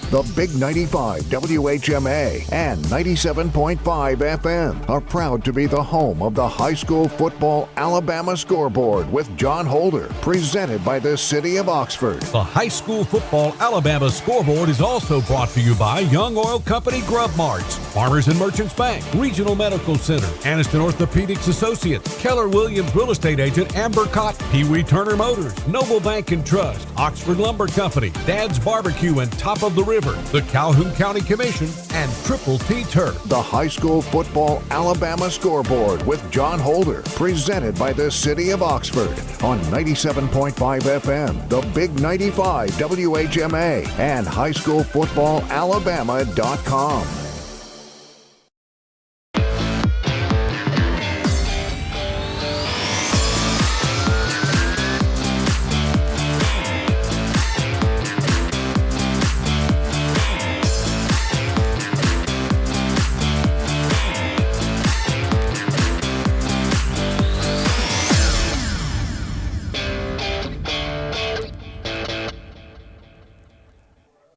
The Big 95 WHMA and 97.5 FM are proud to be the home of the High School Football Alabama Scoreboard with John Holder, presented by the City of Oxford. The High School Football Alabama Scoreboard is also brought to you by Young Oil Company Grub Marts, Farmers and Merchants Bank, Regional Medical Center, Anniston Orthopedics Associates, Keller Williams Real Estate Agent Amber Cotton, Pee Wee Turner Motors, Noble Bank and Trust, Oxford Lumber Company, Dad's Barbecue and Top of the River, the Calhoun County Commission, and Triple T Turf. The High School Football Alabama Scoreboard with John Holder, presented by the City of Oxford on 97.5 FM, the Big 95 WHMA, and highschoolfootballalabama.com.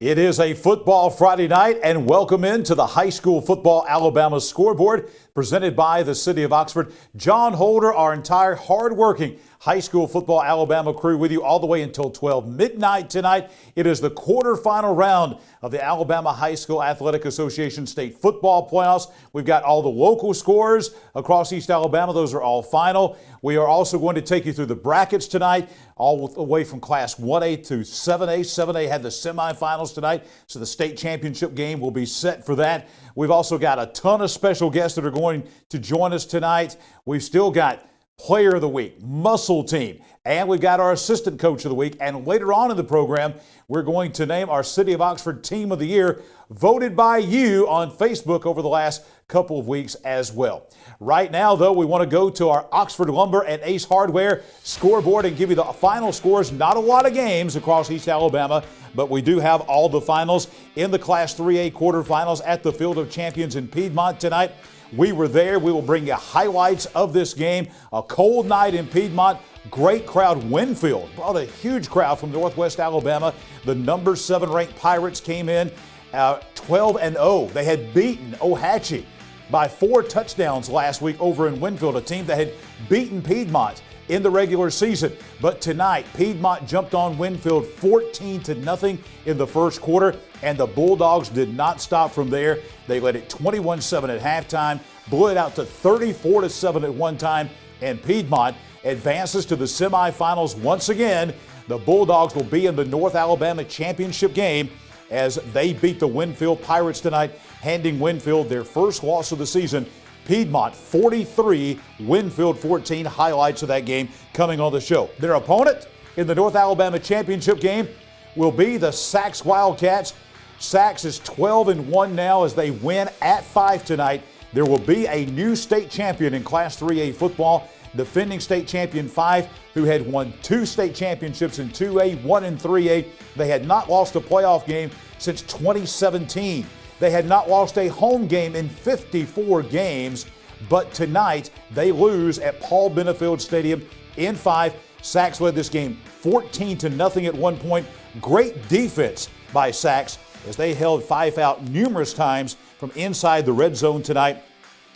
It is a football Friday night, and welcome into the High School Football Alabama Scoreboard, presented by the City of Oxford. John Holder, our entire hard-working High School Football Alabama crew with you all the way until 12 midnight tonight. It is the quarterfinal round of the Alabama High School Athletic Association State Football Playoffs. We've got all the local scores across East Alabama. Those are all final. We are also going to take you through the brackets tonight, all the way from Class 1A to 7A. 7A had the semifinals tonight, so the state championship game will be set for that. We've also got a ton of special guests that are going to join us tonight. We've still got Player of the Week, Muscle Team, and we've got our Assistant Coach of the Week. And later on in the program, we're going to name our City of Oxford Team of the Year, voted by you on Facebook over the last couple of weeks as well. Right now, though, we want to go to our Oxford Lumber and Ace Hardware scoreboard and give you the final scores. Not a lot of games across East Alabama, but we do have all the finals in the Class 3A quarterfinals at the Field of Champions in Piedmont tonight. We were there. We will bring you highlights of this game. A cold night in Piedmont. Great crowd. Winfield brought a huge crowd from Northwest Alabama. The number 7 ranked Pirates came in 12-0. They had beaten AHSAA by 4 touchdowns last week over in Winfield, a team that had beaten Piedmont in the regular season. But tonight, Piedmont jumped on Winfield 14-0 in the first quarter, and the Bulldogs did not stop from there. They led it 21-7 at halftime, blew it out to 34-7 at one time, and Piedmont advances to the semifinals once again. The Bulldogs will be in the North Alabama championship game as they beat the Winfield Pirates tonight, handing Winfield their first loss of the season. Piedmont 43, Winfield 14. Highlights of that game coming on the show. Their opponent in the North Alabama championship game will be the Sacs Wildcats. Sacs is 12-1 now as they win at 5 tonight. There will be a new state champion in Class 3A football. Defending state champion 5, who had won 2 state championships in 2A, 1 in 3A. They had not lost a playoff game since 2017. They had not lost a home game in 54 games, but tonight they lose at Paul Benefield Stadium in 5. Sacs led this game 14-0 at one point. Great defense by Sacs as they held 5 out numerous times from inside the red zone tonight,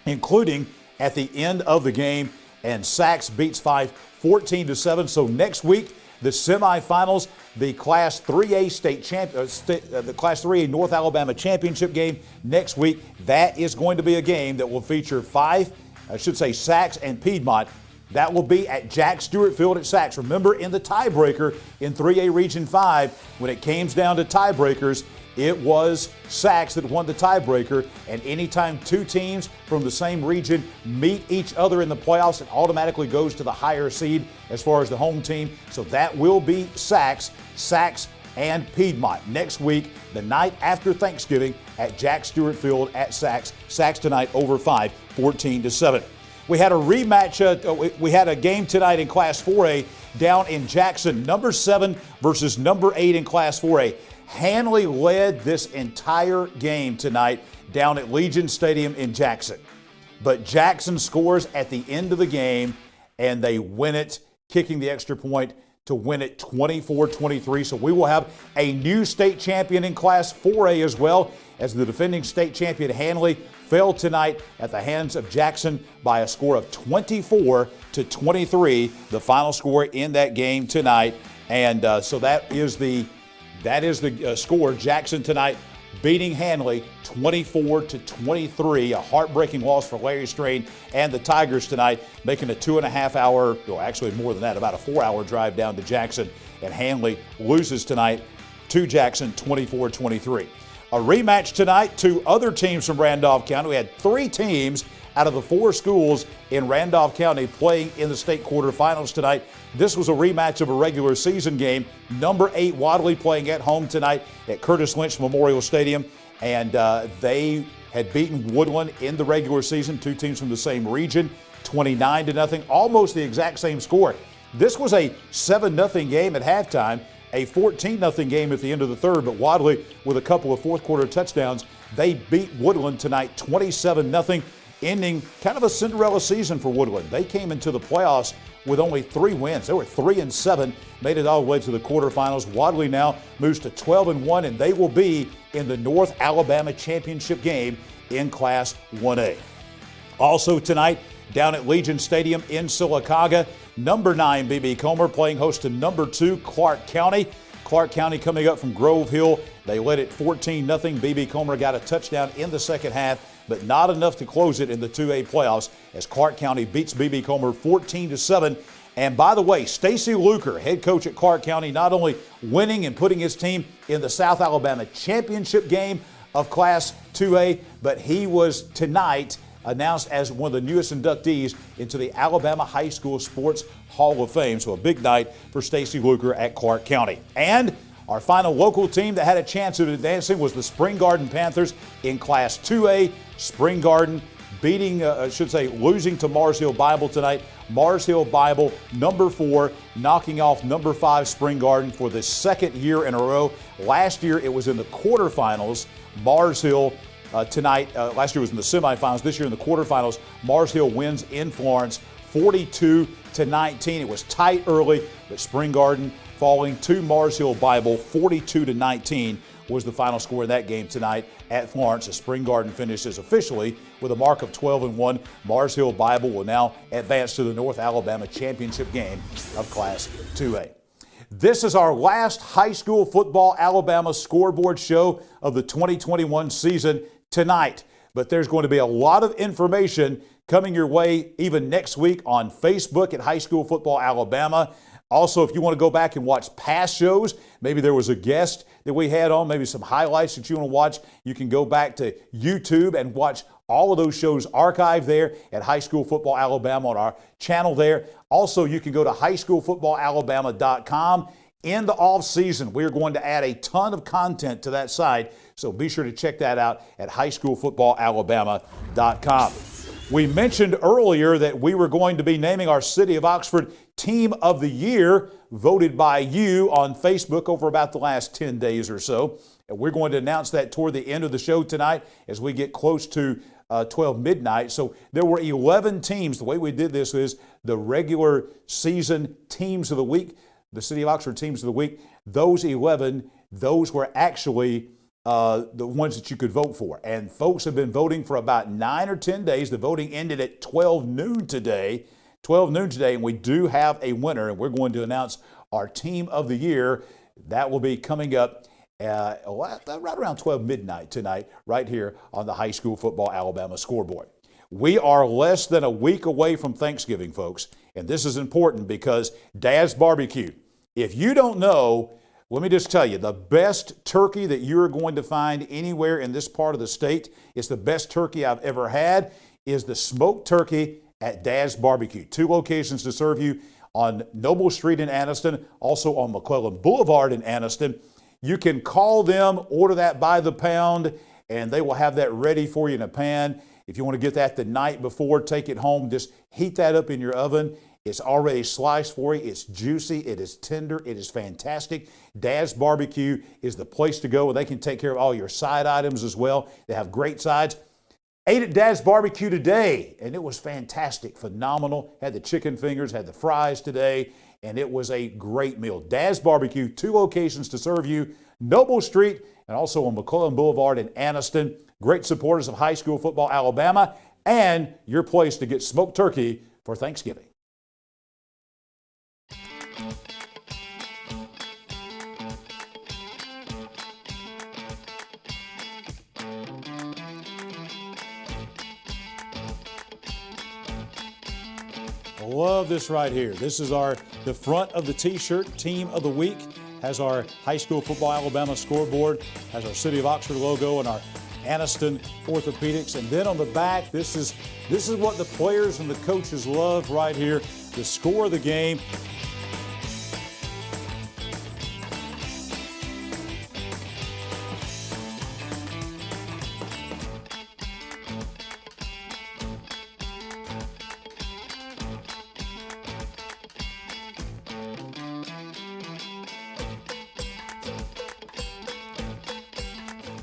including at the end of the game. And Sacs beats 5 14-7. So next week, the semifinals, the Class 3A the Class 3A North Alabama championship game next week. That is going to be a game that will feature Sacs and Piedmont. That will be at Jack Stewart Field at Sacs. Remember, in the tiebreaker in 3A Region 5, when it came down to tiebreakers, it was Sacs that won the tiebreaker, and anytime 2 teams from the same region meet each other in the playoffs, it automatically goes to the higher seed as far as the home team. So that will be Sacs and Piedmont next week, the night after Thanksgiving at Jack Stewart Field at Sacs. Sacs tonight over 5, 14-7. We had a rematch. We had a game tonight in Class 4A down in Jackson, number 7 versus number 8 in Class 4A. Hanley led this entire game tonight down at Legion Stadium in Jackson. But Jackson scores at the end of the game, and they win it, kicking the extra point to win it 24-23. So we will have a new state champion in Class 4A as well, as the defending state champion Hanley fell tonight at the hands of Jackson by a score of 24-23, the final score in that game tonight. And so that is the score. Jackson tonight beating Hanley 24-23, a heartbreaking loss for Larry Strain and the Tigers tonight, making a 2.5 hour, or actually more than that, about a 4-hour drive down to Jackson. And Hanley loses tonight to Jackson 24-23. A rematch tonight, two other teams from Randolph County. We had 3 teams out of the 4 schools in Randolph County playing in the state quarterfinals tonight. This was a rematch of a regular season game. Number 8 Wadley playing at home tonight at Curtis Lynch Memorial Stadium. And they had beaten Woodland in the regular season, 2 teams from the same region, 29-0, almost the exact same score. This was a 7-0 game at halftime, a 14-0 game at the end of the third, but Wadley, with a couple of fourth quarter touchdowns, they beat Woodland tonight 27-0, ending kind of a Cinderella season for Woodland. They came into the playoffs with only 3 wins. They were 3-7, made it all the way to the quarterfinals. Wadley now moves to 12-1, and they will be in the North Alabama Championship game in Class 1A. Also tonight, down at Legion Stadium in Sylacauga, number 9 BB Comer playing host to number 2 Clark County. Clark County coming up from Grove Hill. They led it 14-0. BB Comer got a touchdown in the second half, but not enough to close it in the 2A playoffs as Clark County beats BB Comer 14-7. And by the way, Stacy Luker, head coach at Clark County, not only winning and putting his team in the South Alabama Championship game of Class 2A, but he was tonight announced as one of the newest inductees into the Alabama High School Sports Hall of Fame. So a big night for Stacy Luker at Clark County. And our final local team that had a chance of advancing was the Spring Garden Panthers in Class 2A. Spring Garden losing to Mars Hill Bible tonight. Mars Hill Bible, number 4, knocking off number 5 Spring Garden for the second year in a row. Last year it was in the quarterfinals. Mars Hill tonight, last year was in the semifinals. This year in the quarterfinals, Mars Hill wins in Florence 42-19. It was tight early, but Spring Garden falling to Mars Hill Bible 42-19 was the final score in that game tonight at Florence. As Spring Garden finishes officially with a mark of 12-1. Mars Hill Bible will now advance to the North Alabama Championship game of Class 2A. This is our last high school football Alabama scoreboard show of the 2021 season tonight. But there's going to be a lot of information coming your way even next week on Facebook at High School Football Alabama. Also, if you want to go back and watch past shows, maybe there was a guest that we had on, maybe some highlights that you want to watch, you can go back to YouTube and watch all of those shows archived there at High School Football Alabama on our channel there. Also, you can go to highschoolfootballalabama.com. In the off season, we're going to add a ton of content to that site, so be sure to check that out at highschoolfootballalabama.com. We mentioned earlier that we were going to be naming our City of Oxford Team of the Year, voted by you on Facebook over about the last 10 days or so. And we're going to announce that toward the end of the show tonight as we get close to 12 midnight. So there were 11 teams. The way we did this is the regular season teams of the week, the City of Oxford teams of the week. Those 11, those were actually the ones that you could vote for. And folks have been voting for about 9 or 10 days. The voting ended at 12 noon today, and we do have a winner, and we're going to announce our Team of the Year. That will be coming up right around 12 midnight tonight, right here on the High School Football Alabama scoreboard. We are less than a week away from Thanksgiving, folks, and this is important because Dad's Barbecue. If you don't know, let me just tell you, the best turkey that you're going to find anywhere in this part of the state, it's the best turkey I've ever had, is the smoked turkey at Dad's Barbecue. 2 locations to serve you on Noble Street in Anniston, also on McClellan Boulevard in Anniston. You can call them, order that by the pound, and they will have that ready for you in a pan. If you want to get that the night before, take it home, just heat that up in your oven. It's already sliced for you. It's juicy. It is tender. It is fantastic. Dad's Barbecue is the place to go, and they can take care of all your side items as well. They have great sides. Ate at Dad's Barbecue today, and it was fantastic, phenomenal. Had the chicken fingers, had the fries today, and it was a great meal. Dad's Barbecue, 2 locations to serve you, Noble Street and also on McClellan Boulevard in Anniston. Great supporters of high school football Alabama, and your place to get smoked turkey for Thanksgiving. I love this right here. This is the front of the t-shirt, Team of the Week. Has our high school football Alabama scoreboard, has our City of Oxford logo and our Anniston Orthopedics. And then on the back, this is what the players and the coaches love right here, the score of the game.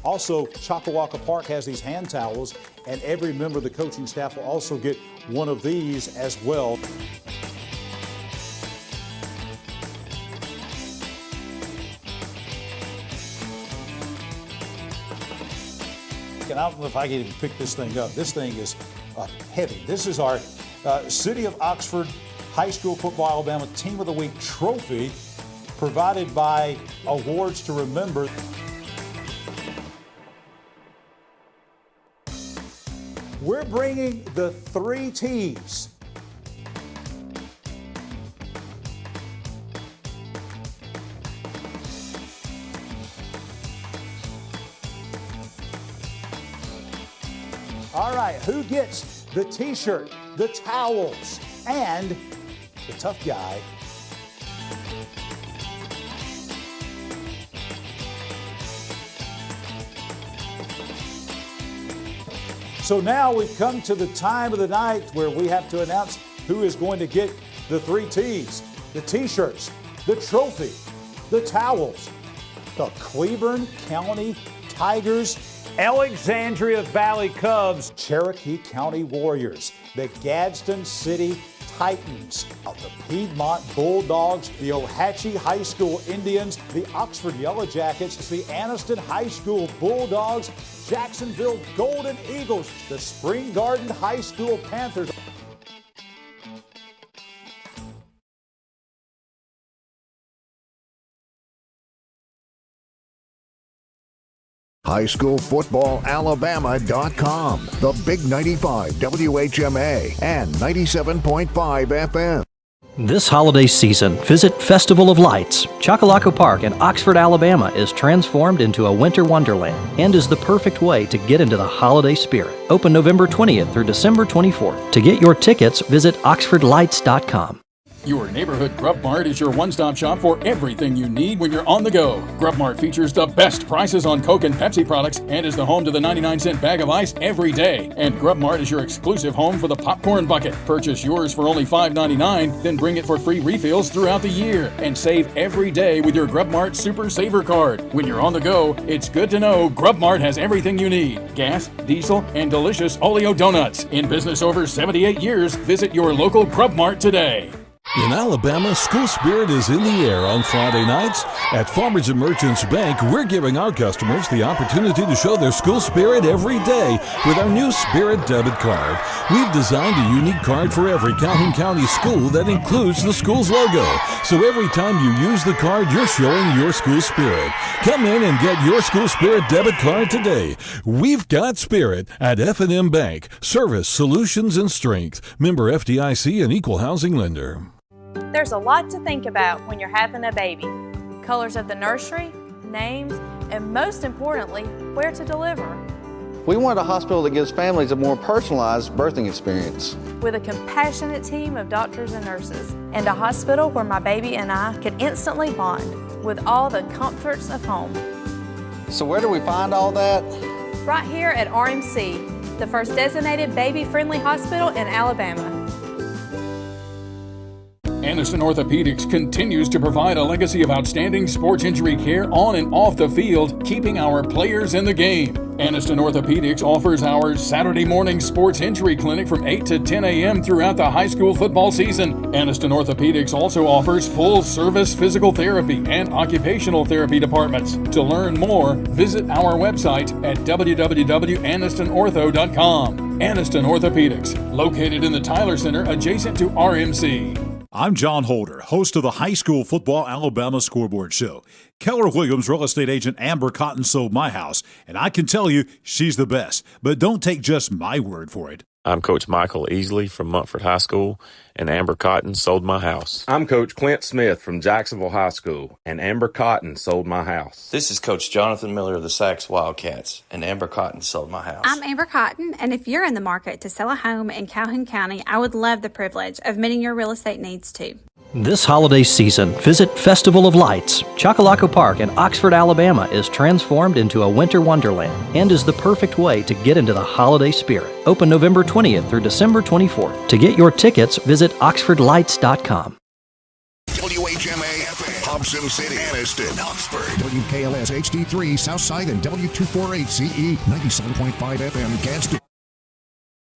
Also, Chocowacca Park has these hand towels, and every member of the coaching staff will also get one of these as well. And I don't know if I can even pick this thing up. This thing is heavy. This is our City of Oxford High School Football Alabama Team of the Week trophy, provided by Awards to Remember. We're bringing the 3 T's. All right, who gets the t-shirt, the towels, and the tough guy? So now we've come to the time of the night where we have to announce who is going to get the 3 T's, the t-shirts, the trophy, the towels. The Cleburne County Tigers, Alexandria Valley Cubs, Cherokee County Warriors, the Gadsden City Titans, the Piedmont Bulldogs, the Ohatchee High School Indians, the Oxford Yellow Jackets, the Anniston High School Bulldogs, Jacksonville Golden Eagles, the Spring Garden High School Panthers. highschoolfootballalabama.com, the Big 95 WHMA and 97.5 FM. This holiday season, visit Festival of Lights. Chocolaco Park in Oxford, Alabama is transformed into a winter wonderland and is the perfect way to get into the holiday spirit. Open November 20th through December 24th. To get your tickets, visit oxfordlights.com. Your neighborhood Grub Mart is your one-stop shop for everything you need when you're on the go. Grub Mart features the best prices on Coke and Pepsi products and is the home to the 99-cent bag of ice every day. And Grub Mart is your exclusive home for the popcorn bucket. Purchase yours for only $5.99, then bring it for free refills throughout the year. And save every day with your Grub Mart Super Saver Card. When you're on the go, it's good to know Grub Mart has everything you need. Gas, diesel, and delicious Oleo donuts. In business over 78 years, visit your local Grub Mart today. In Alabama, school spirit is in the air on Friday nights. At Farmers and Merchants Bank, we're giving our customers the opportunity to show their school spirit every day with our new Spirit debit card. We've designed a unique card for every Calhoun County school that includes the school's logo. So every time you use the card, you're showing your school spirit. Come in and get your school spirit debit card today. We've got spirit at F&M Bank. Service, solutions, and strength. Member FDIC and equal housing lender. There's a lot to think about when you're having a baby. Colors of the nursery, names, and most importantly, where to deliver. We want a hospital that gives families a more personalized birthing experience. With a compassionate team of doctors and nurses, and a hospital where my baby and I could instantly bond with all the comforts of home. So where do we find all that? Right here at RMC, the first designated baby-friendly hospital in Alabama. Anniston Orthopedics continues to provide a legacy of outstanding sports injury care on and off the field, keeping our players in the game. Anniston Orthopedics offers our Saturday morning sports injury clinic from 8 to 10 a.m. throughout the high school football season. Anniston Orthopedics also offers full-service physical therapy and occupational therapy departments. To learn more, visit our website at www.annistonortho.com. Anniston Orthopedics, located in the Tyler Center adjacent to RMC. I'm John Holder, host of the High School Football Alabama Scoreboard Show. Keller Williams real estate agent Amber Cotton sold my house, and I can tell you she's the best. But don't take just my word for it. I'm Coach Michael Easley from Montford High School, and Amber Cotton sold my house. I'm Coach Clint Smith from Jacksonville High School, and Amber Cotton sold my house. This is Coach Jonathan Miller of the Sax Wildcats, and Amber Cotton sold my house. I'm Amber Cotton, and if you're in the market to sell a home in Calhoun County, I would love the privilege of meeting your real estate needs too. This holiday season, visit Festival of Lights. Chocolaco Park in Oxford, Alabama is transformed into a winter wonderland and is the perfect way to get into the holiday spirit. Open November 20th through December 24th. To get your tickets, visit oxfordlights.com. WHMA FM, Hobson City, Anniston, Oxford. WKLS HD3, Southside, and W248CE, 97.5 FM, Gadsden.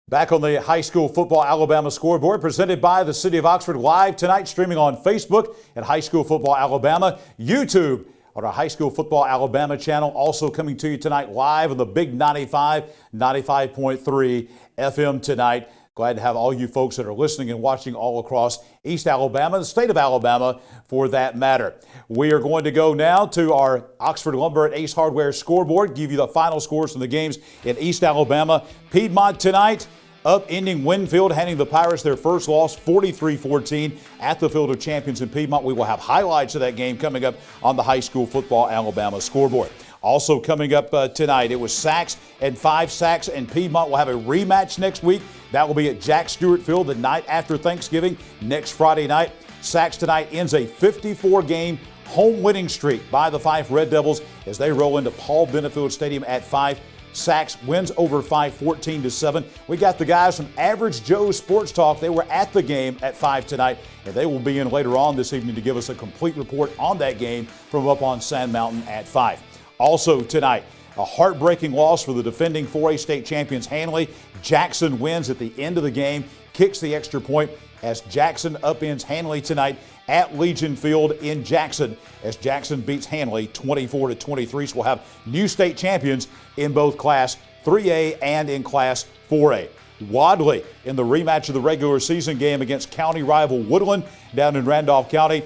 Back on the High School Football Alabama Scoreboard, presented by the City of Oxford, live tonight, streaming on Facebook at High School Football Alabama, YouTube on our High School Football Alabama channel, also coming to you tonight live on the Big 95.3 FM tonight. Glad to have all you folks that are listening and watching all across East Alabama, the state of Alabama, for that matter. We are going to go now to our Oxford Lumber and Ace Hardware scoreboard, give you the final scores from the games in East Alabama. Piedmont tonight, upending Winfield, handing the Pirates their first loss, 43-14 at the Field of Champions in Piedmont. We will have highlights of that game coming up on the High School Football Alabama scoreboard. Also coming up tonight, it was Sax and 5 Sax and Piedmont. We'll have a rematch next week. That will be at Jack Stewart Field the night after Thanksgiving, next Friday night. Sax tonight ends a 54-game home winning streak by the Fife Red Devils as they roll into Paul Benefield Stadium at 5. Sax wins over 5, 14-7. We got the guys from Average Joe Sports Talk. They were at the game at 5 tonight, and they will be in later on this evening to give us a complete report on that game from up on Sand Mountain at 5. Also tonight, a heartbreaking loss for the defending 4A state champions Hanley. Jackson wins at the end of the game, kicks the extra point as Jackson upends Hanley tonight at Legion Field in Jackson as Jackson beats Hanley 24-23. So we'll have new state champions in both Class 3A and in Class 4A. Wadley in the rematch of the regular season game against county rival Woodland down in Randolph County.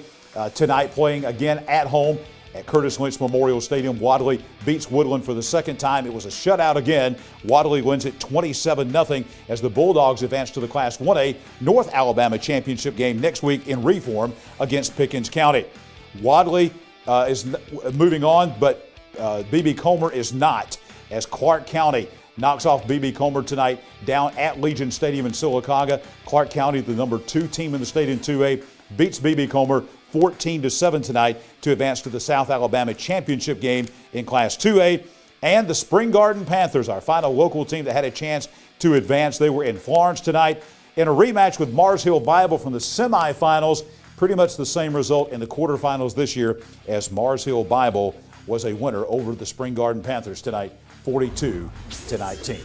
Tonight playing again at home at Curtis Lynch Memorial Stadium. Wadley beats Woodland for the second time. It was a shutout again. Wadley wins it 27-0 as the Bulldogs advance to the Class 1A North Alabama Championship game next week in reform against Pickens County. Wadley is moving on, but B.B. Comer is not, as Clark County knocks off B.B. Comer tonight down at Legion Stadium in Sylacauga. Clark County, the number 2 team in the state in 2A, beats B.B. Comer 14-7 tonight to advance to the South Alabama Championship game in Class 2A. And the Spring Garden Panthers, our final local team that had a chance to advance. They were in Florence tonight in a rematch with Mars Hill Bible from the semifinals. Pretty much the same result in the quarterfinals this year as Mars Hill Bible was a winner over the Spring Garden Panthers tonight, 42-19.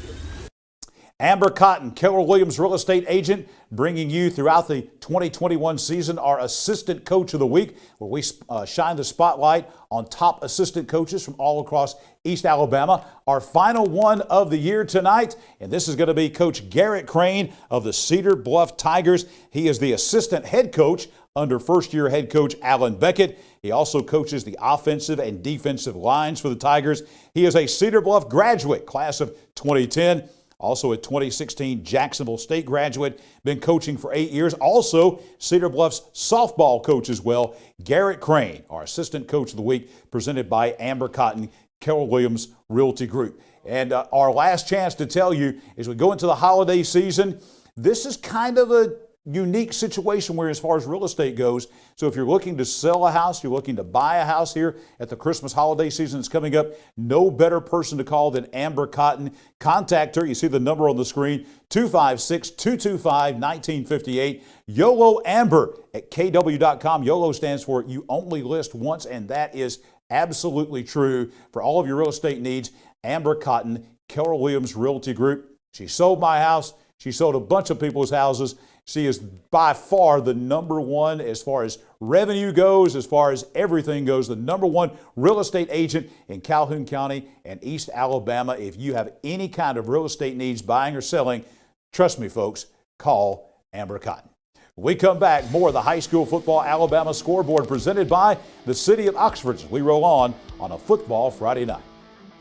Amber Cotton, Keller Williams real estate agent, bringing you throughout the 2021 season our Assistant Coach of the Week, where we shine the spotlight on top assistant coaches from all across East Alabama. Our final one of the year tonight, and this is going to be Coach Garrett Crane of the Cedar Bluff Tigers. He is the assistant head coach under first-year head coach Alan Beckett. He also coaches the offensive and defensive lines for the Tigers. He is a Cedar Bluff graduate, class of 2010. Also a 2016 Jacksonville State graduate, been coaching for 8 years. Also Cedar Bluff's softball coach as well, Garrett Crane, our Assistant Coach of the Week, presented by Amber Cotton, Keller Williams Realty Group. And our last chance to tell you, as we go into the holiday season, this is kind of a unique situation where as far as real estate goes. So if you're looking to sell a house, you're looking to buy a house here at the Christmas holiday season that's coming up, no better person to call than Amber Cotton. Contact her. You see the number on the screen, 256-225-1958. YOLO Amber at KW.com. YOLO stands for You Only List Once, and that is absolutely true for all of your real estate needs. Amber Cotton, Keller Williams Realty Group. She sold my house. She sold a bunch of people's houses. She is by far the number one as far as revenue goes, as far as everything goes, the number one real estate agent in Calhoun County and East Alabama. If you have any kind of real estate needs, buying or selling, trust me, folks, call Amber Cotton. When we come back, more of the high school football Alabama scoreboard presented by the City of Oxford as we roll on a football Friday night.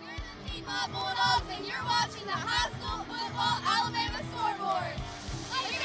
You're the Piedmont Bulldogs, and you're watching the high school football Alabama scoreboard. Let's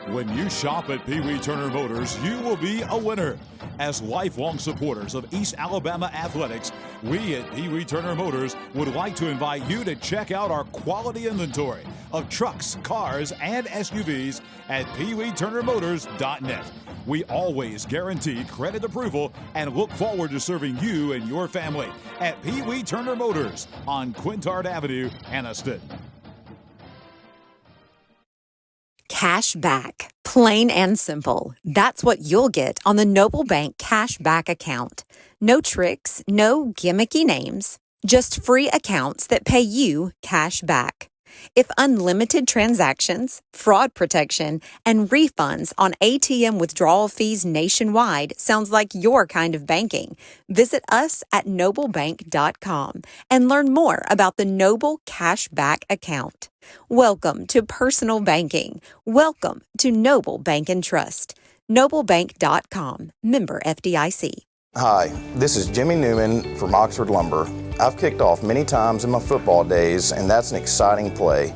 go! When you shop at Pee Wee Turner Motors, you will be a winner. As lifelong supporters of East Alabama athletics, we at Pee Wee Turner Motors would like to invite you to check out our quality inventory of trucks, cars, and SUVs at peeweeturnermotors.net. We always guarantee credit approval and look forward to serving you and your family at Pee Wee Turner Motors on Quintard Avenue, Anniston. Cash back. Plain and simple. That's what you'll get on the Noble Bank Cash Back account. No tricks, no gimmicky names, just free accounts that pay you cash back. If unlimited transactions, fraud protection, and refunds on ATM withdrawal fees nationwide sounds like your kind of banking, visit us at noblebank.com and learn more about the Noble Cash Back account. Welcome to personal banking. Welcome to Noble Bank and Trust. Noblebank.com. Member FDIC. Hi, this is Jimmy Newman from Oxford Lumber. I've kicked off many times in my football days, and that's an exciting play.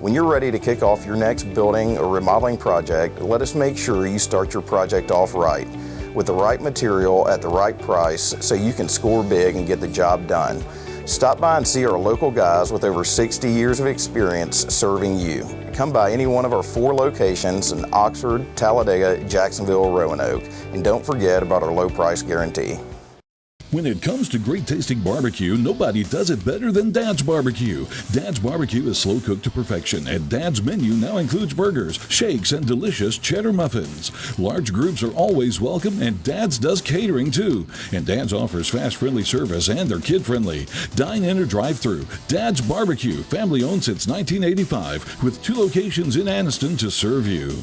When you're ready to kick off your next building or remodeling project, let us make sure you start your project off right, with the right material at the right price so you can score big and get the job done. Stop by and see our local guys with over 60 years of experience serving you. Come by any one of our 4 locations in Oxford, Talladega, Jacksonville, Roanoke. And don't forget about our low price guarantee. When it comes to great tasting barbecue, nobody does it better than Dad's Barbecue. Dad's Barbecue is slow cooked to perfection, and Dad's menu now includes burgers, shakes, and delicious cheddar muffins. Large groups are always welcome, and Dad's does catering too. And Dad's offers fast, friendly service, and they're kid-friendly. Dine in or drive-through. Dad's Barbecue, family owned since 1985, with 2 locations in Anniston to serve you.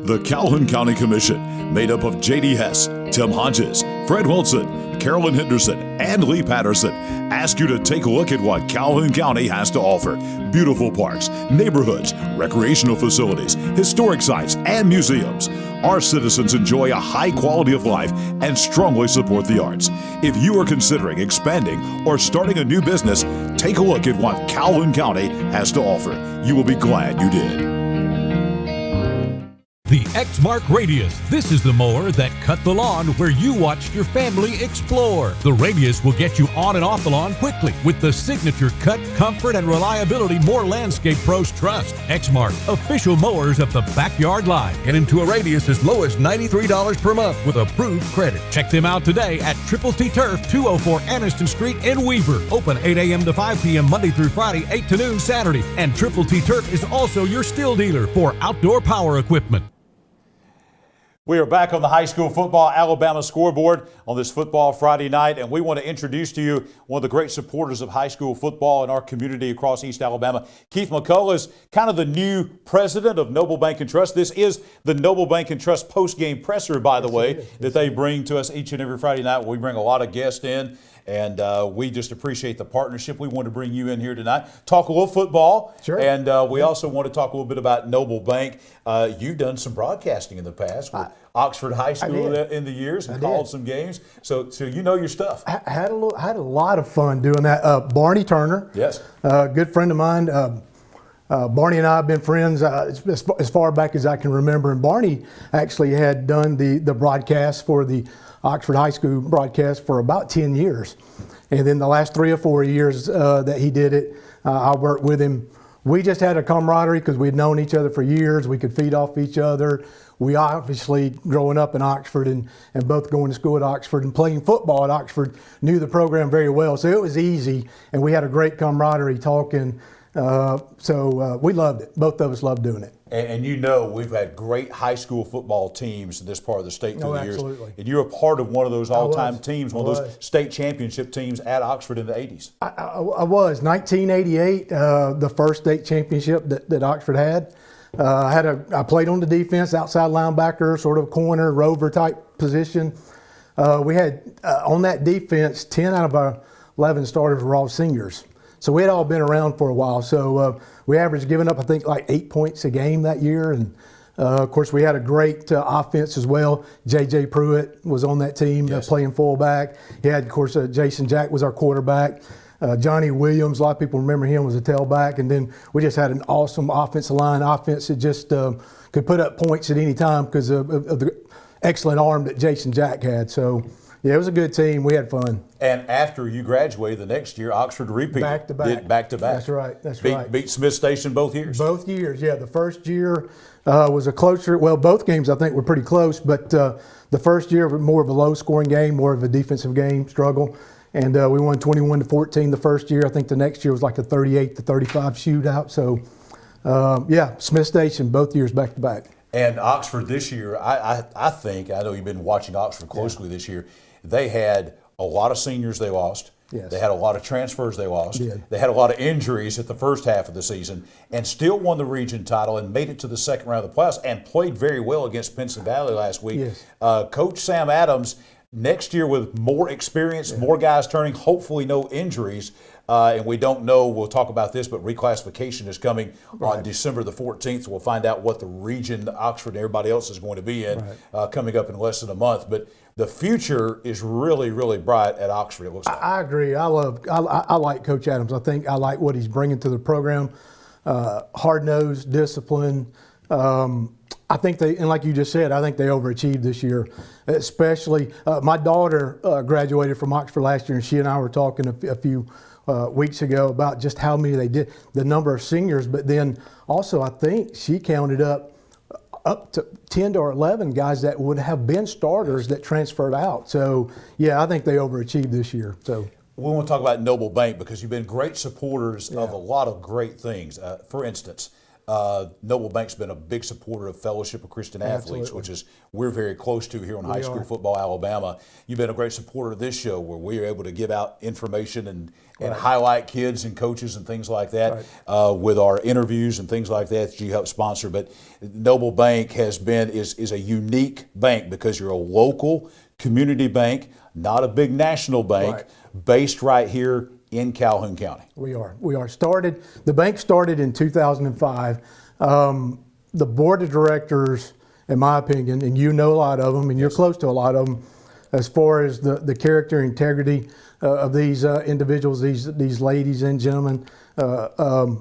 The Calhoun County Commission, made up of J.D. Hess, Tim Hodges, Fred Wilson, Carolyn Henderson, and Lee Patterson, ask you to take a look at what Calhoun County has to offer. Beautiful parks, neighborhoods, recreational facilities, historic sites, and museums. Our citizens enjoy a high quality of life and strongly support the arts. If you are considering expanding or starting a new business, take a look at what Calhoun County has to offer. You will be glad you did. The X-Mark Radius. This is the mower that cut the lawn where you watched your family explore. The Radius will get you on and off the lawn quickly with the signature cut, comfort, and reliability more landscape pros trust. X-Mark, official mowers of the backyard line. Get into a Radius as low as $93 per month with approved credit. Check them out today at Triple T Turf, 204 Anniston Street in Weaver. Open 8 a.m. to 5 p.m. Monday through Friday, 8 to noon Saturday. And Triple T Turf is also your still dealer for outdoor power equipment. We are back on the high school football Alabama scoreboard on this football Friday night, and we want to introduce to you one of the great supporters of high school football in our community across East Alabama. Keith McCullough is kind of the new president of Noble Bank and Trust. This is the Noble Bank and Trust post-game presser, by the way, that they bring to us each and every Friday night. We bring a lot of guests in, and we just appreciate the partnership. We want to bring you in here tonight, talk a little football, sure. And we also want to talk a little bit about Noble Bank. You've done some broadcasting in the past with Oxford High School in the years and called some games, so you know your stuff. I had a lot of fun doing that. Barney Turner, yes, good friend of mine. Barney and I have been friends as far back as I can remember, and Barney actually had done the broadcast for the Oxford High School broadcast for about 10 years. And then the last 3 or 4 years that he did it, I worked with him. We just had a camaraderie because we'd known each other for years. We could feed off each other. We obviously, growing up in Oxford and both going to school at Oxford and playing football at Oxford, knew the program very well. So it was easy, and we had a great camaraderie talking. So we loved it. Both of us loved doing it. And you know, we've had great high school football teams in this part of the state through the years. Absolutely. And you're a part of one of those all-time teams, one of was. those state championship teams at Oxford in the 80s. I was. 1988, the first state championship that Oxford had. I played on the defense, outside linebacker, sort of corner, rover type position. We had, on that defense, 10 out of our 11 starters were all seniors. So we had all been around for a while. So we averaged giving up, I think, like 8 points a game that year. And of course, we had a great offense as well. J.J. Pruitt was on that team, playing fullback. He had, of course, Jason Jack was our quarterback. Johnny Williams, a lot of people remember him, was a tailback. And then we just had an awesome offensive line. Offense that just could put up points at any time because of the excellent arm that Jason Jack had. So, yeah, it was a good team. We had fun. And after you graduated the next year, Oxford repeated. Back to back. Back to back. That's right. That's right. Beat Smith Station both years? Both years, yeah. The first year was a closer, well, both games I think were pretty close, but the first year was more of a low-scoring game, more of a defensive game, struggle. And we won 21-14 the first year. I think the next year was like a 38-35 shootout. So, yeah, Smith Station both years back to back. And Oxford this year, I think, I know you've been watching Oxford closely this year, they had a lot of seniors they lost. Yes. They had a lot of transfers they lost. Did. They had a lot of injuries at the first half of the season and still won the region title and made it to the second round of the playoffs and played very well against Pinson Valley last week. Yes. Coach Sam Adams, next year with more experience, more guys turning, hopefully no injuries. And we don't know, we'll talk about this, but reclassification is coming on December the 14th. So we'll find out what the region Oxford and everybody else is going to be in coming up in less than a month. But the future is really, really bright at Oxford, it looks like. I agree. I like Coach Adams. I like what he's bringing to the program. Hard-nosed, discipline. I think they, and like you just said, I think they overachieved this year. Especially, my daughter graduated from Oxford last year, and she and I were talking a few weeks ago about just how many they did, the number of seniors, but then also I think she counted up to 10 or 11 guys that would have been starters that transferred out. So, yeah, I think they overachieved this year. So we want to talk about Noble Bank because you've been great supporters of a lot of great things. For instance, Noble Bank's been a big supporter of Fellowship of Christian Athletes, which is we're very close to here on High School Football Alabama. You've been a great supporter of this show where we are able to give out information and highlight kids and coaches and things like that with our interviews and things like that you help sponsor. But Noble Bank is a unique bank because you're a local community bank, not a big national bank, based right here in Calhoun County. We are. The bank started in 2005. The board of directors, in my opinion, and you know a lot of them, and you're close to a lot of them, as far as the character and integrity of these individuals, these ladies and gentlemen, I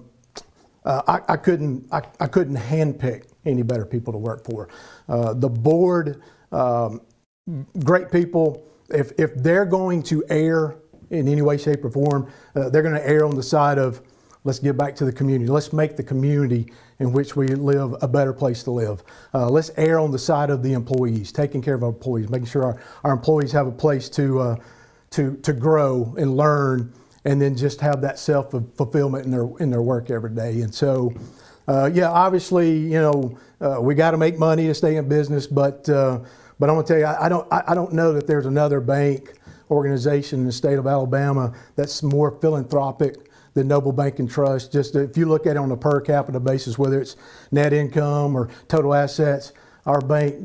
couldn't handpick any better people to work for. The board, great people. If they're going to err in any way, shape, or form, they're going to err on the side of let's give back to the community. Let's make the community in which we live a better place to live. Let's err on the side of the employees, taking care of our employees, making sure our employees have a place to grow and learn, and then just have that self-fulfillment in their work every day. And so, obviously, we got to make money to stay in business, but I'm going to tell you, I don't know that there's another bank organization in the state of Alabama that's more philanthropic than Noble Bank and Trust. Just if you look at it on a per capita basis, whether it's net income or total assets, our bank,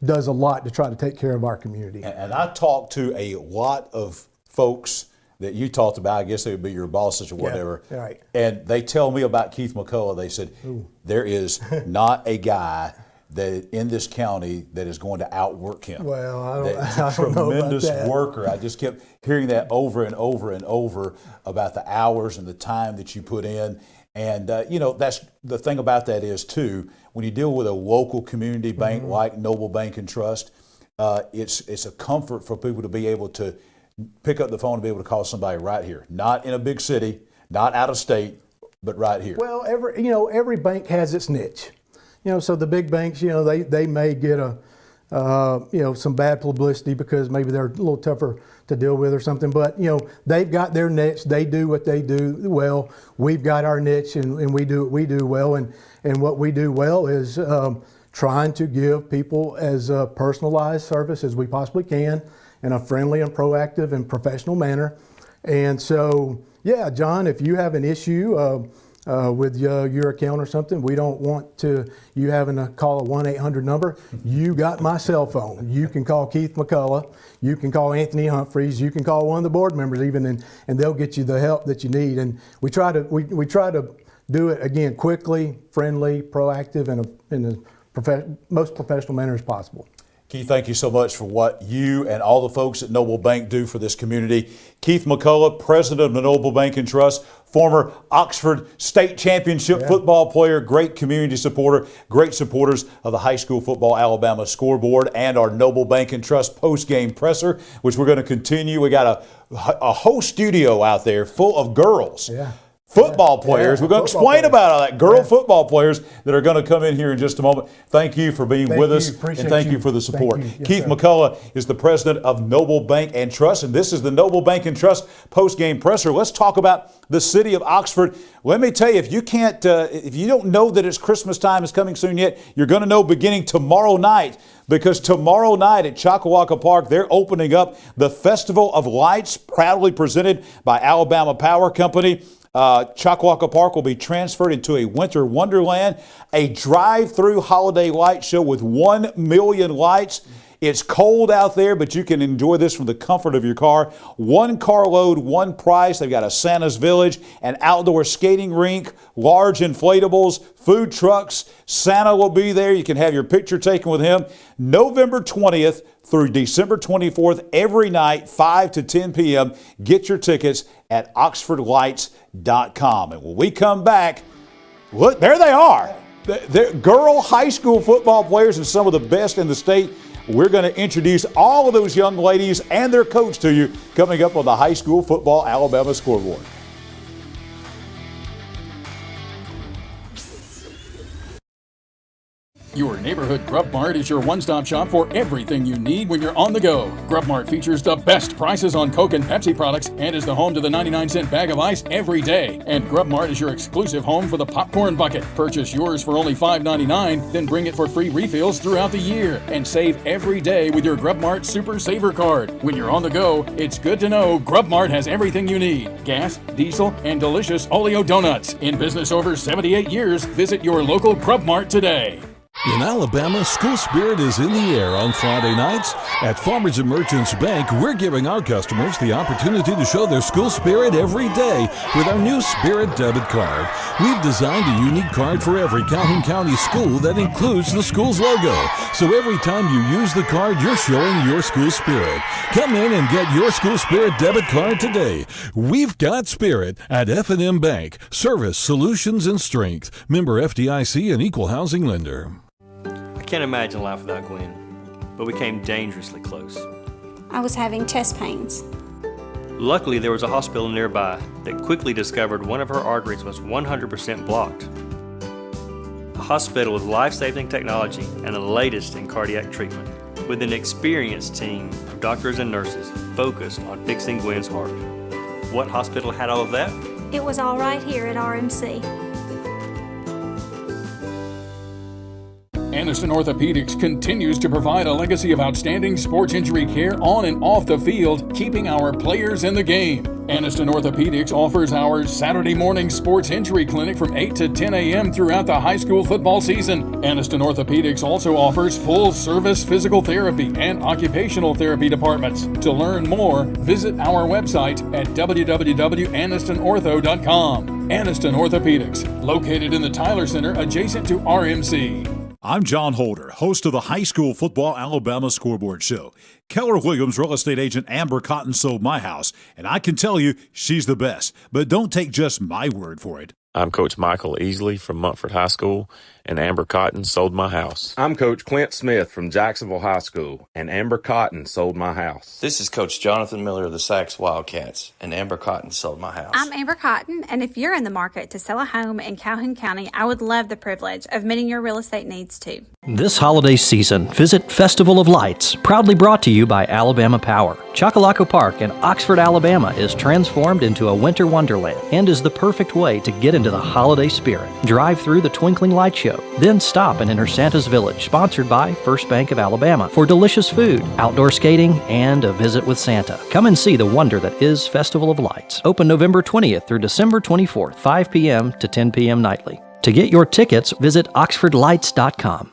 does a lot to try to take care of our community. And I talked to a lot of folks that you talked about. I guess they would be your bosses or whatever. Yeah, right. And they tell me about Keith McCullough. They said, there is not a guy that in this county that is going to outwork him. Well, I don't know about that. Tremendous worker. I just kept hearing that over and over and over about the hours and the time that you put in. And, that's the thing about that is, too, when you deal with a local community bank like Noble Bank and Trust, it's a comfort for people to be able to pick up the phone and be able to call somebody right here. Not in a big city, not out of state, but right here. Well, every bank has its niche. So the big banks, they may get a some bad publicity because maybe they're a little tougher to deal with or something. But, they've got their niche. They do what they do well. We've got our niche, and we do what we do well. And what we do well is trying to give people as a personalized service as we possibly can in a friendly and proactive and professional manner. And so, yeah, John, if you have an issue with your account or something, we don't want you having to call a 1-800 number. You got my cell phone. You can call Keith McCullough. You can call Anthony Humphreys. You can call one of the board members even, and they'll get you the help that you need. And we try to do it, again, quickly, friendly, proactive, and in the most professional manner as possible. Keith, thank you so much for what you and all the folks at Noble Bank do for this community. Keith McCullough, president of the Noble Bank and Trust, former Oxford State Championship football player, great community supporter, great supporters of the high school football Alabama scoreboard and our Noble Bank and Trust post-game presser, which we're going to continue. We got a whole studio out there full of girls. Yeah. Football players. We're going to explain about all that. Girl football players that are going to come in here in just a moment. Thank you for being with us, and thank you for the support. Yes, Keith McCullough is the president of Noble Bank and Trust, and this is the Noble Bank and Trust post-game presser. Let's talk about the city of Oxford. Let me tell you, if you don't know that it's Christmas time is coming soon yet, you're going to know beginning tomorrow night. Because tomorrow night at Choccolocco Park, they're opening up the Festival of Lights, proudly presented by Alabama Power Company. Choccolocco Park will be transferred into a winter wonderland, a drive-through holiday light show with 1 million lights. It's cold out there, but you can enjoy this from the comfort of your car. One carload, one price. They've got a Santa's Village, an outdoor skating rink, large inflatables, food trucks. Santa will be there. You can have your picture taken with him. November 20th through December 24th, every night, 5 to 10 p.m. Get your tickets at oxfordlights.com. And when we come back, look, there they are. They're girl high school football players and some of the best in the state. We're going to introduce all of those young ladies and their coach to you coming up on the High School Football Alabama Scoreboard. Your neighborhood Grub Mart is your one-stop shop for everything you need when you're on the go. Grub Mart features the best prices on Coke and Pepsi products and is the home to the 99-cent bag of ice every day. And Grub Mart is your exclusive home for the popcorn bucket. Purchase yours for only $5.99, then bring it for free refills throughout the year. And save every day with your Grub Mart Super Saver Card. When you're on the go, it's good to know Grub Mart has everything you need. Gas, diesel, and delicious Oleo donuts. In business over 78 years, visit your local Grub Mart today. In Alabama, school spirit is in the air on Friday nights. At Farmers and Merchants Bank, we're giving our customers the opportunity to show their school spirit every day with our new Spirit debit card. We've designed a unique card for every Calhoun County school that includes the school's logo. So every time you use the card, you're showing your school spirit. Come in and get your school spirit debit card today. We've got spirit at F&M Bank. Service, solutions, and strength. Member FDIC and equal housing lender. I can't imagine life without Gwen, but we came dangerously close. I was having chest pains. Luckily, there was a hospital nearby that quickly discovered one of her arteries was 100% blocked. A hospital with life-saving technology and the latest in cardiac treatment, with an experienced team of doctors and nurses focused on fixing Gwen's heart. What hospital had all of that? It was all right here at RMC. Aniston Orthopedics continues to provide a legacy of outstanding sports injury care on and off the field, keeping our players in the game. Aniston Orthopedics offers our Saturday morning sports injury clinic from 8 to 10 a.m. throughout the high school football season. Aniston Orthopedics also offers full-service physical therapy and occupational therapy departments. To learn more, visit our website at www.anistonortho.com. Aniston Orthopedics, located in the Tyler Center adjacent to RMC. I'm John Holder, host of the High School Football Alabama Scoreboard Show. Keller Williams real estate agent Amber Cotton sold my house, and I can tell you she's the best. But don't take just my word for it. I'm Coach Michael Easley from Montford High School, and Amber Cotton sold my house. I'm Coach Clint Smith from Jacksonville High School, and Amber Cotton sold my house. This is Coach Jonathan Miller of the Sacs Wildcats, and Amber Cotton sold my house. I'm Amber Cotton, and if you're in the market to sell a home in Calhoun County, I would love the privilege of meeting your real estate needs too. This holiday season, visit Festival of Lights, proudly brought to you by Alabama Power. Chocolaco Park in Oxford, Alabama is transformed into a winter wonderland and is the perfect way to get into the holiday spirit. Drive through the Twinkling Light Show, then stop and enter Santa's Village, sponsored by First Bank of Alabama, for delicious food, outdoor skating, and a visit with Santa. Come and see the wonder that is Festival of Lights. Open November 20th through December 24th, 5 p.m. to 10 p.m. nightly. To get your tickets, visit oxfordlights.com.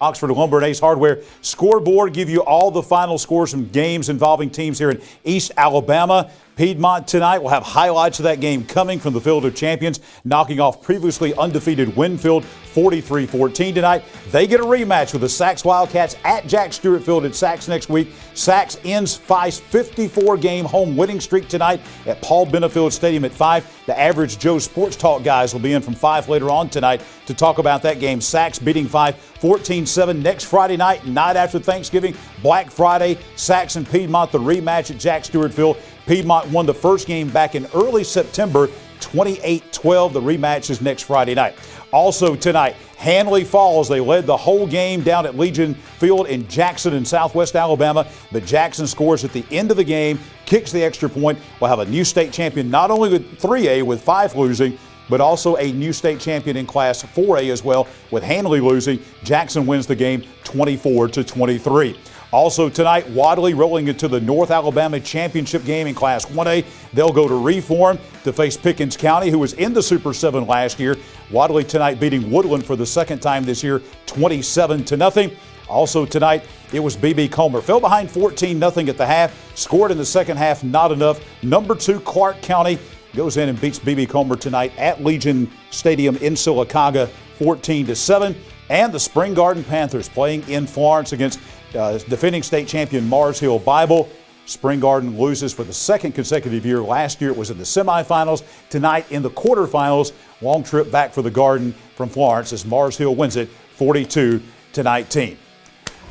Oxford Lumber and Ace Hardware Scoreboard give you all the final scores from games involving teams here in East Alabama. Piedmont tonight will have highlights of that game coming from the Field of Champions, knocking off previously undefeated Winfield 43-14 tonight. They get a rematch with the Sacs Wildcats at Jack Stewart Field in Sacs next week. Sacs ends Feist's 54-game home winning streak tonight at Paul Benefield Stadium at 5. The Average Joe Sports Talk guys will be in from 5 later on tonight to talk about that game. Sacs beating Feist 14-7 next Friday night after Thanksgiving, Black Friday. Sacs and Piedmont, the rematch at Jack Stewart Field. Piedmont won the first game back in early September, 28-12. The rematch is next Friday night. Also tonight, Hanley Falls, they led the whole game down at Legion Field in Jackson in southwest Alabama, but Jackson scores at the end of the game, kicks the extra point. We'll have a new state champion, not only with 3A with 5 losing, but also a new state champion in Class 4A as well. With Hanley losing, Jackson wins the game 24-23. Also tonight, Wadley rolling into the North Alabama Championship game in Class 1A. They'll go to Reform to face Pickens County, who was in the Super 7 last year. Wadley tonight beating Woodland for the second time this year, 27-0. Also tonight, it was B.B. Comer. Fell behind 14-0 at the half, scored in the second half, not enough. Number 2, Clark County goes in and beats B.B. Comer tonight at Legion Stadium in Sylacauga, 14-7. And the Spring Garden Panthers playing in Florence against defending state champion Mars Hill Bible. Spring Garden loses for the second consecutive year. Last year it was in the semifinals. Tonight in the quarterfinals. Long trip back for the Garden from Florence as Mars Hill wins it 42-19.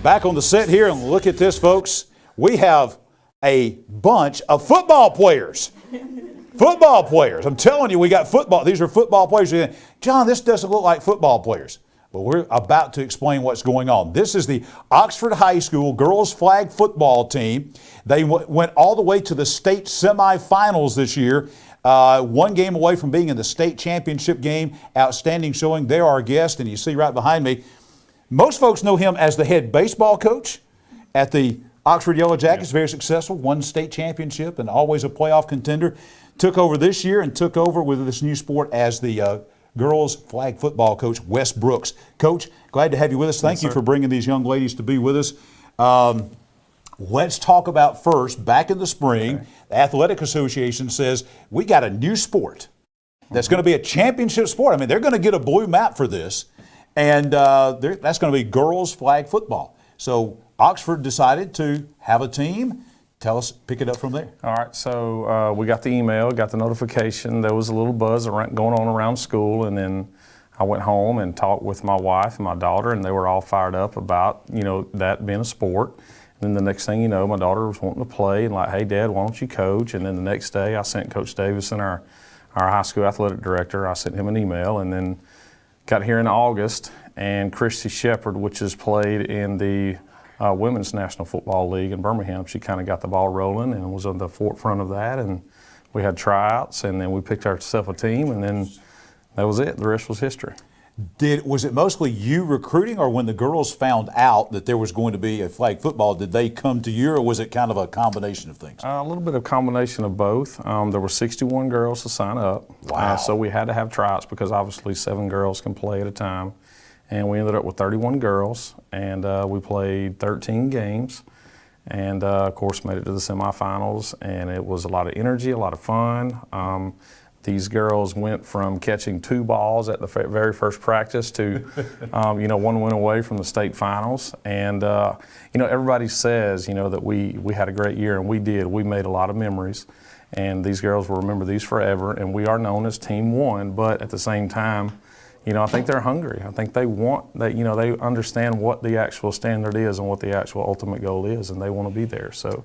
Back on the set here, and look at this, folks. We have a bunch of football players. Football players. I'm telling you, we got football. These are football players. John, this doesn't look like football players. But we're about to explain what's going on. This is the Oxford High School girls flag football team. They went all the way to the state semifinals this year. One game away from being in the state championship game. Outstanding showing. They're our guest, and you see right behind me. Most folks know him as the head baseball coach at the Oxford Yellow Jackets. Very successful. Won state championship and always a playoff contender. Took over this year and took over with this new sport as the girls flag football coach, Wes Brooks. Coach, glad to have you with us. Thank you for bringing these young ladies to be with us. Let's talk about first, back in the spring, the Athletic Association says we got a new sport that's going to be a championship sport. I mean, they're going to get a blue map for this, and that's going to be girls flag football. So Oxford decided to have a team. Tell us, pick it up from there. All right, so we got the email, got the notification. There was a little buzz going on around school, and then I went home and talked with my wife and my daughter, and they were all fired up about, that being a sport. And then the next thing you know, my daughter was wanting to play and like, hey, Dad, why don't you coach? And then the next day I sent Coach Davison, our high school athletic director, I sent him an email, and then got here in August, and Christy Shepard, which has played in the Women's National Football League in Birmingham. She kind of got the ball rolling and was on the forefront of that, and we had tryouts, and then we picked ourselves a team, and then that was it. The rest was history. Was it mostly you recruiting, or when the girls found out that there was going to be a flag football, did they come to you, or was it kind of a combination of things? A little bit of combination of both. There were 61 girls to sign up. Wow. So we had to have tryouts because obviously 7 girls can play at a time. And we ended up with 31 girls, and we played 13 games, and of course made it to the semifinals, and it was a lot of energy, a lot of fun. These girls went from catching 2 balls at the very first practice to, one went away from the state finals. And, everybody says, that we had a great year, and we did. We made a lot of memories. And these girls will remember these forever, and we are known as Team One, but at the same time, I think they're hungry. I think they they understand what the actual standard is and what the actual ultimate goal is, and they want to be there. So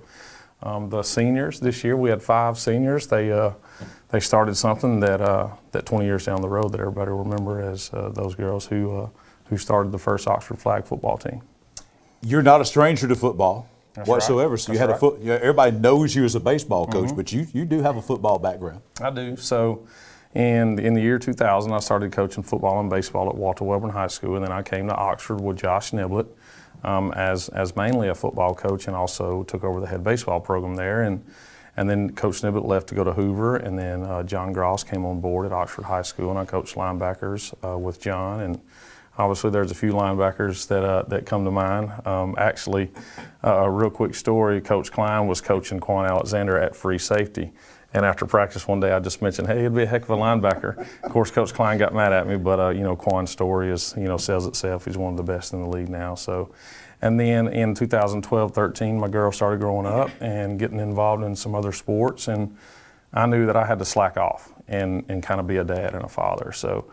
the seniors this year, we had 5 seniors. They started something that 20 years down the road that everybody will remember as those girls who started the first Oxford flag football team. You're not a stranger to football. That's whatsoever. Right. So you had everybody knows you as a baseball coach, but you do have a football background. I do. So in the year 2000, I started coaching football and baseball at Walter Wellborn High School, and then I came to Oxford with Josh Niblett as mainly a football coach, and also took over the head baseball program there. And then Coach Niblett left to go to Hoover, and then John Gross came on board at Oxford High School, and I coached linebackers with John. And obviously, there's a few linebackers that come to mind. Actually, a real quick story, Coach Klein was coaching Quan Alexander at free safety. And after practice one day, I just mentioned, hey, it'd be a heck of a linebacker. Of course, Coach Klein got mad at me, but Quan's story sells itself. He's one of the best in the league now. So, and then in 2012-13, my girl started growing up and getting involved in some other sports, and I knew that I had to slack off and kind of be a dad and a father. So.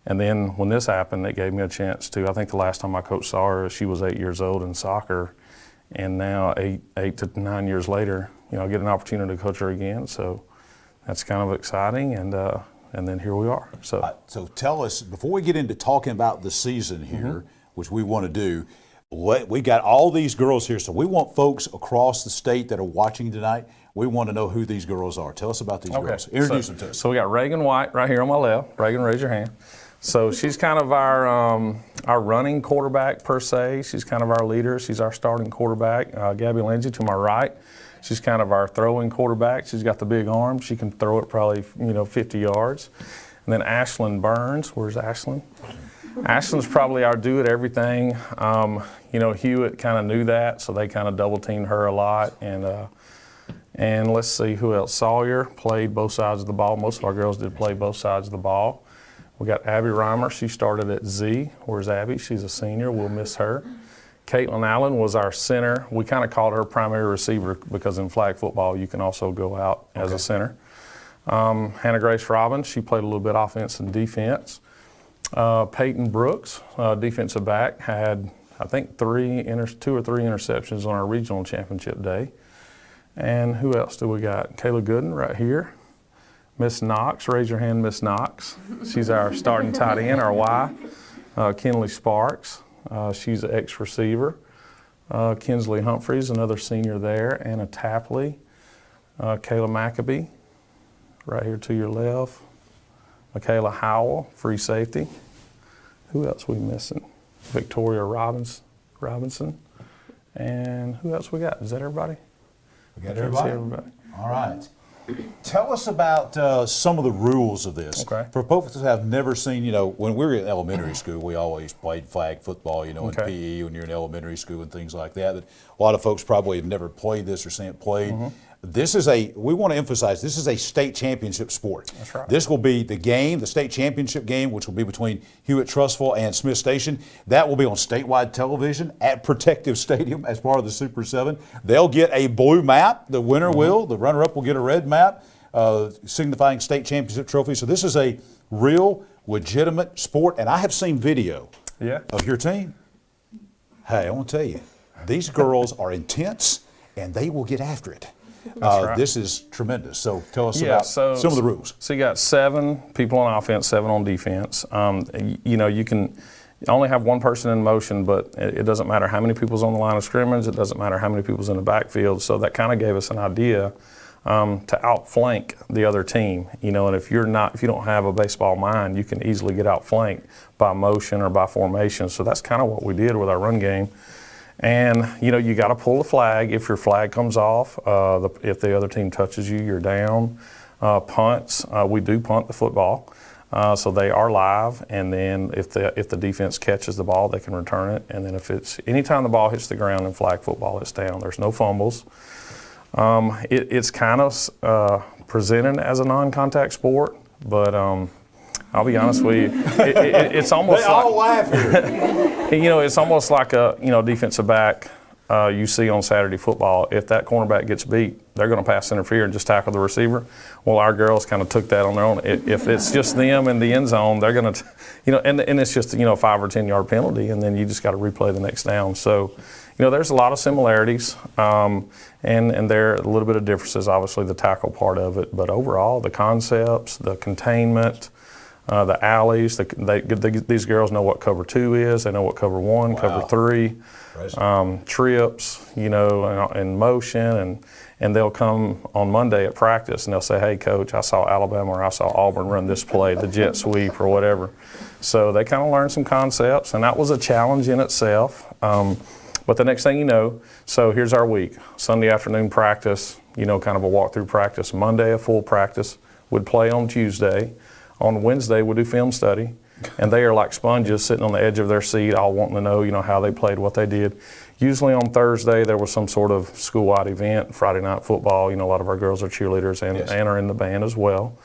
And then when this happened, it gave me a chance to, I think the last time I coached saw her, she was 8 years old in soccer. And now eight to 9 years later, I get an opportunity to coach her again. So that's kind of exciting. And then here we are. So tell us, before we get into talking about the season here, which we want to do, we got all these girls here. So we want folks across the state that are watching tonight, we want to know who these girls are. Tell us about these girls. Introduce them to us. So we got Reagan White right here on my left. Reagan, raise your hand. So she's kind of our running quarterback per se. She's kind of our leader. She's our starting quarterback. Gabby Lindsay to my right. She's kind of our throwing quarterback. She's got the big arm. She can throw it probably 50 yards. And then Ashlyn Burns. Where's Ashlyn? Ashlyn's probably our do it everything. Hewitt kind of knew that, so they kind of double teamed her a lot. And let's see who else. Sawyer played both sides of the ball. Most of our girls did play both sides of the ball. We got Abby Reimer. She started at Z. Where's Abby? She's a senior. We'll miss her. Caitlin Allen was our center. We kind of called her primary receiver because in flag football you can also go out as a center. Hannah Grace Robbins, she played a little bit offense and defense. Peyton Brooks, defensive back, had I think 2 or 3 interceptions on our regional championship day. And who else do we got? Kayla Gooden right here. Miss Knox, raise your hand, Miss Knox. She's our starting tight end, our Y. Kinley Sparks, she's an ex-receiver. Kinsley Humphreys, another senior there. Anna Tapley. Kayla Maccabee, right here to your left. Michaela Howell, free safety. Who else we missing? Victoria Robinson. And who else we got? Is that everybody? We got everybody? All right. Tell us about some of the rules of this. Okay. For folks that have never seen, when we were in elementary school, we always played flag football, in PE when you're in elementary school and things like that. But a lot of folks probably have never played this or seen it played. We want to emphasize, this is a state championship sport. That's right. This will be the state championship game, which will be between Hewitt-Trussville and Smith Station. That will be on statewide television at Protective Stadium as part of the Super 7. They'll get a blue map. The winner will. The runner-up will get a red map signifying state championship trophy. So this is a real, legitimate sport. And I have seen video of your team. Hey, I want to tell you, these girls are intense, and they will get after it. Right. This is tremendous. So tell us about some of the rules. So you got 7 people on offense, 7 on defense. You can only have one person in motion, but it doesn't matter how many people's on the line of scrimmage. It doesn't matter how many people's in the backfield. So that kind of gave us an idea to outflank the other team. And if you don't have a baseball mind, you can easily get outflanked by motion or by formation. So that's kind of what we did with our run game. And, you got to pull the flag. If your flag comes off, if the other team touches you, you're down. Punts, we do punt the football, so they are live. And then if the defense catches the ball, they can return it. And then anytime the ball hits the ground in flag football, it's down. There's no fumbles. It's kind of presented as a non-contact sport, but I'll be honest with you, it's almost they all laugh here. It's almost like a defensive back you see on Saturday football, if that cornerback gets beat, they're going to pass interfere and just tackle the receiver. Well, our girls kind of took that on their own. If it's just them in the end zone, they're going to, and it's just, a 5 or 10 yard penalty, and then you just got to replay the next down. So, there's a lot of similarities, and there are a little bit of differences, obviously the tackle part of it, but overall the concepts, the containment, the alleys, these girls know what cover 2 is, they know what cover 1, cover 3, trips, in motion, and they'll come on Monday at practice and they'll say, hey coach, I saw Alabama or I saw Auburn run this play, the jet sweep or whatever. So they kind of learn some concepts, and that was a challenge in itself. But the next thing you know, so here's our week. Sunday afternoon practice, kind of a walkthrough practice. Monday, a full practice. Would play on Tuesday. On Wednesday, we'll do film study. And they are like sponges sitting on the edge of their seat, all wanting to know, how they played, what they did. Usually on Thursday, there was some sort of school-wide event, Friday night football. A lot of our girls are cheerleaders and are in the band as well.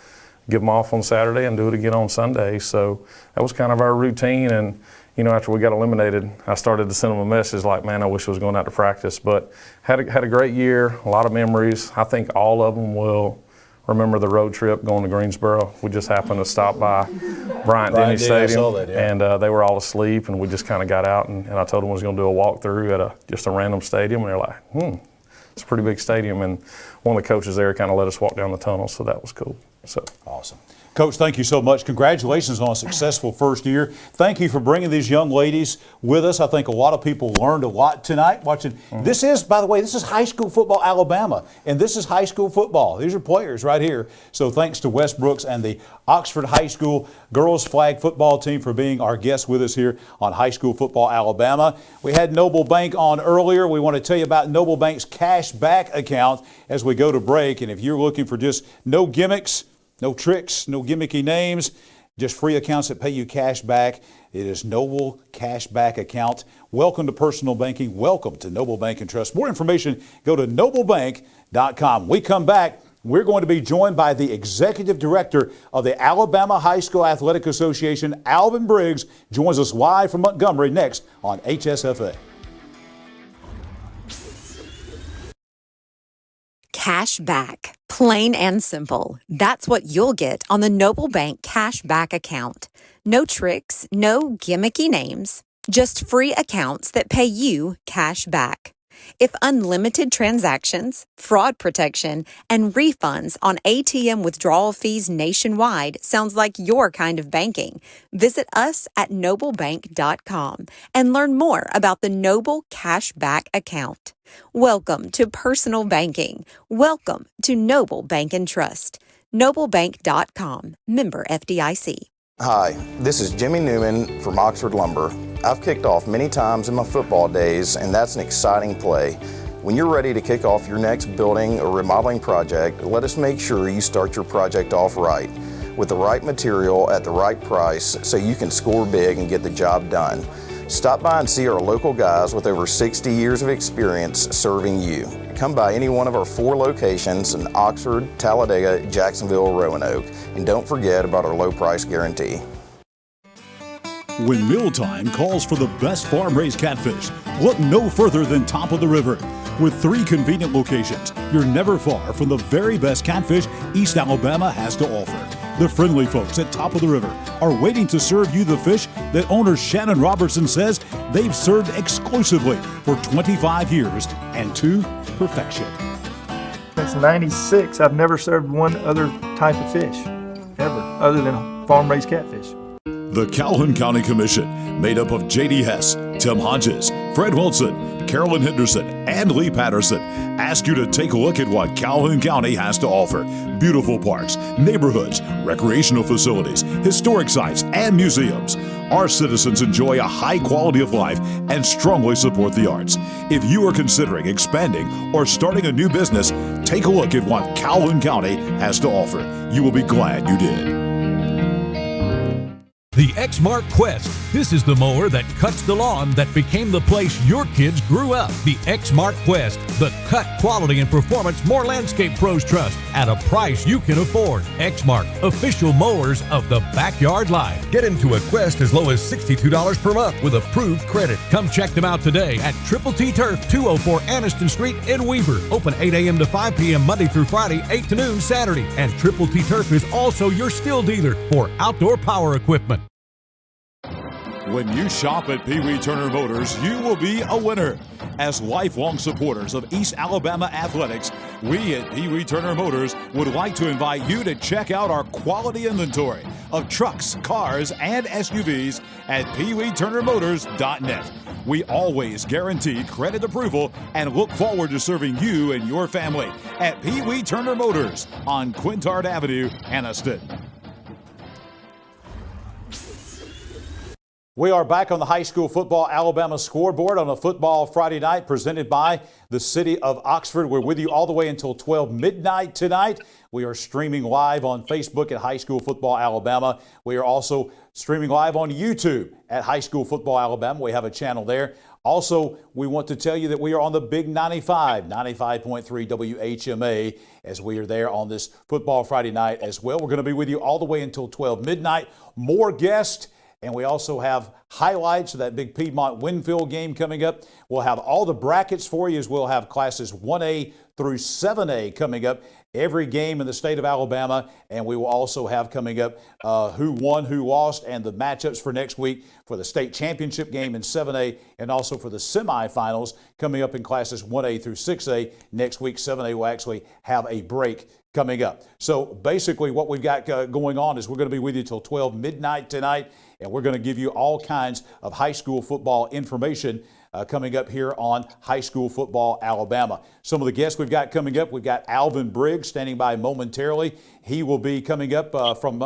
Give them off on Saturday and do it again on Sunday. So that was kind of our routine. And after we got eliminated, I started to send them a message like, man, I wish I was going out to practice. But had a great year, a lot of memories. I think all of them will remember the road trip going to Greensboro. We just happened to stop by Bryant-Denny Stadium, and they were all asleep, and we just kind of got out, and I told them I was going to do a walkthrough at just a random stadium, and they're like, it's a pretty big stadium, and one of the coaches there kind of let us walk down the tunnel, so that was cool. So awesome. Coach, thank you so much. Congratulations on a successful first year. Thank you for bringing these young ladies with us. I think a lot of people learned a lot tonight watching. This is, by the way, this is high school football Alabama, and this is high school football. These are players right here. So thanks to Wes Brooks and the Oxford High School girls flag football team for being our guests with us here on High School Football Alabama. We had Noble Bank on earlier. We want to tell you about Noble Bank's cash back account as we go to break. And if you're looking for just no gimmicks, no tricks, no gimmicky names, just free accounts that pay you cash back. It is Noble Cash Back Account. Welcome to personal banking. Welcome to Noble Bank and Trust. More information, go to noblebank.com. When we come back, we're going to be joined by the Executive Director of the Alabama High School Athletic Association, Alvin Briggs, joins us live from Montgomery next on HSFA. Cash back. Plain and simple. That's what you'll get on the Noble Bank Cash Back account. No tricks, no gimmicky names, just free accounts that pay you cash back. If unlimited transactions, fraud protection, and refunds on ATM withdrawal fees nationwide sounds like your kind of banking, visit us at noblebank.com and learn more about the Noble Cash Back account. Welcome to personal banking. Welcome to Noble Bank and Trust. Noblebank.com. Member FDIC. Hi, this is Jimmy Newman from Oxford Lumber. I've kicked off many times in my football days, and that's an exciting play. When you're ready to kick off your next building or remodeling project, let us make sure you start your project off right, with the right material at the right price so you can score big and get the job done. Stop by and see our local guys with over 60 years of experience serving you. Come by any one of our 4 locations in Oxford, Talladega, Jacksonville, Roanoke, and don't forget about our low price guarantee. When mealtime calls for the best farm-raised catfish, look no further than Top of the River. With 3 convenient locations, you're never far from the very best catfish East Alabama has to offer. The friendly folks at Top of the River are waiting to serve you the fish that owner Shannon Robertson says they've served exclusively for 25 years and to perfection. Since '96, I've never served one other type of fish, ever, other than farm-raised catfish. The Calhoun County Commission, made up of J.D. Hess, Tim Hodges, Fred Wilson, Carolyn Henderson, and Lee Patterson, ask you to take a look at what Calhoun County has to offer. Beautiful parks, neighborhoods, recreational facilities, historic sites, and museums. Our citizens enjoy a high quality of life and strongly support the arts. If you are considering expanding or starting a new business, take a look at what Calhoun County has to offer. You will be glad you did. The Exmark Quest. This is the mower that cuts the lawn that became the place your kids grew up. The Exmark Quest. The cut, quality, and performance more landscape pros trust at a price you can afford. Exmark. Official mowers of the backyard life. Get into a Quest as low as $62 per month with approved credit. Come check them out today at Triple T Turf, 204 Anniston Street in Weaver. Open 8 a.m. to 5 p.m. Monday through Friday, 8 to noon Saturday. And Triple T Turf is also your still dealer for outdoor power equipment. When you shop at Pee Wee Turner Motors, you will be a winner. As lifelong supporters of East Alabama athletics, we at Pee Wee Turner Motors would like to invite you to check out our quality inventory of trucks, cars, and SUVs at peeweeturnermotors.net. We always guarantee credit approval and look forward to serving you and your family at Pee Wee Turner Motors on Quintard Avenue, Anniston. We are back on the High School Football Alabama Scoreboard on a Football Friday night presented by the City of Oxford. We're with you all the way until 12 midnight tonight. We are streaming live on Facebook at High School Football Alabama. We are also streaming live on YouTube at High School Football Alabama. We have a channel there. Also, we want to tell you that we are on the Big 95.3 WHMA as we are there on this Football Friday night as well. We're going to be with you all the way until 12 midnight. More guests. And we also have highlights of that big Piedmont-Winfield game coming up. We'll have all the brackets for you as we'll have classes 1A through 7A coming up. Every game in the state of Alabama. And we will also have coming up who won, who lost, and the matchups for next week for the state championship game in 7A and also for the semifinals coming up in classes 1A through 6A. Next week, 7A will actually have a break coming up. So basically what we've got going on is we're going to be with you till 12 midnight tonight. And we're going to give you all kinds of high school football information coming up here on High School Football Alabama. Some of the guests we've got coming up, we've got Alvin Briggs standing by momentarily. He will be coming up from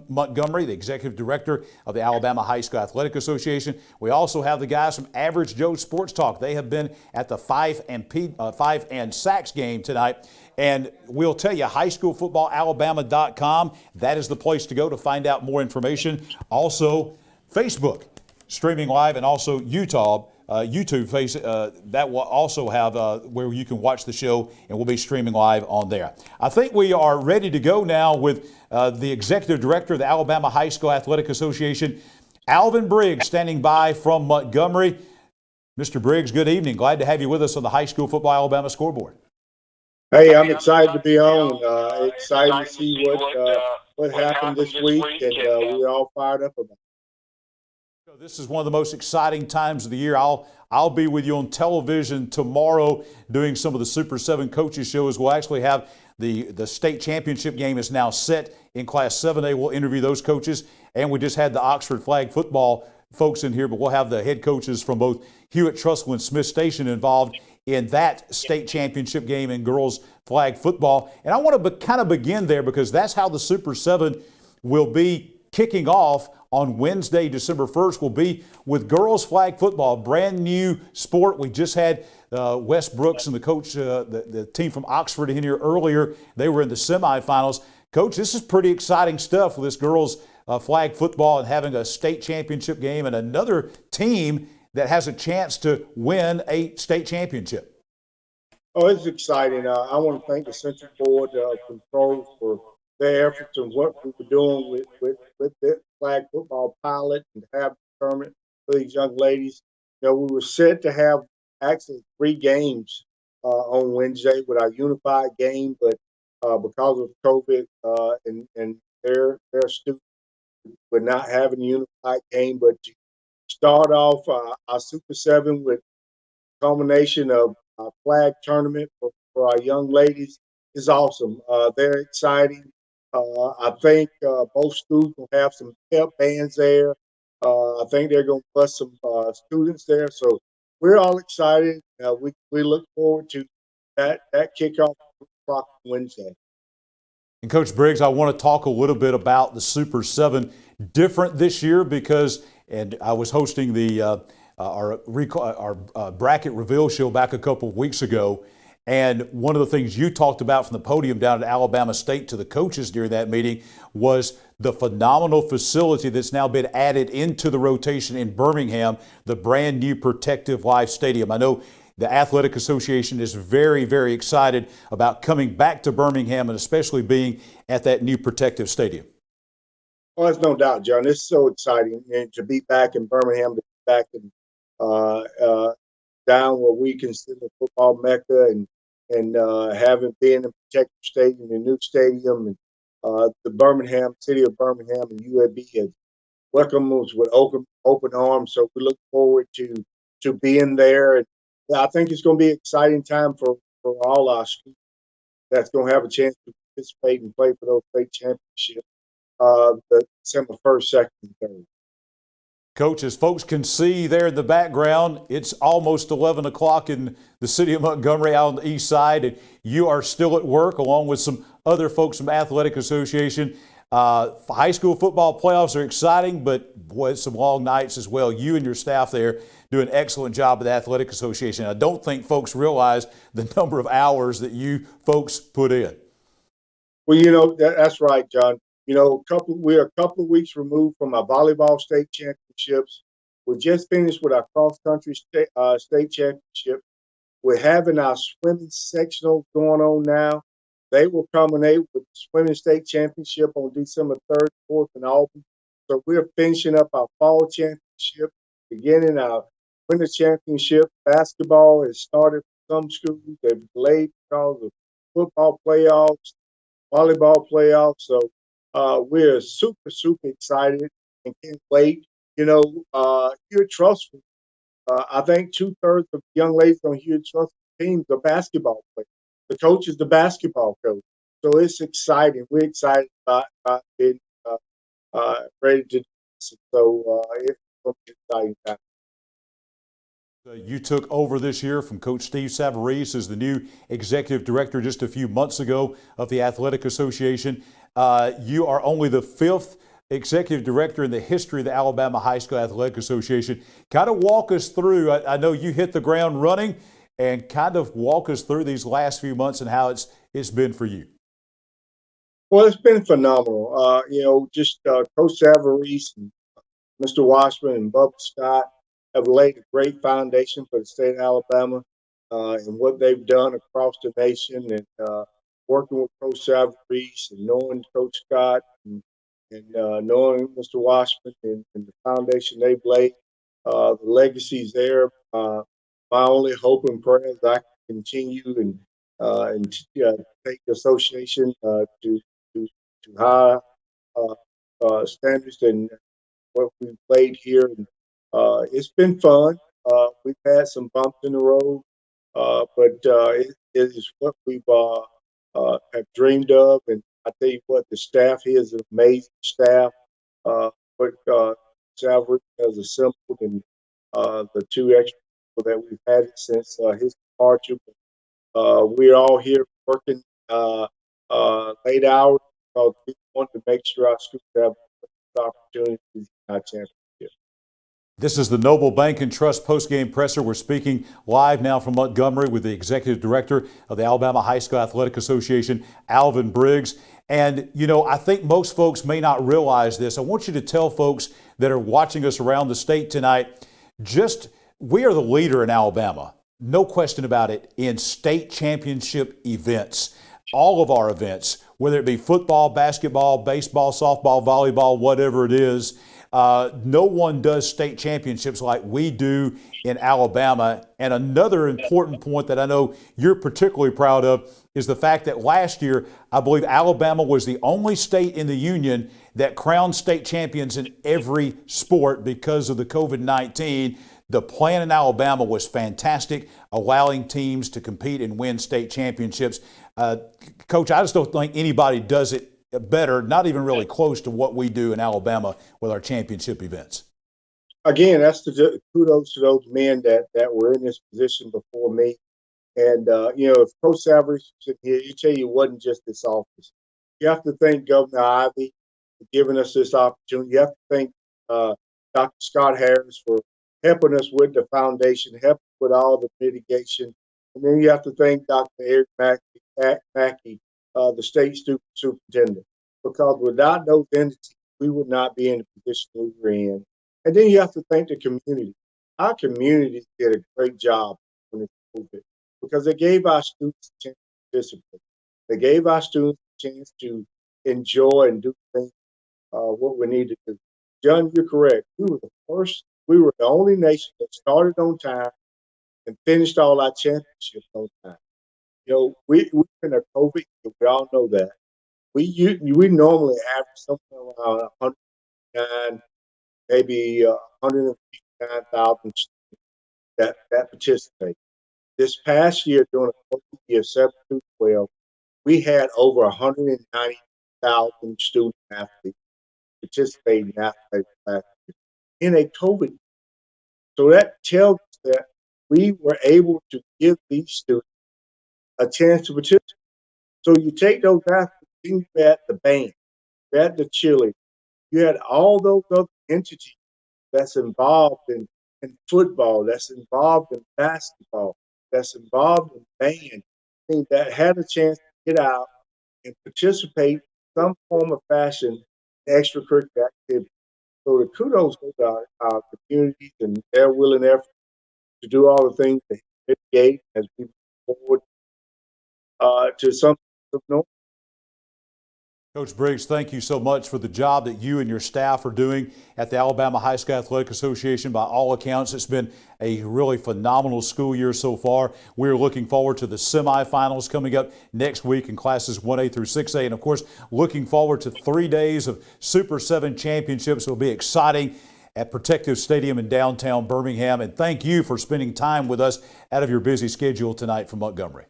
Montgomery, the executive director of the Alabama High School Athletic Association. We also have the guys from Average Joe Sports Talk. They have been at the Fife and Sachs game tonight. And we'll tell you, highschoolfootballalabama.com. That is the place to go to find out more information. Also, Facebook, streaming live, and also YouTube. That will also have where you can watch the show, and we'll be streaming live on there. I think we are ready to go now with the executive director of the Alabama High School Athletic Association, Alvin Briggs, standing by from Montgomery. Mr. Briggs, good evening. Glad to have you with us on the High School Football Alabama Scoreboard. Hey, I'm excited to be on. Excited to see what happened this week, and we're all fired up about it. This is one of the most exciting times of the year. I'll be with you on television tomorrow doing some of the Super 7 coaches shows. We'll actually have the state championship game is now set in Class 7A. We'll interview those coaches, and we just had the Oxford flag football folks in here, but we'll have the head coaches from both Hewitt, Trustwell, and Smith Station involved in that state championship game in girls flag football. And I want to kind of begin there because that's how the Super 7 will be kicking off on Wednesday, December 1st, will be with girls flag football, brand new sport. We just had Wes Brooks and the coach, the team from Oxford in here earlier. They were in the semifinals. Coach, this is pretty exciting stuff with this girls flag football and having a state championship game and another team that has a chance to win a state championship. Oh, it's exciting. I want to thank the Central Board of Control for their efforts and what we were doing with the flag football pilot and have the tournament for these young ladies. You know, we were set to have actually 3 games on Wednesday with our unified game, but because of COVID and their students were not having a unified game, but to start off our Super 7 with a combination of a flag tournament for our young ladies is awesome. They're exciting. I think both schools will have some pep bands there. I think they're going to bust some students there. So we're all excited. We look forward to that kickoff on Wednesday. And Coach Briggs, I want to talk a little bit about the Super 7 different this year because, and I was hosting our bracket reveal show back a couple of weeks ago, And one of the things you talked about from the podium down at Alabama State to the coaches during that meeting was the phenomenal facility that's now been added into the rotation in Birmingham, the brand new Protective Life Stadium. I know the Athletic Association is very, very excited about coming back to Birmingham and especially being at that new Protective Stadium. Well, there's no doubt, John. It's so exciting and to be back in Birmingham, to be back in down where we consider football mecca, and having been in Protective Stadium, the new stadium, and the city of Birmingham and UAB has welcomed us with open arms. So we look forward to being there. And I think it's going to be an exciting time for all our students that's going to have a chance to participate and play for those state championships. The December 1st, 2nd, and 3rd. Coach, as folks can see there in the background, it's almost 11 o'clock in the city of Montgomery out on the east side, and you are still at work along with some other folks from Athletic Association. High school football playoffs are exciting, but boy, it's some long nights as well. You and your staff there do an excellent job at the Athletic Association. I don't think folks realize the number of hours that you folks put in. Well, that's right, John. We're a couple of weeks removed from our volleyball state championships. We just finished with our cross-country state championship. We're having our swimming sectionals going on now. They will culminate with the swimming state championship on December 3rd, 4th in Auburn. So we're finishing up our fall championship, beginning our winter championship. Basketball has started for some schools. They've delayed because of football playoffs, volleyball playoffs. So we're super, super excited and can't wait. Here at Trustful, I think 2/3 of young ladies on here at Trustful teams are basketball players. The coach is the basketball coach. So it's exciting. We're excited about being ready to do this. So it's going to be exciting time. You took over this year from Coach Steve Savarese as the new executive director just a few months ago of the Athletic Association. You are only the 5th executive director in the history of the Alabama High School Athletic Association. Kind of walk us through, I know you hit the ground running, and kind of walk us through these last few months and how it's been for you. Well, it's been phenomenal. Coach Savarese and Mr. Washburn and Bubba Scott have laid a great foundation for the state of Alabama and what they've done across the nation, and working with Coach Savarese and knowing Coach Scott and knowing Mr. Washburn and the foundation they've laid. The legacy's there. My only hope and prayer is I can continue and take the association to high standards than what we've played here. And it's been fun. We've had some bumps in the road, but it is what we've have dreamed of. And I tell you what, the staff here is an amazing staff. But Salvador has assembled, and the 2 extra people that we've had since his departure. We're all here working late hours because we want to make sure our schools have opportunities in our championship. This is the Noble Bank and Trust postgame presser. We're speaking live now from Montgomery with the executive director of the Alabama High School Athletic Association, Alvin Briggs. And, I think most folks may not realize this. I want you to tell folks that are watching us around the state tonight, we are the leader in Alabama, no question about it, in state championship events. All of our events, whether it be football, basketball, baseball, softball, volleyball, whatever it is, no one does state championships like we do in Alabama. And another important point that I know you're particularly proud of is the fact that last year, I believe Alabama was the only state in the union that crowned state champions in every sport because of the COVID-19. The plan in Alabama was fantastic, allowing teams to compete and win state championships. Coach, I just don't think anybody does it better, not even really close to what we do in Alabama with our championship events. Again, that's the kudos to those men that were in this position before me. And, if Coach Savarese was sitting here, he'd tell you it wasn't just this office. You have to thank Governor Ivey for giving us this opportunity. You have to thank Dr. Scott Harris for helping us with the foundation, helping with all the mitigation. And then you have to thank Dr. Eric Mackey, the state student superintendent, because without those entities, we would not be in the position we were in. And then you have to thank the community. Our community did a great job when it's COVID because they gave our students a chance to participate. They gave our students a chance to enjoy and do things what we need to do. John, you're correct. We were the only nation that started on time and finished all our championships on time. You know, we're in a COVID, we all know that. We normally average something around 109, maybe 159,000 students that participate. This past year, during the COVID year 7 through 12, we had over 190,000 student athletes participating in athletics last year in a COVID year. So that tells us that we were able to give these students a chance to participate. So you take those athletes, you had the band, you had the cheerleaders, you had all those other entities that's involved in football, that's involved in basketball, that's involved in band, that had a chance to get out and participate in some form of fashion in extracurricular activity. So the kudos to our communities and their willing effort to do all the things to mitigate as we move forward to something normal. Coach Briggs, thank you so much for the job that you and your staff are doing at the Alabama High School Athletic Association. By all accounts, it's been a really phenomenal school year so far. We're looking forward to the semifinals coming up next week in classes 1A through 6A. And of course, looking forward to 3 days of Super 7 championships. It'll be exciting at Protective Stadium in downtown Birmingham. And thank you for spending time with us out of your busy schedule tonight from Montgomery.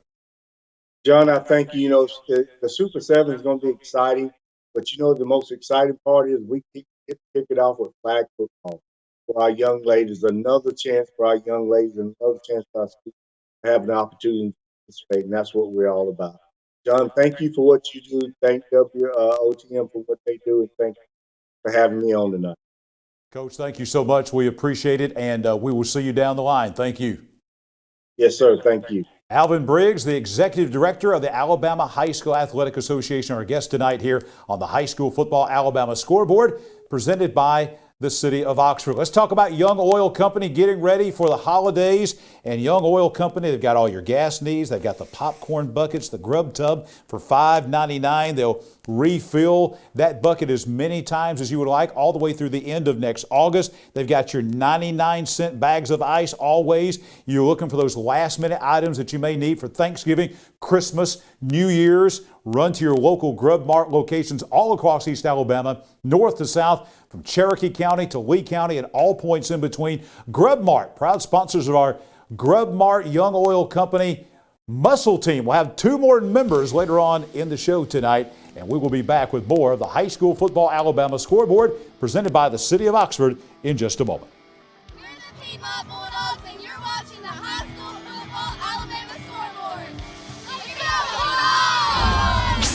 John, I thank you. You know, the Super 7 is going to be exciting, but you know, the most exciting part is we get to kick it off with flag football for our young ladies. Another chance for our young ladies, another chance for our students to have an opportunity to participate, and that's what we're all about. John, thank you for what you do. Thank OTM for what they do, and thank you for having me on tonight. Coach, thank you so much. We appreciate it, and we will see you down the line. Thank you. Yes, sir. Thank you. Alvin Briggs, the Executive Director of the Alabama High School Athletic Association, our guest tonight here on the High School Football Alabama Scoreboard, presented by the City of Oxford. Let's talk about Young Oil Company getting ready for the holidays. And Young Oil Company, they've got all your gas needs. They've got the popcorn buckets, the grub tub for $5.99. They'll refill that bucket as many times as you would like all the way through the end of next August. They've got your 99-cent bags of ice always. You're looking for those last-minute items that you may need for Thanksgiving, Christmas, New Year's. Run to your local Grub Mart locations all across East Alabama, north to south, from Cherokee County to Lee County and all points in between. Grub Mart, proud sponsors of our Grub Mart Young Oil Company Muscle Team. We'll have 2 more members later on in the show tonight, and we will be back with more of the High School Football Alabama Scoreboard presented by the City of Oxford in just a moment. We're the Piedmont Bulldogs, and you're watching the High School Football Alabama Scoreboard. Let's go, Bulldogs!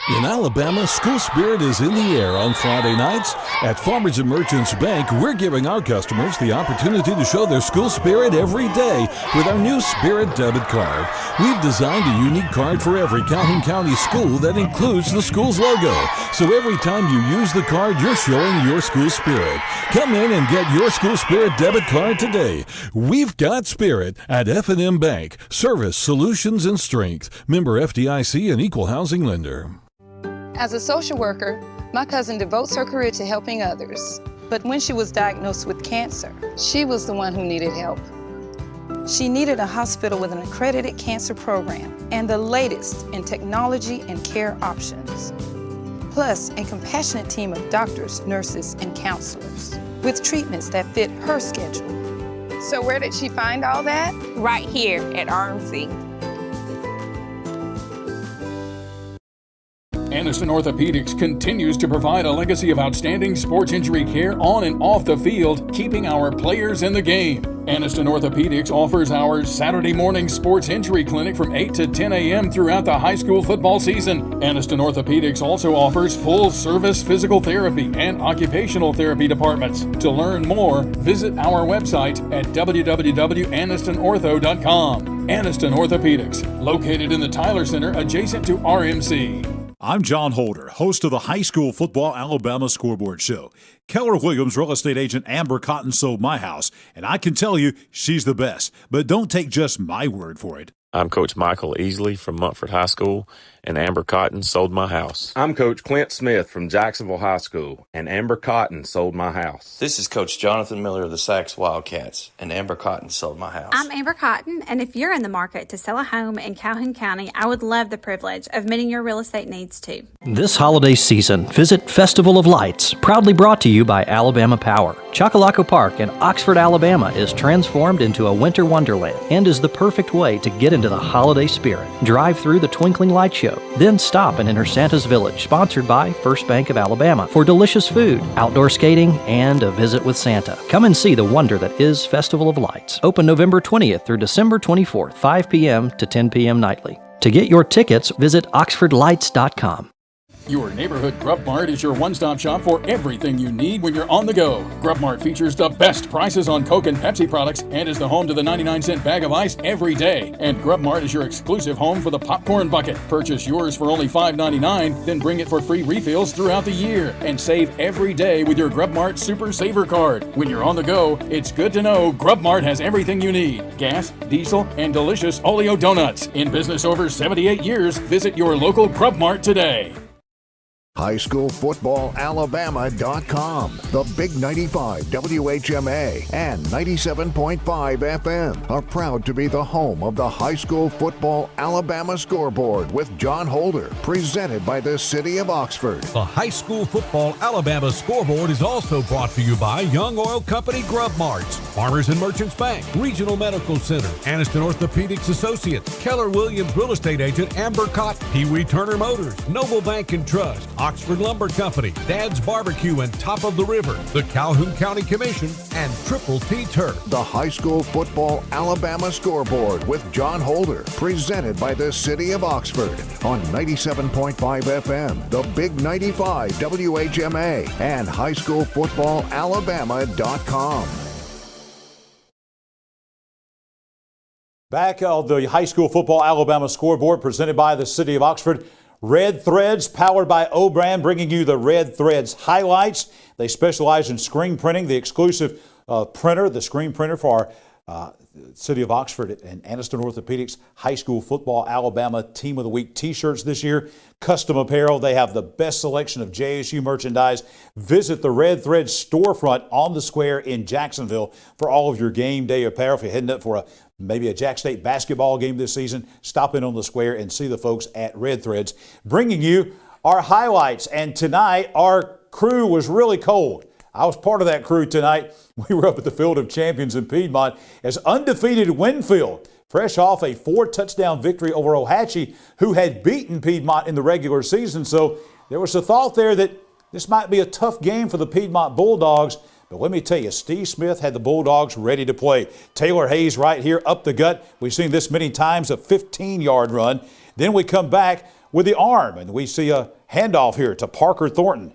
In Alabama, school spirit is in the air on Friday nights. At Farmers and Merchants Bank, we're giving our customers the opportunity to show their school spirit every day with our new Spirit debit card. We've designed a unique card for every Calhoun County school that includes the school's logo. So every time you use the card, you're showing your school spirit. Come in and get your school spirit debit card today. We've got spirit at F&M Bank. Service, solutions, and strength. Member FDIC and equal housing lender. As a social worker, my cousin devotes her career to helping others. But when she was diagnosed with cancer, she was the one who needed help. She needed a hospital with an accredited cancer program and the latest in technology and care options. Plus, a compassionate team of doctors, nurses, and counselors with treatments that fit her schedule. So where did she find all that? Right here at RMC. Aniston Orthopedics continues to provide a legacy of outstanding sports injury care on and off the field, keeping our players in the game. Aniston Orthopedics offers our Saturday morning sports injury clinic from 8 to 10 a.m. throughout the high school football season. Aniston Orthopedics also offers full-service physical therapy and occupational therapy departments. To learn more, visit our website at www.anistonortho.com. Aniston Orthopedics, located in the Tyler Center adjacent to RMC. I'm John Holder, host of the High School Football Alabama Scoreboard Show. Keller Williams real estate agent Amber Cotton sold my house, and I can tell you she's the best. But don't take just my word for it. I'm Coach Michael Easley from Montford High School, and Amber Cotton sold my house. I'm Coach Clint Smith from Jacksonville High School, and Amber Cotton sold my house. This is Coach Jonathan Miller of the Sachs Wildcats, and Amber Cotton sold my house. I'm Amber Cotton, and if you're in the market to sell a home in Calhoun County, I would love the privilege of meeting your real estate needs too. This holiday season, visit Festival of Lights, proudly brought to you by Alabama Power. Chocolaco Park in Oxford, Alabama is transformed into a winter wonderland and is the perfect way to get into the holiday spirit. Drive through the Twinkling Light Show, then stop and enter Santa's Village, sponsored by First Bank of Alabama, for delicious food, outdoor skating, and a visit with Santa. Come and see the wonder that is Festival of Lights. Open November 20th through December 24th, 5 p.m. to 10 p.m. nightly. To get your tickets, visit oxfordlights.com. Your neighborhood Grub Mart is your one-stop shop for everything you need when you're on the go. Grub Mart features the best prices on Coke and Pepsi products and is the home to the 99-cent bag of ice every day. And Grub Mart is your exclusive home for the popcorn bucket. Purchase yours for only $5.99, then bring it for free refills throughout the year. And save every day with your Grub Mart Super Saver card. When you're on the go, it's good to know Grub Mart has everything you need. Gas, diesel, and delicious Oleo donuts. In business over 78 years, visit your local Grub Mart today. HighSchoolFootballAlabama.com, the Big 95 WHMA and 97.5 FM are proud to be the home of the High School Football Alabama Scoreboard with John Holder, presented by the City of Oxford. The High School Football Alabama Scoreboard is also brought to you by Young Oil Company Grub Marts, Farmers and Merchants Bank, Regional Medical Center, Aniston Orthopedics Associates, Keller Williams Real Estate Agent Amber Cotton, Pee Wee Turner Motors, Noble Bank and Trust, Oxford Lumber Company, Dad's Barbecue and Top of the River, the Calhoun County Commission, and Triple T Turf. The High School Football Alabama Scoreboard with John Holder, presented by the City of Oxford on 97.5 FM, the Big 95 WHMA, and highschoolfootballalabama.com. Back on the High School Football Alabama Scoreboard, presented by the City of Oxford. Red Threads, powered by O-Brand, bringing you the Red Threads highlights. They specialize in screen printing, the exclusive printer, the screen printer for our City of Oxford and Aniston Orthopedics High School Football Alabama Team of the Week t-shirts this year. Custom apparel. They have the best selection of JSU merchandise. Visit the Red Threads storefront on the square in Jacksonville for all of your game day apparel. If you're heading up for maybe a Jack State basketball game this season, stop in on the square and see the folks at Red Threads. Bringing you our highlights. And tonight, our crew was really cold. I was part of that crew tonight. We were up at the Field of Champions in Piedmont as undefeated Winfield, fresh off a 4-touchdown victory over AHSAA, who had beaten Piedmont in the regular season. So there was a thought there that this might be a tough game for the Piedmont Bulldogs. But let me tell you, Steve Smith had the Bulldogs ready to play. Taylor Hayes right here up the gut. We've seen this many times, a 15-yard run. Then we come back with the arm, and we see a handoff here to Parker Thornton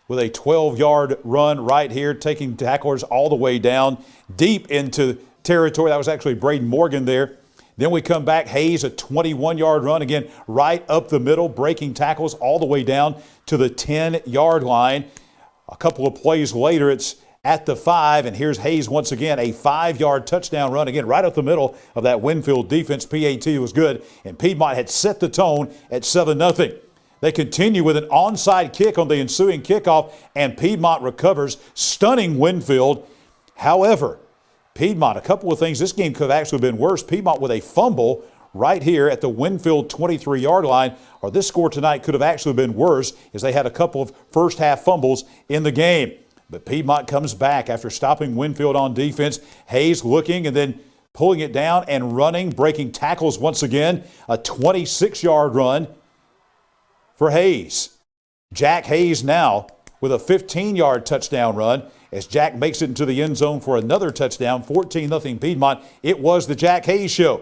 with a 12-yard run right here, taking tacklers all the way down deep into territory. That was actually Braden Morgan there. Then we come back, Hayes, a 21-yard run, again, right up the middle, breaking tackles all the way down to the 10-yard line. A couple of plays later, it's at the 5, and here's Hayes once again, a 5-yard touchdown run, again, right up the middle of that Winfield defense. PAT was good, and Piedmont had set the tone at 7-0. They continue with an onside kick on the ensuing kickoff, and Piedmont recovers, stunning Winfield. However, Piedmont, a couple of things. This game could have actually been worse. Piedmont with a fumble right here at the Winfield 23-yard line, or this score tonight could have actually been worse as they had a couple of first-half fumbles in the game. But Piedmont comes back after stopping Winfield on defense. Hayes looking and then pulling it down and running, breaking tackles once again. A 26-yard run. for Hayes. Jack Hayes now with a 15-yard touchdown run as Jack makes it into the end zone for another touchdown, 14-0 Piedmont. It was the Jack Hayes show.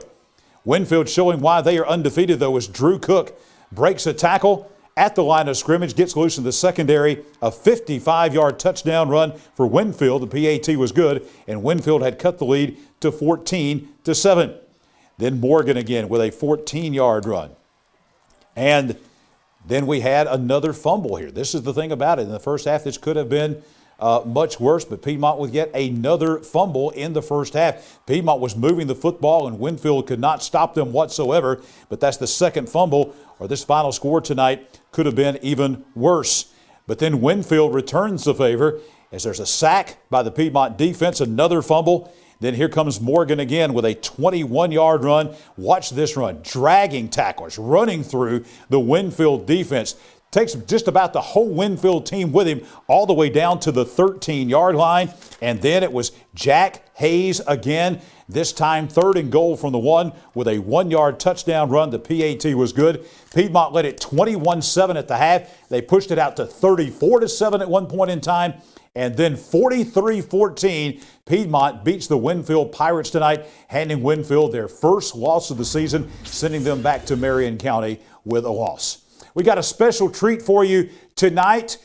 Winfield showing why they are undefeated, though, as Drew Cook breaks a tackle at the line of scrimmage, gets loose in the secondary, a 55-yard touchdown run for Winfield. The PAT was good, and Winfield had cut the lead to 14-7. Then Morgan again with a 14-yard run. And then we had another fumble here. This is the thing about it. In the first half, this could have been much worse, but Piedmont with yet another fumble in the first half. Piedmont was moving the football, and Winfield could not stop them whatsoever, but that's the second fumble, or this final score tonight could have been even worse. But then Winfield returns the favor as there's a sack by the Piedmont defense, another fumble. Then here comes Morgan again with a 21-yard run. Watch this run, dragging tacklers, running through the Winfield defense. Takes just about the whole Winfield team with him all the way down to the 13-yard line. And then it was Jack Hayes again, this time 3rd and goal from the 1 with a 1-yard touchdown run. The PAT was good. Piedmont led it 21-7 at the half. They pushed it out to 34-7 at one point in time. And then 43-14, Piedmont beats the Winfield Pirates tonight, handing Winfield their first loss of the season, sending them back to Marion County with a loss. We got a special treat for you tonight.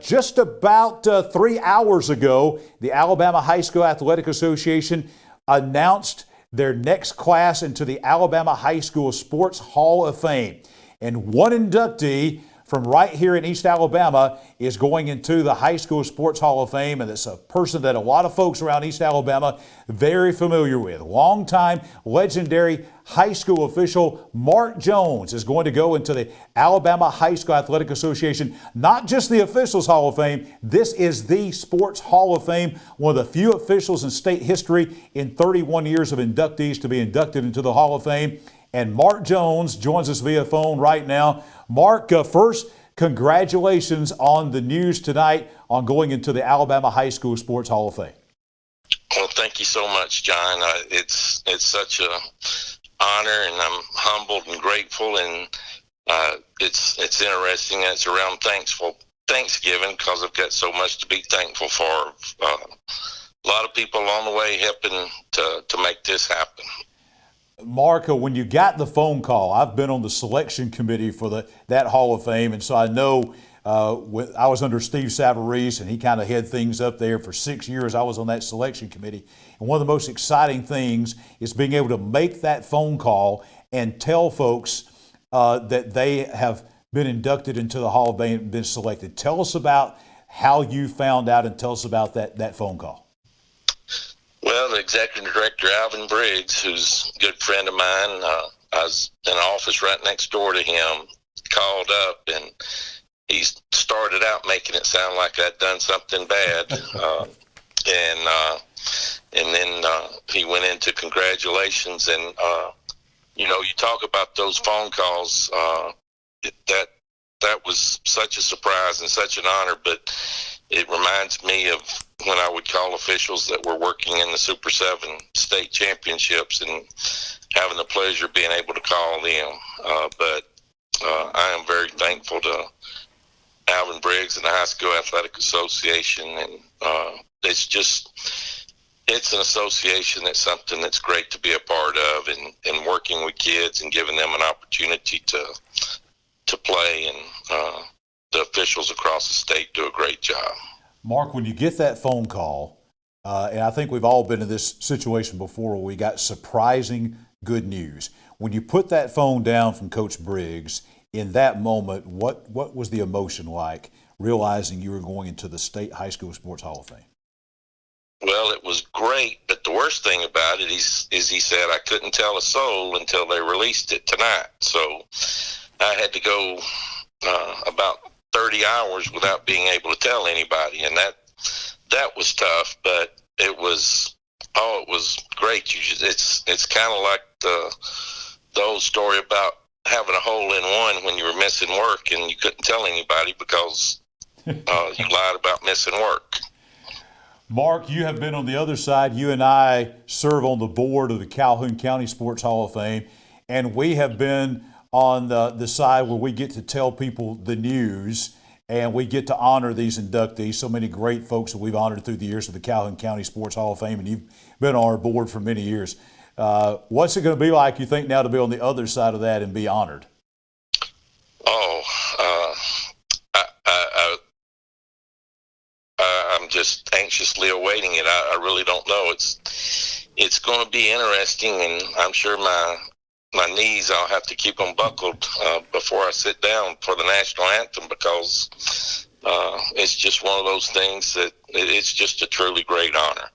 Just about 3 hours ago, the Alabama High School Athletic Association announced their next class into the Alabama High School Sports Hall of Fame. And one inductee from right here in East Alabama is going into the High School Sports Hall of Fame, and it's a person that a lot of folks around East Alabama very familiar with. Longtime, legendary high school official Mark Jones is going to go into the Alabama High School Athletic Association, not just the Officials Hall of Fame. This is the Sports Hall of Fame, one of the few officials in state history in 31 years of inductees to be inducted into the Hall of Fame. And Mark Jones joins us via phone right now. Mark, first, congratulations on the news tonight on going into the Alabama High School Sports Hall of Fame. Well, thank you so much, John. It's such a honor, and I'm humbled and grateful. And it's interesting. It's around Thanksgiving because I've got so much to be thankful for. A lot of people along the way helping to make this happen. Mark, when you got the phone call, I've been on the selection committee for that Hall of Fame, and so I know I was under Steve Savarese, and he kind of had things up there for 6 years. I was on that selection committee, and one of the most exciting things is being able to make that phone call and tell folks that they have been inducted into the Hall of Fame and been selected. Tell us about how you found out, and tell us about that phone call. Well, the executive director, Alvin Briggs, who's a good friend of mine, I was in the office right next door to him, called up, and he started out making it sound like I'd done something bad. And then he went into congratulations. And, you talk about those phone calls, that was such a surprise and such an honor, but it reminds me of when I would call officials that were working in the Super 7 state championships and having the pleasure of being able to call them. But I am very thankful to Alvin Briggs and the High School Athletic Association. And it's an association that's something that's great to be a part of, and working with kids and giving them an opportunity to play. And the officials across the state do a great job. Mark, when you get that phone call, and I think we've all been in this situation before where we got surprising good news. When you put that phone down from Coach Briggs, in that moment, what was the emotion like, realizing you were going into the State High School Sports Hall of Fame? Well, it was great, but the worst thing about it is he said I couldn't tell a soul until they released it tonight. So I had to go about 30 hours without being able to tell anybody, and that was tough, but it was great. It's kind of like the old story about having a hole in one when you were missing work and you couldn't tell anybody because you lied about missing work. Mark, you have been on the other side. You and I serve on the board of the Calhoun County Sports Hall of Fame, and we have been on the side where we get to tell people the news and we get to honor these inductees, so many great folks that we've honored through the years of the Calhoun County Sports Hall of Fame, and you've been on our board for many years. What's it going to be like, you think, now to be on the other side of that and be honored? I'm just anxiously awaiting it. I really don't know. It's going to be interesting, and I'm sure my knees, I'll have to keep them buckled before I sit down for the national anthem, because it's just one of those things that it's just a truly great honor.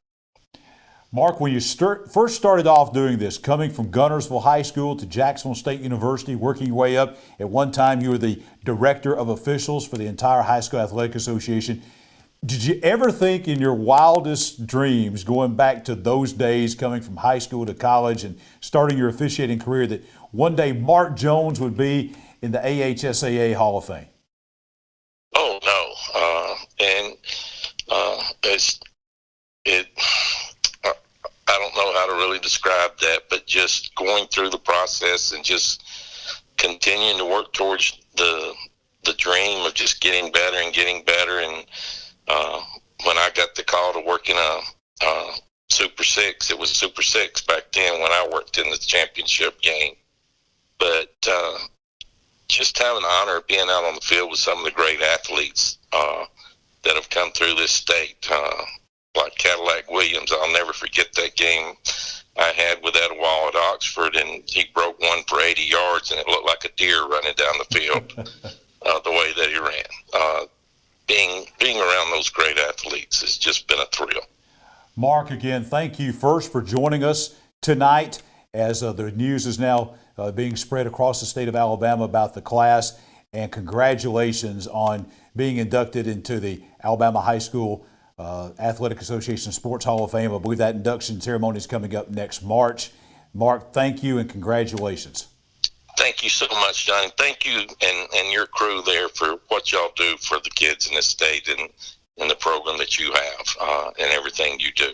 Mark, when you first started off doing this, coming from Gunnersville High School to Jacksonville State University, working your way up, at one time you were the director of officials for the entire High School Athletic Association. Did you ever think in your wildest dreams, going back to those days, coming from high school to college and starting your officiating career, that one day Mark Jones would be in the AHSAA Hall of Fame? Oh, no. I don't know how to really describe that, but just going through the process and just continuing to work towards the dream of just getting better and getting better. And when I got the call to work in a Super 6, it was Super 6 back then when I worked in the championship game. But just having the honor of being out on the field with some of the great athletes that have come through this state, like Cadillac Williams. I'll never forget that game I had with Ed Wall at Oxford, and he broke one for 80 yards, and it looked like a deer running down the field the way that he ran. Being around those great athletes has just been a thrill. Mark, again, thank you first for joining us tonight as the news is now being spread across the state of Alabama about the class, and congratulations on being inducted into the Alabama High School Athletic Association Sports Hall of Fame. I believe that induction ceremony is coming up next March. Mark, thank you and congratulations. Thank you so much, Johnny. Thank you and your crew there for what y'all do for the kids in this state and the program that you have and everything you do.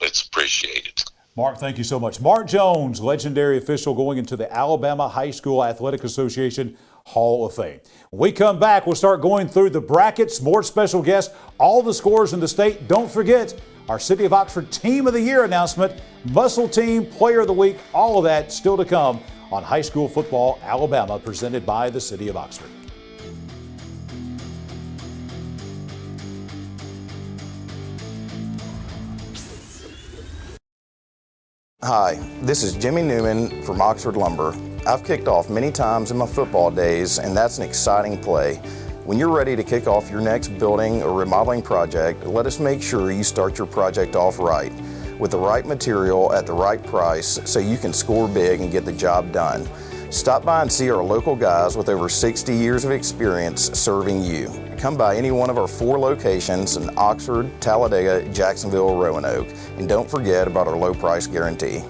It's appreciated. Mark, thank you so much. Mark Jones, legendary official going into the Alabama High School Athletic Association Hall of Fame. When we come back, we'll start going through the brackets, more special guests, all the scores in the state. Don't forget our City of Oxford Team of the Year announcement, Muscle Team Player of the Week, all of that still to come on High School Football Alabama, presented by the City of Oxford. Hi, this is Jimmy Newman from Oxford Lumber. I've kicked off many times in my football days, and that's an exciting play. When you're ready to kick off your next building or remodeling project, let us make sure you start your project off right, with the right material at the right price so you can score big and get the job done. Stop by and see our local guys with over 60 years of experience serving you. Come by any one of our 4 locations in Oxford, Talladega, Jacksonville, or Roanoke. And don't forget about our low price guarantee.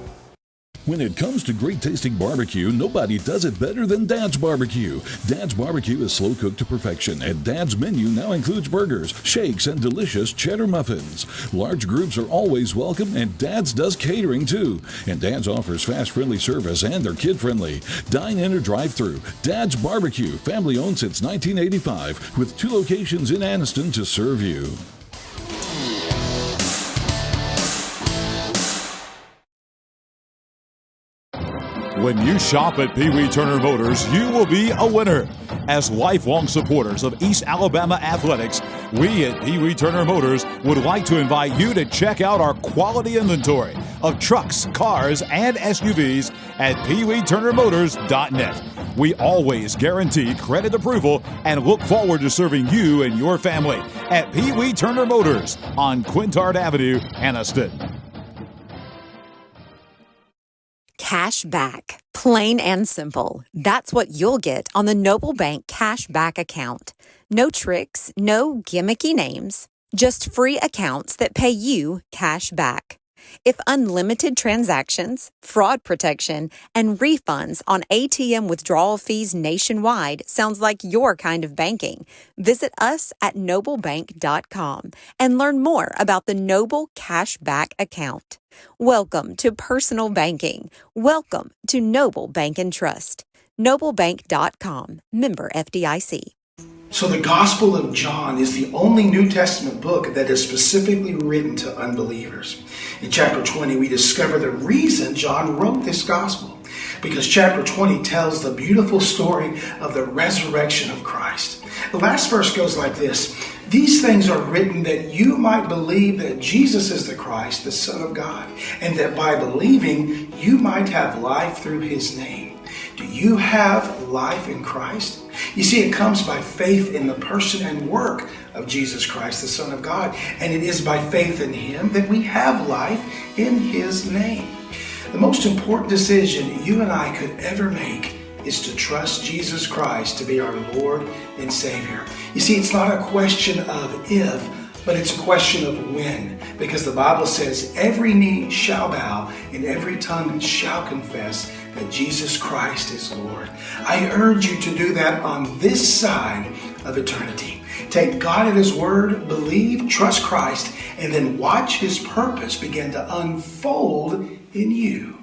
When it comes to great tasting barbecue, nobody does it better than Dad's Barbecue. Dad's Barbecue is slow cooked to perfection, and Dad's menu now includes burgers, shakes, and delicious cheddar muffins. Large groups are always welcome, and Dad's does catering too. And Dad's offers fast, friendly service, and they're kid-friendly. Dine in or drive-through. Dad's Barbecue, family owned since 1985, with 2 locations in Anniston to serve you. When you shop at Pee Wee Turner Motors, you will be a winner. As lifelong supporters of East Alabama athletics, we at Pee Wee Turner Motors would like to invite you to check out our quality inventory of trucks, cars, and SUVs at peeweeturnermotors.net. We always guarantee credit approval and look forward to serving you and your family at Pee Wee Turner Motors on Quintard Avenue, Anniston. Cash back. Plain and simple. That's what you'll get on the Noble Bank Cash Back account. No tricks, no gimmicky names, just free accounts that pay you cash back. If unlimited transactions, fraud protection, and refunds on ATM withdrawal fees nationwide sounds like your kind of banking, visit us at noblebank.com and learn more about the Noble Cash Back account. Welcome to personal banking. Welcome to Noble Bank and Trust. NobleBank.com. Member FDIC. So the Gospel of John is the only New Testament book that is specifically written to unbelievers. In chapter 20, we discover the reason John wrote this gospel, because chapter 20 tells the beautiful story of the resurrection of Christ. The last verse goes like this: "These things are written that you might believe that Jesus is the Christ, the Son of God, and that by believing you might have life through his name." Do you have life in Christ? You see, it comes by faith in the person and work of Jesus Christ, the Son of God. And it is by faith in him that we have life in his name. The most important decision you and I could ever make is to trust Jesus Christ to be our Lord and Savior. You see, it's not a question of if, but it's a question of when. Because the Bible says every knee shall bow and every tongue shall confess that Jesus Christ is Lord. I urge you to do that on this side of eternity. Take God at his word, believe, trust Christ, and then watch his purpose begin to unfold in you.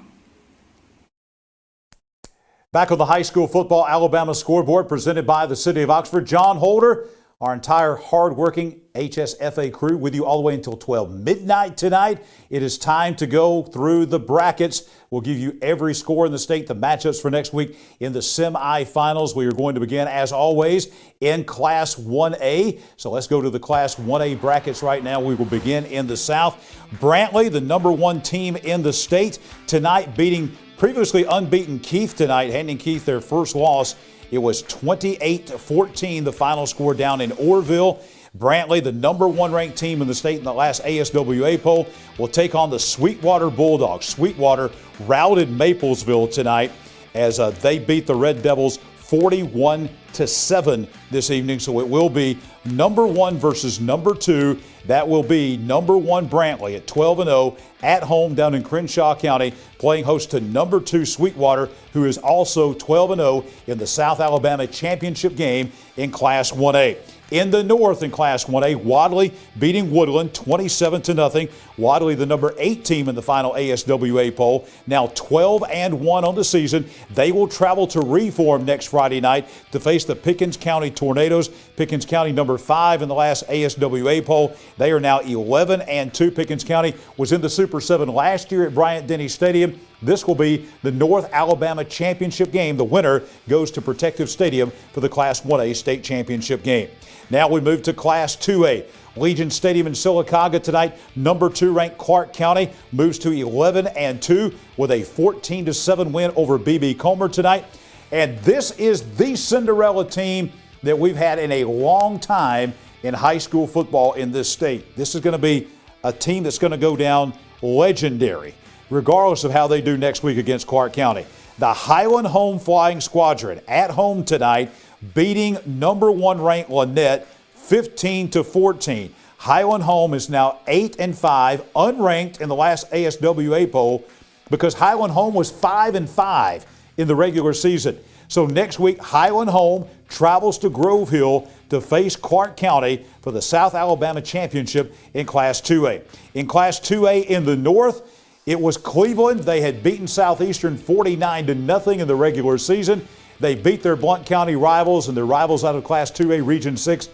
Back on the high school football Alabama scoreboard presented by the City of Oxford, John Holder, our entire hardworking AHSAA crew with you all the way until 12 midnight tonight. It is time to go through the brackets. We'll give you every score in the state, the matchups for next week in the semifinals. We are going to begin, as always, in Class 1A. So let's go to the Class 1A brackets right now. We will begin in the South. Brantley, the number one team in the state, tonight beating previously unbeaten Keith tonight, handing Keith their first loss. It was 28-14, the final score down in Orrville. Brantley, the number one ranked team in the state in the last ASWA poll, will take on the Sweetwater Bulldogs. Sweetwater routed Maplesville tonight as they beat the Red Devils 41-7 this evening. So it will be number one versus number two. That will be number one Brantley at 12-0 at home down in Crenshaw County, playing host to number two Sweetwater, who is also 12-0 in the South Alabama Championship game in Class 1A. In the North in Class 1A, Wadley beating Woodland 27-0. Wadley, the number 8 team in the final ASWA poll, now 12-1 on the season. They will travel to Reform next Friday night to face the Pickens County Tornadoes. Pickens County, number 5 in the last ASWA poll. They are now 11-2. Pickens County was in the Super 7 last year at Bryant-Denny Stadium. This will be the North Alabama Championship game. The winner goes to Protective Stadium for the Class 1A state championship game. Now we move to Class 2A. Legion Stadium in Sylacauga tonight. Number 2 ranked Clark County moves to 11-2 with a 14-7 win over BB Comer tonight. And this is the Cinderella team that we've had in a long time in high school football in this state. This is going to be a team that's going to go down legendary, regardless of how they do next week against Clark County. The Highland Home Flying Squadron at home tonight, beating number 1 ranked Lynette 15-14. Highland Home is now 8-5, unranked in the last ASWA poll because Highland Home was 5-5 in the regular season. So next week, Highland Home travels to Grove Hill to face Clark County for the South Alabama Championship in Class 2A. In Class 2A in the North, it was Cleveland. They had beaten Southeastern 49-0 in the regular season. They beat their Blount County rivals and their rivals out of Class 2A Region 6.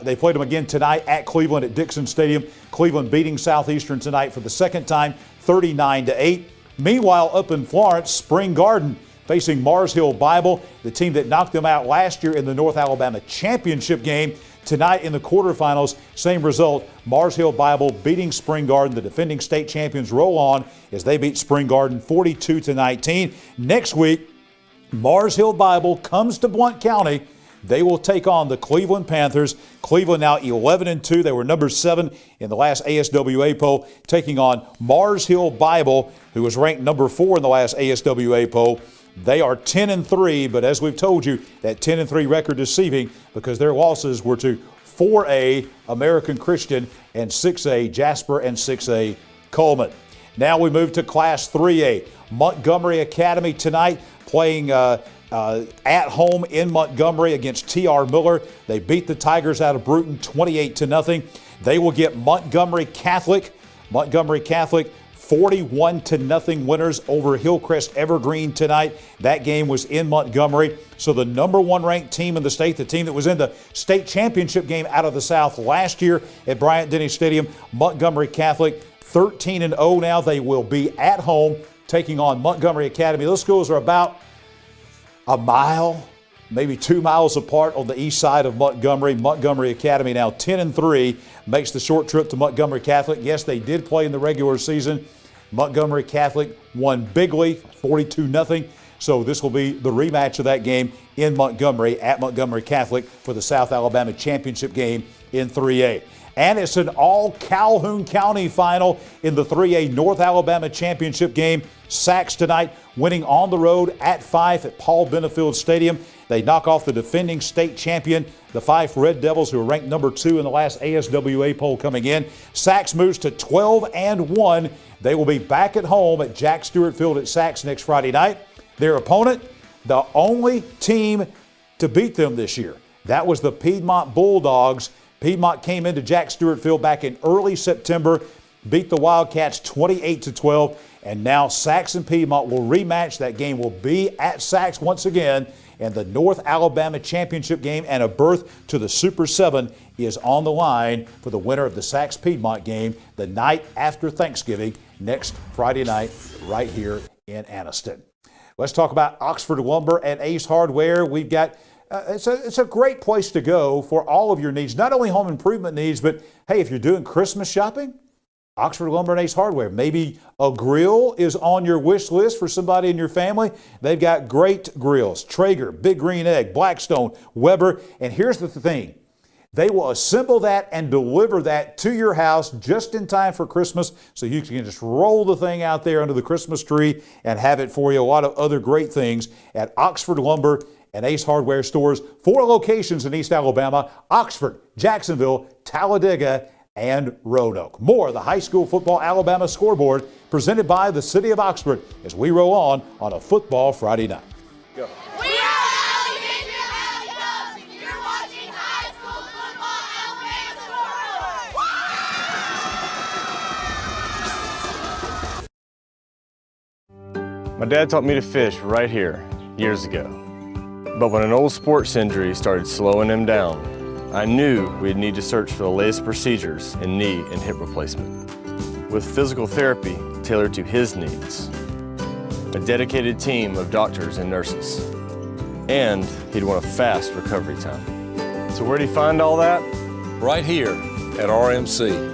They played them again tonight at Cleveland at Dixon Stadium. Cleveland beating Southeastern tonight for the second time, 39-8. Meanwhile, up in Florence, Spring Garden facing Mars Hill Bible, the team that knocked them out last year in the North Alabama Championship game. Tonight in the quarterfinals, same result. Mars Hill Bible beating Spring Garden. The defending state champions roll on as they beat Spring Garden 42-19. Next week, Mars Hill Bible comes to Blount County. They will take on the Cleveland Panthers. Cleveland now 11-2. They were number 7 in the last ASWA poll, taking on Mars Hill Bible, who was ranked number 4 in the last ASWA poll. They are 10-3, but as we've told you, that 10-3 record is deceiving because their losses were to 4A American Christian and 6A Jasper and 6A Coleman. Now we move to Class 3A. Montgomery Academy tonight playing at home in Montgomery against T.R. Miller. They beat the Tigers out of Bruton 28-0. They will get Montgomery Catholic 41-0 winners over Hillcrest Evergreen tonight. That game was in Montgomery. So the number one ranked team in the state, the team that was in the state championship game out of the South last year at Bryant-Denny Stadium, Montgomery Catholic, 13-0 now. They will be at home taking on Montgomery Academy. Those schools are about a mile, maybe 2 miles apart on the east side of Montgomery. Montgomery Academy now 10-3, makes the short trip to Montgomery Catholic. Yes, they did play in the regular season. Montgomery Catholic won bigly, 42-0. So this will be the rematch of that game in Montgomery at Montgomery Catholic for the South Alabama Championship game in 3A. And it's an all Calhoun County final in the 3A North Alabama Championship game. Sacs tonight winning on the road at Fife at Paul Benefield Stadium. They knock off the defending state champion, the Fife Red Devils, who are ranked number 2 in the last ASWA poll coming in. Sacs moves to 12-1. They will be back at home at Jack Stewart Field at Sacs next Friday night. Their opponent, the only team to beat them this year, that was the Piedmont Bulldogs. Piedmont came into Jack Stewart Field back in early September, beat the Wildcats 28-12, and now Sacs and Piedmont will rematch. That game will be at Sacs once again, and the North Alabama Championship game and a berth to the Super 7 is on the line for the winner of the Sacs-Piedmont game the night after Thanksgiving, next Friday night, right here in Anniston. Let's talk about Oxford Lumber and Ace Hardware. We've got it's a great place to go for all of your needs, not only home improvement needs, but hey, if you're doing Christmas shopping, Oxford Lumber and Ace Hardware. Maybe a grill is on your wish list for somebody in your family. They've got great grills: Traeger, Big Green Egg, Blackstone, Weber. And here's the thing. They will assemble that and deliver that to your house just in time for Christmas, so you can just roll the thing out there under the Christmas tree and have it for you. A lot of other great things at Oxford Lumber and Ace Hardware stores. 4 locations in East Alabama: Oxford, Jacksonville, Talladega, and Roanoke. More of the High School Football Alabama Scoreboard presented by the City of Oxford as we roll on a football Friday night. Go. We are Alexandria Valley Cubs, and you're watching High School Football Alabama Scoreboard. My dad taught me to fish right here years ago. But when an old sports injury started slowing him down, I knew we'd need to search for the latest procedures in knee and hip replacement, with physical therapy tailored to his needs, a dedicated team of doctors and nurses, and he'd want a fast recovery time. So where'd he find all that? Right here at RMC.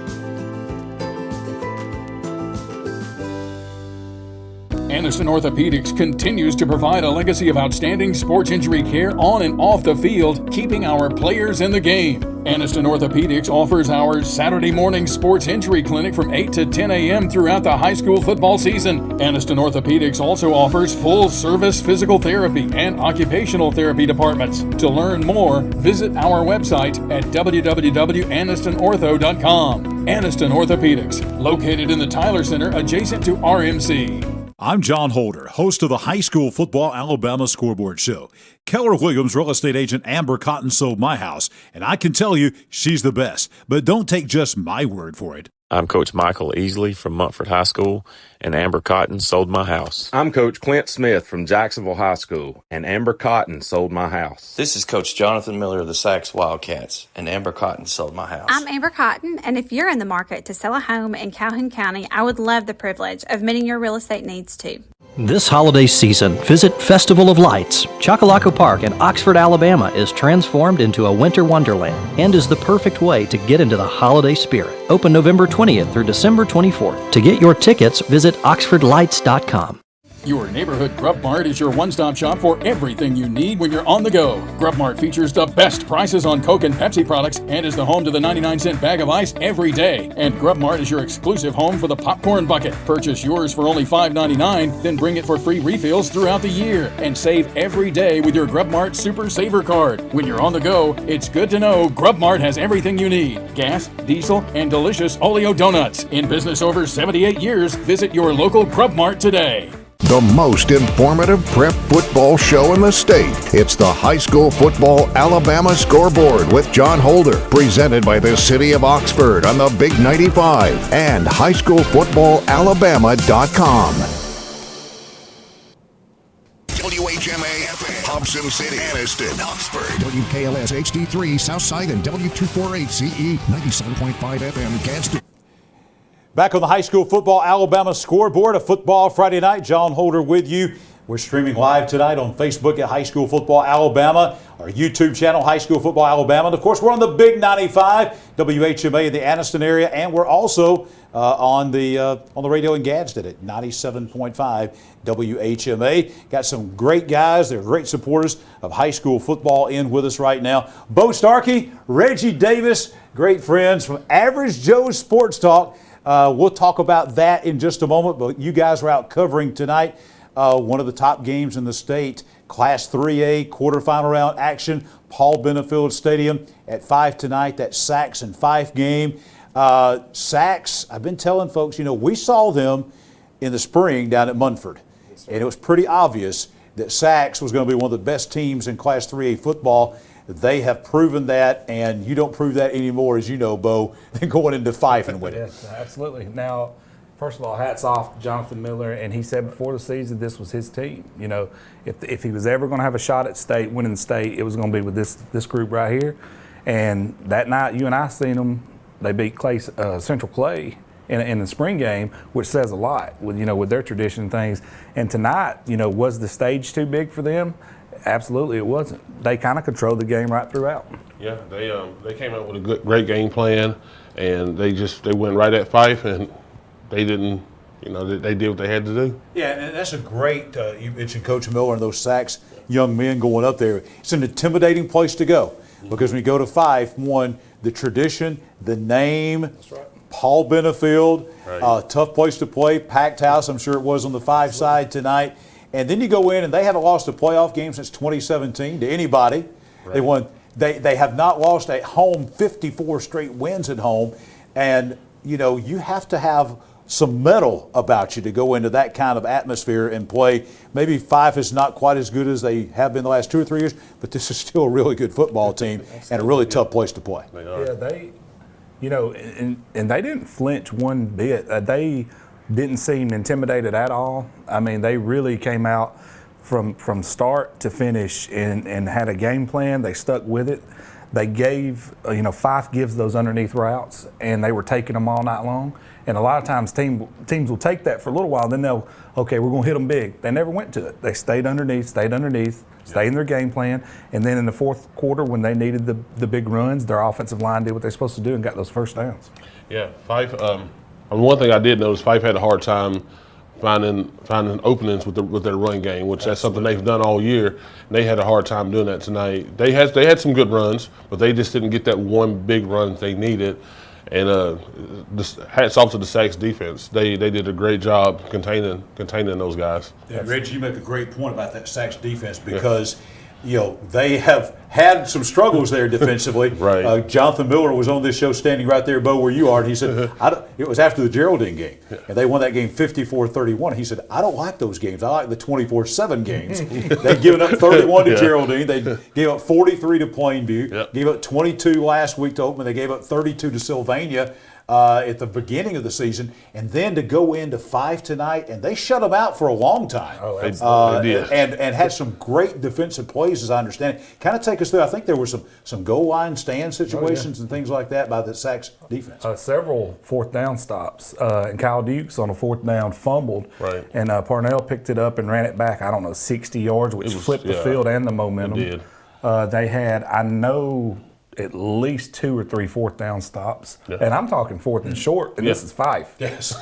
Anniston Orthopedics continues to provide a legacy of outstanding sports injury care on and off the field, keeping our players in the game. Anniston Orthopedics offers our Saturday morning sports injury clinic from 8 to 10 a.m. throughout the high school football season. Anniston Orthopedics also offers full-service physical therapy and occupational therapy departments. To learn more, visit our website at www.annistonortho.com. Anniston Orthopedics, located in the Tyler Center adjacent to RMC. I'm John Holder, host of the High School Football Alabama Scoreboard Show. Keller Williams real estate agent Amber Cotton sold my house, and I can tell you she's the best. But don't take just my word for it. I'm Coach Michael Easley from Montford High School, and Amber Cotton sold my house. I'm Coach Clint Smith from Jacksonville High School, and Amber Cotton sold my house. This is Coach Jonathan Miller of the Sacs Wildcats, and Amber Cotton sold my house. I'm Amber Cotton, and if you're in the market to sell a home in Calhoun County, I would love the privilege of meeting your real estate needs too. This holiday season, visit Festival of Lights. Chocolaco Park in Oxford, Alabama is transformed into a winter wonderland and is the perfect way to get into the holiday spirit. Open November 20th through December 24th. To get your tickets, visit oxfordlights.com. Your neighborhood Grub Mart is your one-stop shop for everything you need when you're on the go. Grub Mart features the best prices on Coke and Pepsi products and is the home to the 99-cent bag of ice every day. And Grub Mart is your exclusive home for the popcorn bucket. Purchase yours for only $5.99, then bring it for free refills throughout the year. And save every day with your Grub Mart Super Saver card. When you're on the go, it's good to know Grub Mart has everything you need. Gas, diesel, and delicious Oleo donuts. In business over 78 years, visit your local Grub Mart today. The most informative prep football show in the state. It's the High School Football Alabama Scoreboard with John Holder, presented by the City of Oxford on the Big 95 and highschoolfootballalabama.com. WHMA FM, Hobson City, Anniston, Oxford. WKLS HD3, Southside, and W248CE, 97.5 FM, Gadsden. Back on the High School Football Alabama Scoreboard, a football Friday night. John Holder with you. We're streaming live tonight on Facebook at High School Football Alabama, our YouTube channel, High School Football Alabama. And, of course, we're on the Big 95, WHMA in the Anniston area, and we're also on the radio in Gadsden at 97.5 WHMA. Got some great guys. They're great supporters of high school football in with us right now. Bo Starkey, Reggie Davis, great friends from Average Joe's Sports Talk. We'll talk about that in just a moment, but you guys are out covering tonight one of the top games in the state, Class 3A quarterfinal round action, Paul Benefield Stadium at 5 tonight, that Sacs and Fife game. Sacs, I've been telling folks, we saw them in the spring down at Munford, and it was pretty obvious that Sacs was going to be one of the best teams in Class 3A football. They have proven that, and you don't prove that anymore, as you know, Bo, than going into Fife and winning. Yes, absolutely. Now, first of all, hats off to Jonathan Miller, and he said before the season this was his team. If he was ever going to have a shot at state, winning the state, it was going to be with this group right here. And that night, you and I seen them. They beat Central Clay in the spring game, which says a lot with their tradition and things. And tonight, was the stage too big for them? Absolutely, it wasn't. They kind of controlled the game right throughout. Yeah, they came out with a great game plan, and they went right at Fife, and they didn't. They did what they had to do. Yeah, and that's a great. You mentioned Coach Miller and those Sacs young men going up there. It's an intimidating place to go because when you go to Fife, one, the tradition, the name. That's right. Paul Benefield, right. Tough place to play, packed house. I'm sure it was on the Fife side tonight. And then you go in, and they haven't lost a playoff game since 2017 to anybody. Right. They have not lost at home 54 straight wins at home. And, you have to have some mettle about you to go into that kind of atmosphere and play. Maybe Fife is not quite as good as they have been the last 2 or 3 years, but this is still a really good football team and a really tough place to play. Yeah, and they didn't flinch one bit. They didn't seem intimidated at all. I mean, they really came out from start to finish and had a game plan. They stuck with it. They gave, Fife gives those underneath routes, and they were taking them all night long. And a lot of times teams will take that for a little while, then we're going to hit them big. They never went to it. They stayed underneath, stayed in their game plan. And then in the fourth quarter, when they needed the big runs, their offensive line did what they're supposed to do and got those first downs. Yeah, Fife. One thing I did notice, Fife had a hard time finding openings with their run game, which that's something they've done all year. And they had a hard time doing that tonight. They had some good runs, but they just didn't get that one big run they needed. And hats off to the Sacs defense. They did a great job containing those guys. Yeah, Reggie, you make a great point about that Sacs defense because they have had some struggles there defensively. Right. Jonathan Miller was on this show standing right there, Bo, where you are, and he said, it was after the Geraldine game, and they won that game 54-31. He said, I don't like those games. I like the 24-7 games. They'd given up 31 to Geraldine. They gave up 43 to Plainview, gave up 22 last week to Oakland. They gave up 32 to Sylvania at the beginning of the season, and then to go into Fife tonight, and they shut them out for a long time. Oh, absolutely. They did. And had some great defensive plays, as I understand it. Kind of take us through. I think there were some goal line stand situations and things like that by the Sacs defense. Several fourth down stops. And Kyle Dukes on a fourth down fumbled, and Parnell picked it up and ran it back, 60 yards, which flipped the field and the momentum. It did. They had, at least 2 or 3 fourth down stops. Yeah. And I'm talking fourth and short, and this is Fife. Yes.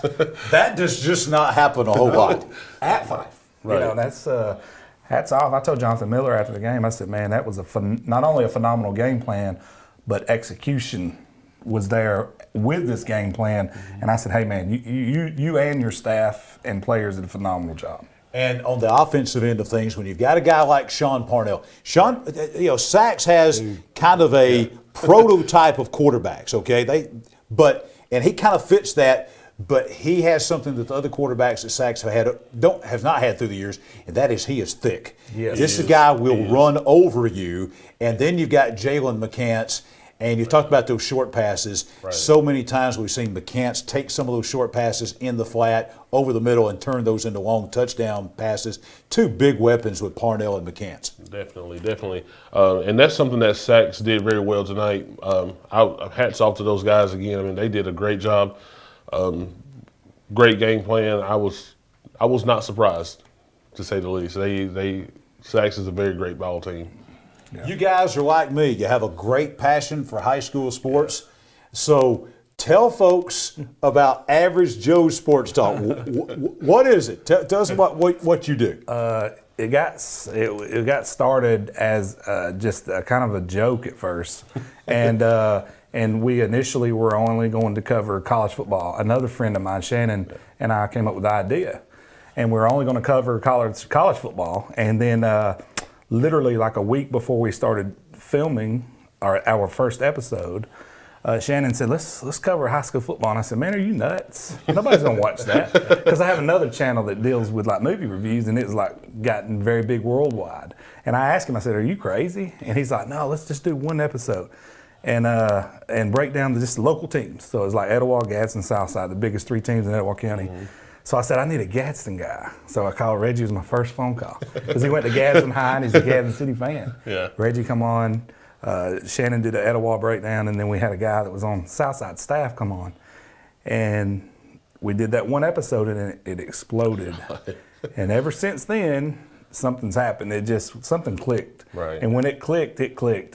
That does just not happen a whole lot. At Fife. Right. That's hats off. I told Jonathan Miller after the game, I said, man, that was not only a phenomenal game plan, but execution was there with this game plan. And I said, hey, man, you and your staff and players did a phenomenal job. And on the offensive end of things, when you've got a guy like Sean Parnell, Sacs has kind of a prototype of quarterbacks, okay? And he kind of fits that but he has something that the other quarterbacks at Sacs have not had through the years, and that is he is thick. Yes, this guy will run over you, and then you've got Jalen McCants. And you talked about those short passes. Right. So many times we've seen McCants take some of those short passes in the flat, over the middle, and turn those into long touchdown passes. Two big weapons with Parnell and McCants. Definitely. And that's something that Sacs did very well tonight. Hats off to those guys again. I mean, they did a great job. Great game plan. I was not surprised, to say the least. Sacs is a very great ball team. Yeah. You guys are like me. You have a great passion for high school sports. So tell folks about Average Joe's Sports Talk. What is it? Tell us about what you do. It got started as just a kind of a joke at first, and we initially were only going to cover college football. Another friend of mine, Shannon, and I came up with the idea, and we were only going to cover college football, and then. Literally like a week before we started filming our first episode, Shannon said, let's cover high school football. And I said, man, are you nuts? Nobody's going to watch that. Because I have another channel that deals with like movie reviews, and it's like gotten very big worldwide. And I asked him, I said, are you crazy? And he's like, no, let's just do one episode and break down just the local teams. So it's like Etowah, Gadsden, Southside, the biggest 3 teams in Etowah County. Mm-hmm. So I said, I need a Gadsden guy. So I called Reggie. It was my first phone call. Because he went to Gadsden High, and he's a Gadsden City fan. Yeah. Reggie come on. Shannon did an Etowah breakdown, and then we had a guy that was on Southside staff come on. And we did that one episode, and it exploded. And ever since then, something's happened. Something clicked. Right. And when it clicked,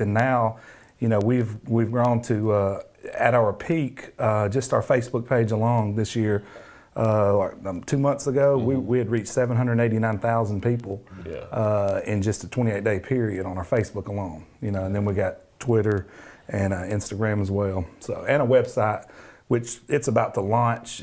and now, we've grown to, at our peak, just our Facebook page alone this year, 2 months ago, mm-hmm. we had reached 789,000 people in just a 28-day period on our Facebook alone. And then we got Twitter and Instagram as well. So, and a website, which it's about to launch.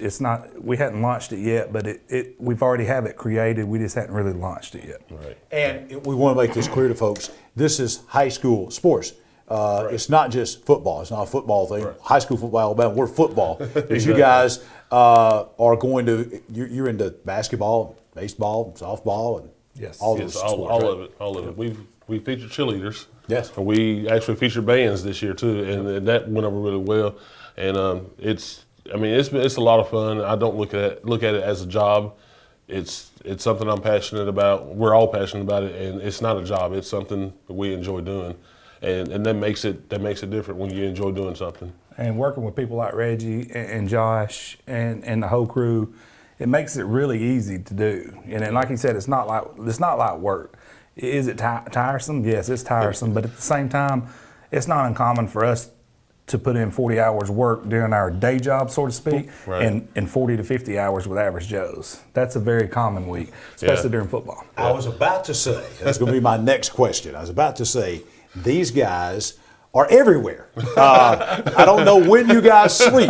We hadn't launched it yet, but we've already have it created. We just hadn't really launched it yet. Right. And we want to make this clear to folks. This is high school sports. Right. It's not just football. It's not a football thing. Right. High school football, Alabama, we're football. Because you guys are going to, you're into basketball, baseball, softball, and all those sports. All of it. We featured cheerleaders. Yes. And we actually featured bands this year too, and that went over really well. And it's a lot of fun. I don't look at it as a job. It's something I'm passionate about. We're all passionate about it, and it's not a job. It's something that we enjoy doing. And that makes it different when you enjoy doing something. And working with people like Reggie and Josh and the whole crew, it makes it really easy to do. And like he said, it's not like work. Is it tiresome? Yes, it's tiresome. But at the same time, it's not uncommon for us to put in 40 hours work during our day job, so to speak, right. and 40 to 50 hours with Average Joe's. That's a very common week, especially during football. I was about to say, that's going to be my next question. I was about to say, these guys are everywhere. I don't know when you guys sleep.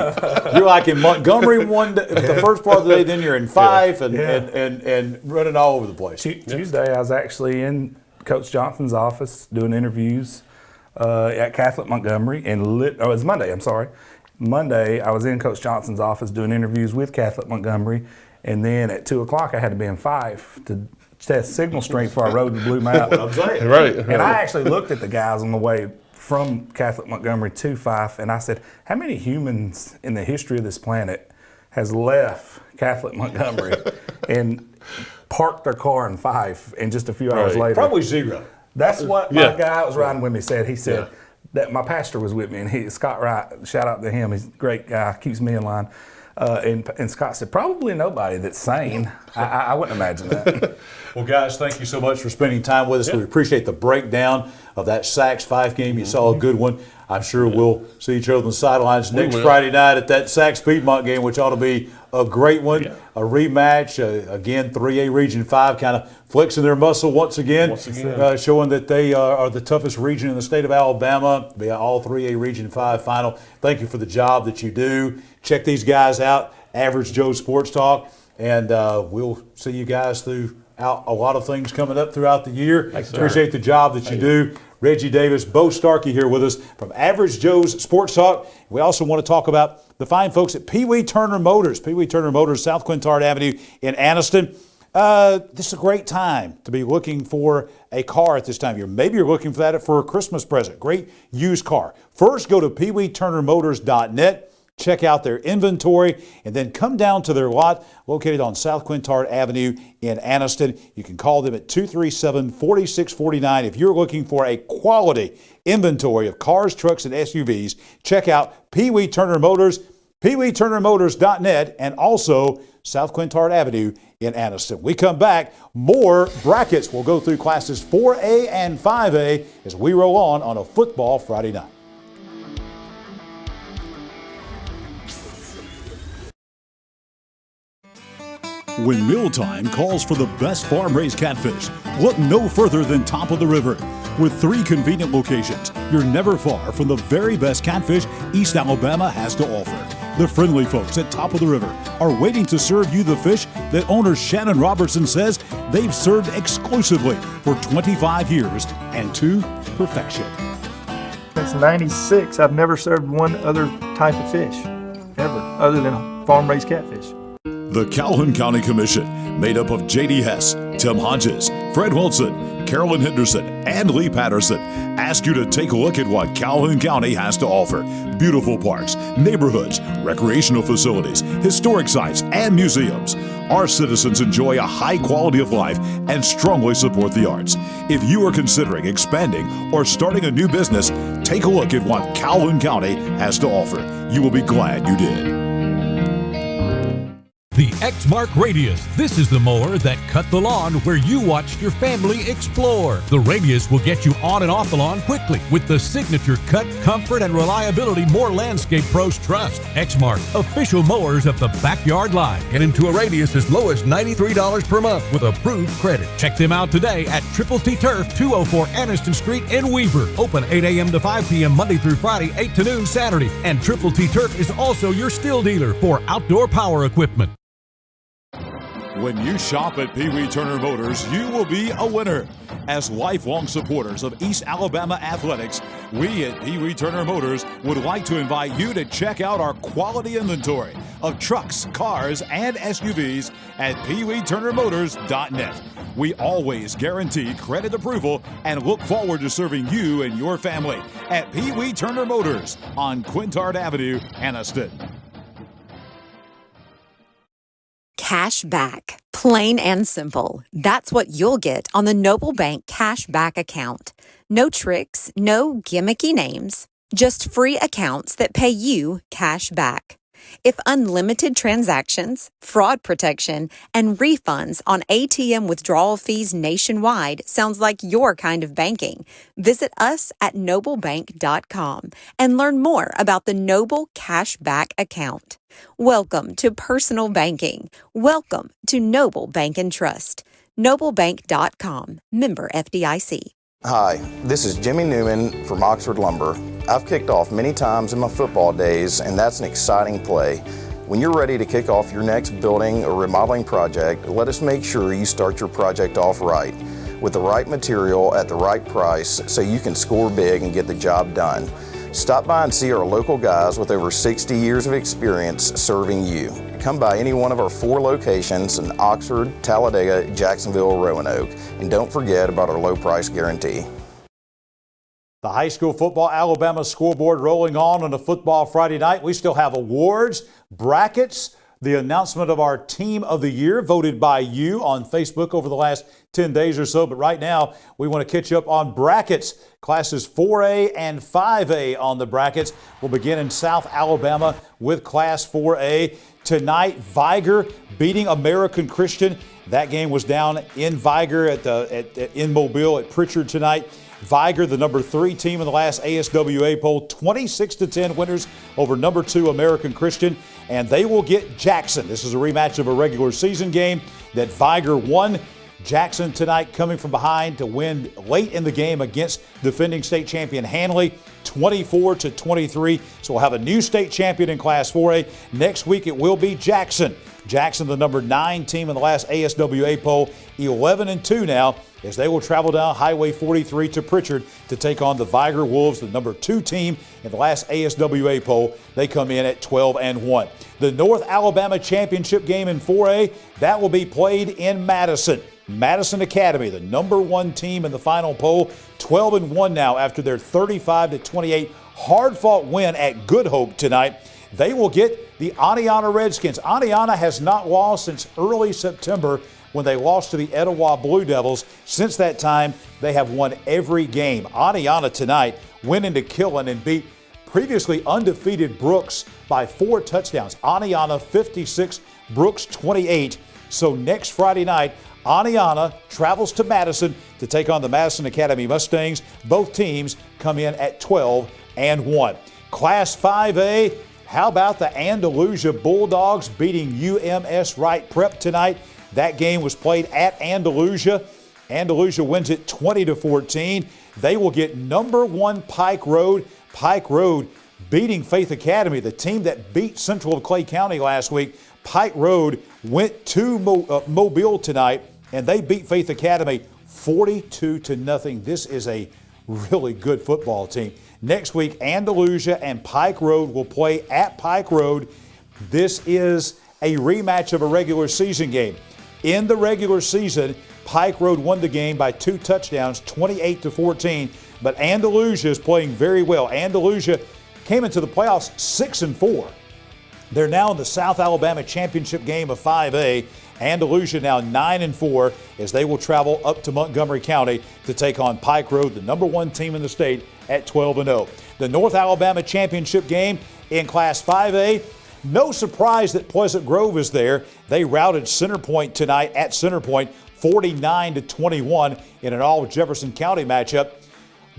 You're like in Montgomery one day, the first part of the day, then you're in Fife and running all over the place. Tuesday, I was actually in Coach Johnson's office doing interviews at Catholic Montgomery. It was Monday, I'm sorry. Monday, I was in Coach Johnson's office doing interviews with Catholic Montgomery. And then at 2 o'clock, I had to be in Fife to test signal strength for our road to Blue Mountain. I'm saying. Right. And I actually looked at the guys on the way from Catholic Montgomery to Fife, and I said, how many humans in the history of this planet has left Catholic Montgomery and parked their car in Fife, and just a few hours later? Probably zero. That's what my guy that was riding with me said. He said that my pastor was with me, and Scott Wright, shout out to him, he's a great guy, keeps me in line. And Scott said, probably nobody that's sane. I wouldn't imagine that. Well, guys, thank you so much for spending time with us. Yeah. We appreciate the breakdown of that Sacs Fife game. You saw a good one. I'm sure we'll see each other on the sidelines next Friday night at that Sacs Piedmont game, which ought to be a great one. Yeah. A rematch. Again, 3A Region 5 kind of flexing their muscle once again. Showing that they are the toughest region in the state of Alabama. Be all 3A Region 5 final. Thank you for the job that you do. Check these guys out, Average Joe Sports Talk, and we'll see you guys through out a lot of things coming up throughout the year. Thanks, sir. Appreciate the job that you do. Reggie Davis, Bo Starkey here with us from Average Joe's Sports Talk. We also want to talk about the fine folks at Pee Wee Turner Motors. Pee Wee Turner Motors, South Quintard Avenue in Anniston. This is a great time to be looking for a car at this time of year. Maybe you're looking for that for a Christmas present. Great used car. First, go to peeweeturnermotors.net. Check out their inventory, and then come down to their lot located on South Quintard Avenue in Anniston. You can call them at 237-4649. If you're looking for a quality inventory of cars, trucks, and SUVs, check out Pee Wee Turner Motors, peeweeturnermotors.net, and also South Quintard Avenue in Anniston. We come back, more brackets. We'll go through classes 4A and 5A as we roll on a football Friday night. When mealtime calls for the best farm-raised catfish, look no further than Top of the River. With 3 convenient locations, you're never far from the very best catfish East Alabama has to offer. The friendly folks at Top of the River are waiting to serve you the fish that owner Shannon Robertson says they've served exclusively for 25 years and to perfection. Since '96, I've never served one other type of fish, ever, other than farm-raised catfish. The Calhoun County Commission, made up of J.D. Hess, Tim Hodges, Fred Wilson, Carolyn Henderson, and Lee Patterson, ask you to take a look at what Calhoun County has to offer. Beautiful parks, neighborhoods, recreational facilities, historic sites, and museums. Our citizens enjoy a high quality of life and strongly support the arts. If you are considering expanding or starting a new business, take a look at what Calhoun County has to offer. You will be glad you did. The X-Mark Radius. This is the mower that cut the lawn where you watched your family explore. The Radius will get you on and off the lawn quickly with the signature cut, comfort, and reliability more landscape pros trust. X-Mark, official mowers of the backyard line. Get into a Radius as low as $93 per month with approved credit. Check them out today at Triple T Turf, 204 Anniston Street in Weaver. Open 8 a.m. to 5 p.m. Monday through Friday, 8 to noon Saturday. And Triple T Turf is also your still dealer for outdoor power equipment. When you shop at Pee Wee Turner Motors, you will be a winner. As lifelong supporters of East Alabama athletics, we at Pee Wee Turner Motors would like to invite you to check out our quality inventory of trucks, cars, and SUVs at peeweeturnermotors.net. We always guarantee credit approval and look forward to serving you and your family at Pee Wee Turner Motors on Quintard Avenue, Anniston. Cash back. Plain and simple. That's what you'll get on the Noble Bank Cash Back account. No tricks, no gimmicky names, just free accounts that pay you cash back. If unlimited transactions, fraud protection, and refunds on ATM withdrawal fees nationwide sounds like your kind of banking, visit us at noblebank.com and learn more about the Noble Cash Back account. Welcome to personal banking. Welcome to Noble Bank and Trust. Noblebank.com. Member FDIC. Hi, this is Jimmy Newman from Oxford Lumber. I've kicked off many times in my football days, and that's an exciting play. When you're ready to kick off your next building or remodeling project, let us make sure you start your project off right, with the right material at the right price so you can score big and get the job done. Stop by and see our local guys with over 60 years of experience serving you. Come by any one of our 4 locations in Oxford, Talladega, Jacksonville, or Roanoke. And don't forget about our low price guarantee. The high school football Alabama scoreboard rolling on a football Friday night. We still have awards, brackets, the announcement of our team of the year voted by you on Facebook over the last 10 days or so. But right now, we want to catch up on brackets. Classes 4A and 5A on the brackets. We'll begin in South Alabama with Class 4A. Tonight, Viger beating American Christian. That game was down in Viger in Mobile at Pritchard tonight. Viger, the number 3 team in the last ASWA poll, 26-10 winners over number 2 American Christian, and they will get Jackson. This is a rematch of a regular season game that Viger won. Jackson tonight coming from behind to win late in the game against defending state champion Hanley, 24-23. So we'll have a new state champion in Class 4A. Next week it will be Jackson. Jackson, the number 9 team in the last ASWA poll, 11-2 now, as they will travel down Highway 43 to Pritchard to take on the Viger Wolves, the number 2 team in the last ASWA poll. They come in at 12-1. The North Alabama Championship game in 4A, that will be played in Madison. Madison Academy, the number 1 team in the final poll, 12-1 now after their 35-28 hard-fought win at Good Hope tonight. They will get the Aniana Redskins. Aniana has not lost since early September when they lost to the Etowah Blue Devils. Since that time, they have won every game. Aniana tonight went into Killen and beat previously undefeated Brooks by 4 touchdowns. Aniana 56, Brooks 28. So next Friday night, Aniana travels to Madison to take on the Madison Academy Mustangs. Both teams come in at 12-1. Class 5A, how about the Andalusia Bulldogs beating UMS Wright Prep tonight? That game was played at Andalusia. Andalusia wins it 20-14. They will get number 1 Pike Road. Pike Road beating Faith Academy, the team that beat Central of Clay County last week. Pike Road went to Mobile tonight, and they beat Faith Academy 42-0. This is a really good football team. Next week, Andalusia and Pike Road will play at Pike Road. This is a rematch of a regular season game. In the regular season, Pike Road won the game by 2 touchdowns, 28-14. But Andalusia is playing very well. Andalusia came into the playoffs 6-4. They're now in the South Alabama Championship game of 5A. Andalusia now 9-4 as they will travel up to Montgomery County to take on Pike Road, the number 1 team in the state, at 12-0. The North Alabama Championship game in Class 5A, no surprise that Pleasant Grove is there. They routed Center Point tonight at Center Point 49-21 in an all Jefferson County matchup.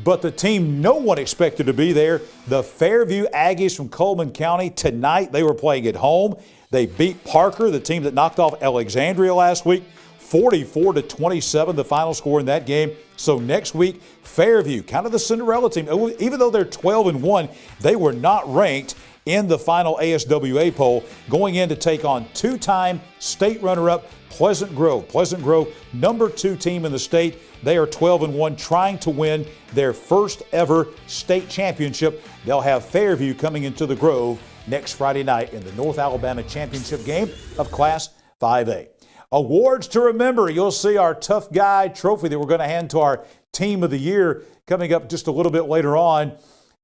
But the team no one expected to be there, the Fairview Aggies from Coleman County, tonight they were playing at home. They beat Parker, the team that knocked off Alexandria last week, 44-27, the final score in that game. So next week, Fairview, kind of the Cinderella team. Even though they're 12-1, they were not ranked in the final ASWA poll, going in to take on 2-time state runner-up Pleasant Grove. Pleasant Grove, number 2 team in the state. They are 12-1, trying to win their first ever state championship. They'll have Fairview coming into the Grove next Friday night in the North Alabama Championship game of Class 5A. Awards to remember. You'll see our Tough Guy trophy that we're going to hand to our Team of the Year coming up just a little bit later on.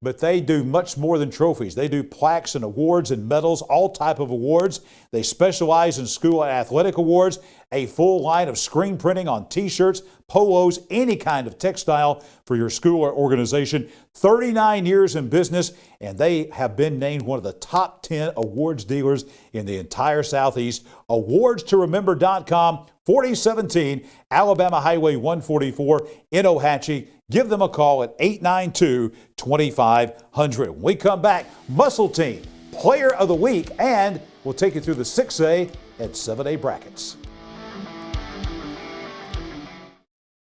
But they do much more than trophies. They do plaques and awards and medals, all type of awards. They specialize in school and athletic awards, a full line of screen printing on T-shirts, polos, any kind of textile for your school or organization. 39 years in business, and they have been named one of the top 10 awards dealers in the entire Southeast. AwardsToRemember.com, 4017 Alabama Highway 144 in Ohatchee. Give them a call at 892-2500. When we come back, Muscle Team, Player of the Week, and we'll take you through the 6A and 7A brackets.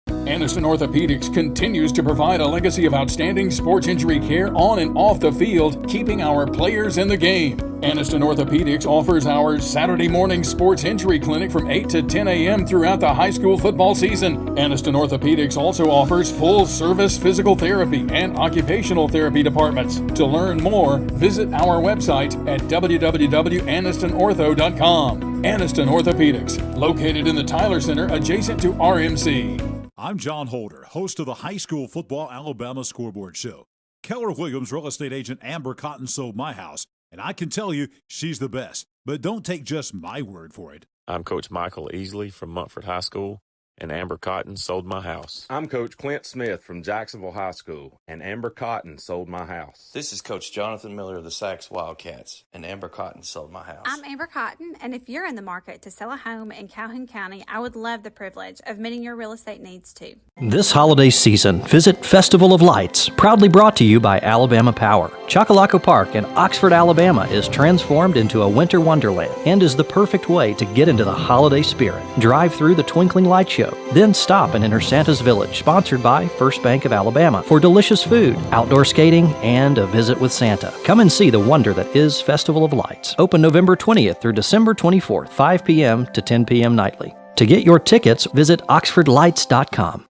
Aniston Orthopedics continues to provide a legacy of outstanding sports injury care on and off the field, keeping our players in the game. Aniston Orthopedics offers our Saturday morning sports injury clinic from 8 to 10 a.m. throughout the high school football season. Aniston Orthopedics also offers full-service physical therapy and occupational therapy departments. To learn more, visit our website at www.anistonortho.com. Aniston Orthopedics, located in the Tyler Center adjacent to RMC. I'm John Holder, host of the High School Football Alabama Scoreboard Show. Keller Williams real estate agent Amber Cotton sold my house, and I can tell you she's the best. But don't take just my word for it. I'm Coach Michael Easley from Montford High School, and Amber Cotton sold my house. I'm Coach Clint Smith from Jacksonville High School, and Amber Cotton sold my house. This is Coach Jonathan Miller of the Sachs Wildcats, and Amber Cotton sold my house. I'm Amber Cotton, and if you're in the market to sell a home in Calhoun County, I would love the privilege of meeting your real estate needs too. This holiday season, visit Festival of Lights, proudly brought to you by Alabama Power. Chocolaco Park in Oxford, Alabama is transformed into a winter wonderland and is the perfect way to get into the holiday spirit. Drive through the twinkling light show, Show. Then stop and enter Santa's Village, sponsored by First Bank of Alabama, for delicious food, outdoor skating, and a visit with Santa. Come and see the wonder that is Festival of Lights. Open November 20th through December 24th, 5 p.m. to 10 p.m. nightly. To get your tickets, visit oxfordlights.com.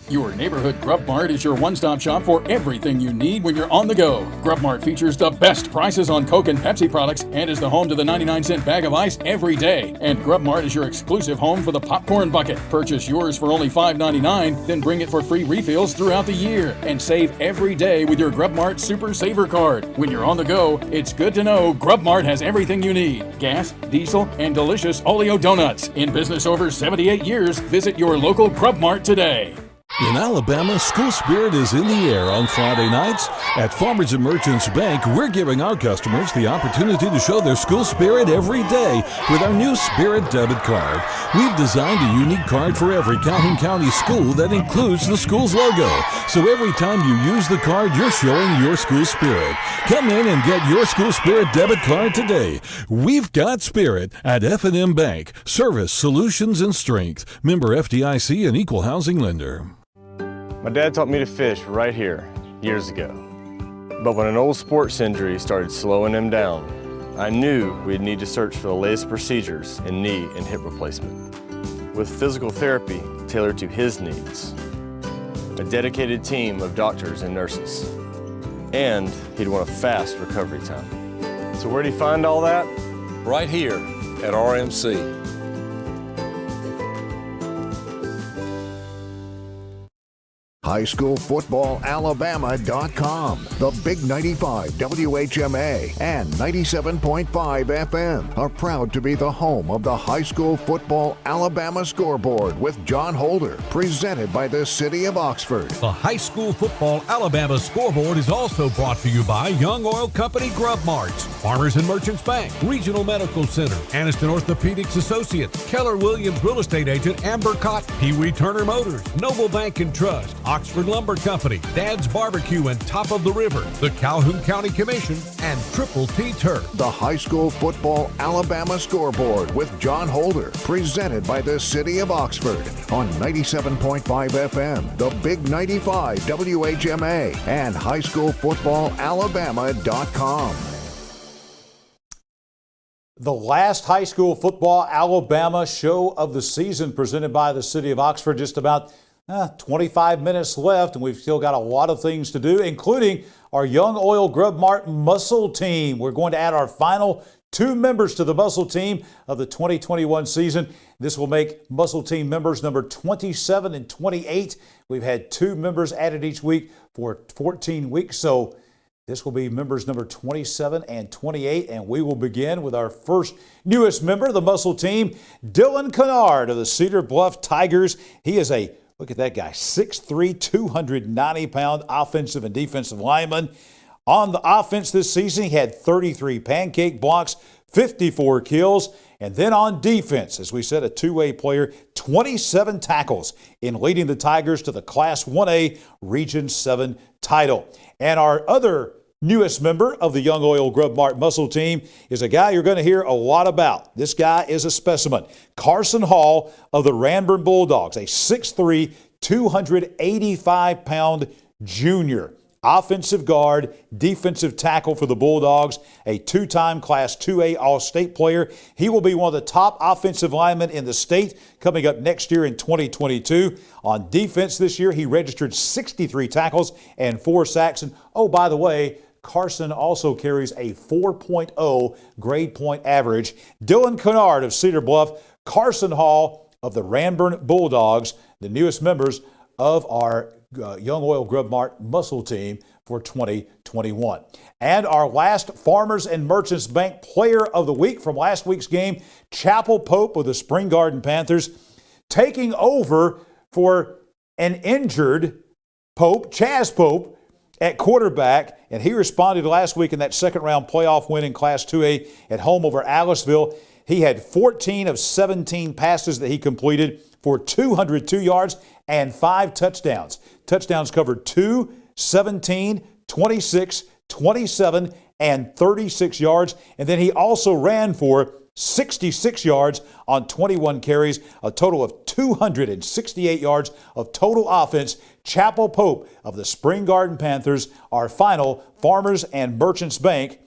Your neighborhood Grub Mart is your one-stop shop for everything you need when you're on the go. Grub Mart features the best prices on Coke and Pepsi products and is the home to the 99-cent bag of ice every day. And Grub Mart is your exclusive home for the popcorn bucket. Purchase yours for only $5.99, then bring it for free refills throughout the year. And save every day with your Grub Mart Super Saver Card. When you're on the go, it's good to know Grub Mart has everything you need. Gas, diesel, and delicious Oleo donuts. In business over 78 years, visit your local Grub Mart today. In Alabama, school spirit is in the air on Friday nights. At Farmers and Merchants Bank, we're giving our customers the opportunity to show their school spirit every day with our new Spirit debit card. We've designed a unique card for every Calhoun County school that includes the school's logo. So every time you use the card, you're showing your school spirit. Come in and get your school spirit debit card today. We've got spirit at F&M Bank. Service, solutions, and strength. Member FDIC and equal housing lender. My dad taught me to fish right here years ago. But when an old sports injury started slowing him down, I knew we'd need to search for the latest procedures in knee and hip replacement. With physical therapy tailored to his needs, a dedicated team of doctors and nurses, and he'd want a fast recovery time. So where'd he find all that? Right here at RMC. HighSchoolFootballAlabama.com, the Big 95 WHMA and 97.5 FM are proud to be the home of the High School Football Alabama Scoreboard with John Holder, presented by the City of Oxford. The High School Football Alabama Scoreboard is also brought to you by Young Oil Company Grub Marts, Farmers and Merchants Bank, Regional Medical Center, Aniston Orthopedics Associates, Keller Williams Real Estate Agent Amber Cotton, Pee Wee Turner Motors, Noble Bank and Trust, Oxford Lumber Company, Dad's Barbecue and Top of the River, the Calhoun County Commission, and Triple T Turf. The High School Football Alabama Scoreboard with John Holder, presented by the City of Oxford on 97.5 FM, the Big 95 WHMA, and highschoolfootballalabama.com. The last High School Football Alabama show of the season presented by the City of Oxford. Just about 25 minutes left, and we've still got a lot of things to do, including our Young Oil Grub Mart Muscle Team. We're going to add our final 2 members to the Muscle Team of the 2021 season. This will make Muscle Team members number 27 and 28. We've had 2 members added each week for 14 weeks, so this will be members number 27 and 28, and we will begin with our first newest member of the Muscle Team, Dylan Kennard of the Cedar Bluff Tigers. He is a Look at that guy, 6'3", 290-pound offensive and defensive lineman. On the offense this season, he had 33 pancake blocks, 54 kills, and then on defense, as we said, a two-way player, 27 tackles in leading the Tigers to the Class 1A Region 7 title. And our other newest member of the Young Oil Grub Mart Muscle Team is a guy you're going to hear a lot about. This guy is a specimen. Carson Hall of the Ranburne Bulldogs, a 6'3", 285-pound junior. Offensive guard, defensive tackle for the Bulldogs, a 2-time Class 2A All-State player. He will be one of the top offensive linemen in the state coming up next year in 2022. On defense this year, he registered 63 tackles and 4 sacks. And, oh, by the way, Carson also carries a 4.0 grade point average. Dylan Kennard of Cedar Bluff, Carson Hall of the Ranburne Bulldogs, the newest members of our Young Oil Grub Mart Muscle Team for 2021. And our last Farmers and Merchants Bank Player of the Week from last week's game, Chapel Pope of the Spring Garden Panthers, taking over for an injured Pope, Chaz Pope, at quarterback, and he responded last week in that second-round playoff win in Class 2A at home over Aliceville. He had 14 of 17 passes that he completed for 202 yards and 5 touchdowns. Touchdowns covered 2, 17, 26, 27, and 36 yards. And then he also ran for 66 yards on 21 carries, a total of 268 yards of total offense. Chapel Pope of the Spring Garden Panthers, our final Farmers and Merchants Bank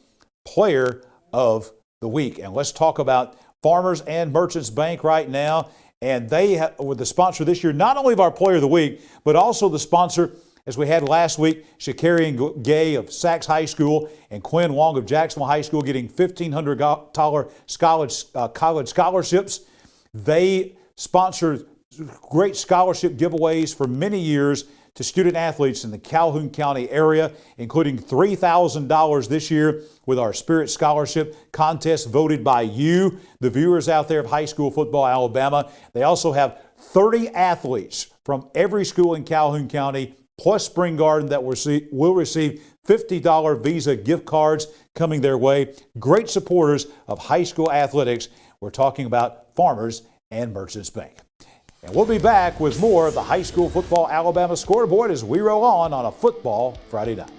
Player of the Week. And let's talk about Farmers and Merchants Bank right now. And they were the sponsor this year, not only of our Player of the Week, but also the sponsor, as we had last week, Shakarian Gay of Sachs High School and Quinn Wong of Jacksonville High School getting $1,500 college scholarships. They sponsor great scholarship giveaways for many years to student athletes in the Calhoun County area, including $3,000 this year with our Spirit Scholarship contest voted by you, the viewers out there of High School Football Alabama. They also have 30 athletes from every school in Calhoun County, plus Spring Garden, that will receive $50 Visa gift cards coming their way. Great supporters of high school athletics. We're talking about Farmers and Merchants Bank. And we'll be back with more of the High School Football Alabama Scoreboard as we roll on a Football Friday night.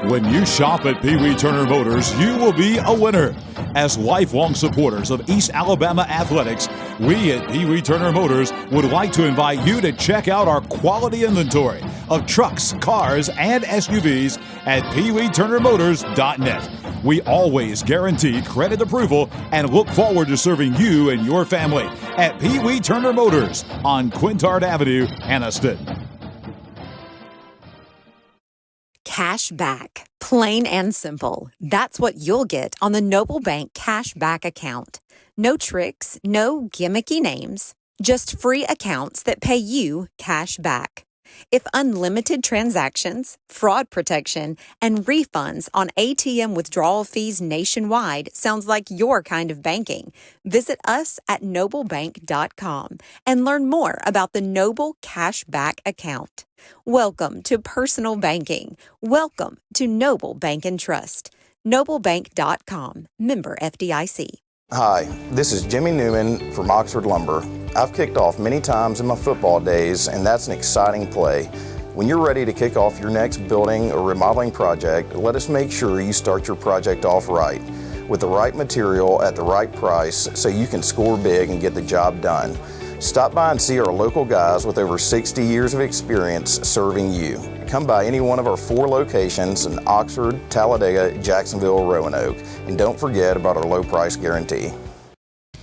When you shop at Pee Wee Turner Motors, you will be a winner. As lifelong supporters of East Alabama athletics, we at Pee Wee Turner Motors would like to invite you to check out our quality inventory of trucks, cars, and SUVs at peeweeturnermotors.net. We always guarantee credit approval and look forward to serving you and your family at Pee Wee Turner Motors on Quintard Avenue, Anniston. Cash back. Plain and simple. That's what you'll get on the Noble Bank Cash Back account. No tricks, no gimmicky names, just free accounts that pay you cash back. If unlimited transactions, fraud protection, and refunds on ATM withdrawal fees nationwide sounds like your kind of banking, visit us at noblebank.com and learn more about the Noble Cashback account. Welcome to personal banking. Welcome to Noble Bank and Trust. Noblebank.com. Member FDIC. Hi, this is Jimmy Newman from Oxford Lumber. I've kicked off many times in my football days, and that's an exciting play. When you're ready to kick off your next building or remodeling project, let us make sure you start your project off right, with the right material at the right price so you can score big and get the job done. Stop by and see our local guys with over 60 years of experience serving you. Come by any one of our 4 locations in Oxford, Talladega, Jacksonville, Roanoke, and don't forget about our low price guarantee.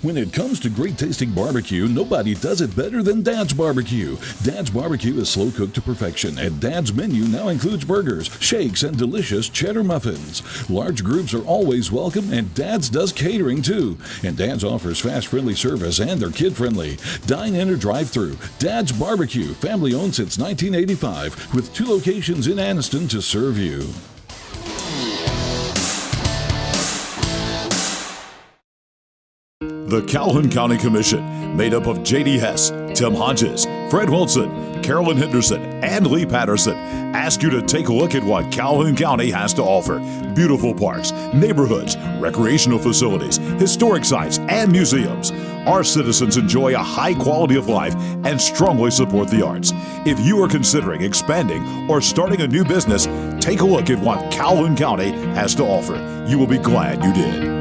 When it comes to great tasting barbecue, nobody does it better than Dad's Barbecue. Dad's Barbecue is slow cooked to perfection, and Dad's menu now includes burgers, shakes, and delicious cheddar muffins. Large groups are always welcome, and Dad's does catering too. And Dad's offers fast, friendly service, and they're kid-friendly. Dine in or drive through. Dad's Barbecue, family owned since 1985, with 2 locations in Anniston to serve you. The Calhoun County Commission, made up of J.D. Hess, Tim Hodges, Fred Wilson, Carolyn Henderson, and Lee Patterson, ask you to take a look at what Calhoun County has to offer. Beautiful parks, neighborhoods, recreational facilities, historic sites, and museums. Our citizens enjoy a high quality of life and strongly support the arts. If you are considering expanding or starting a new business, take a look at what Calhoun County has to offer. You will be glad you did.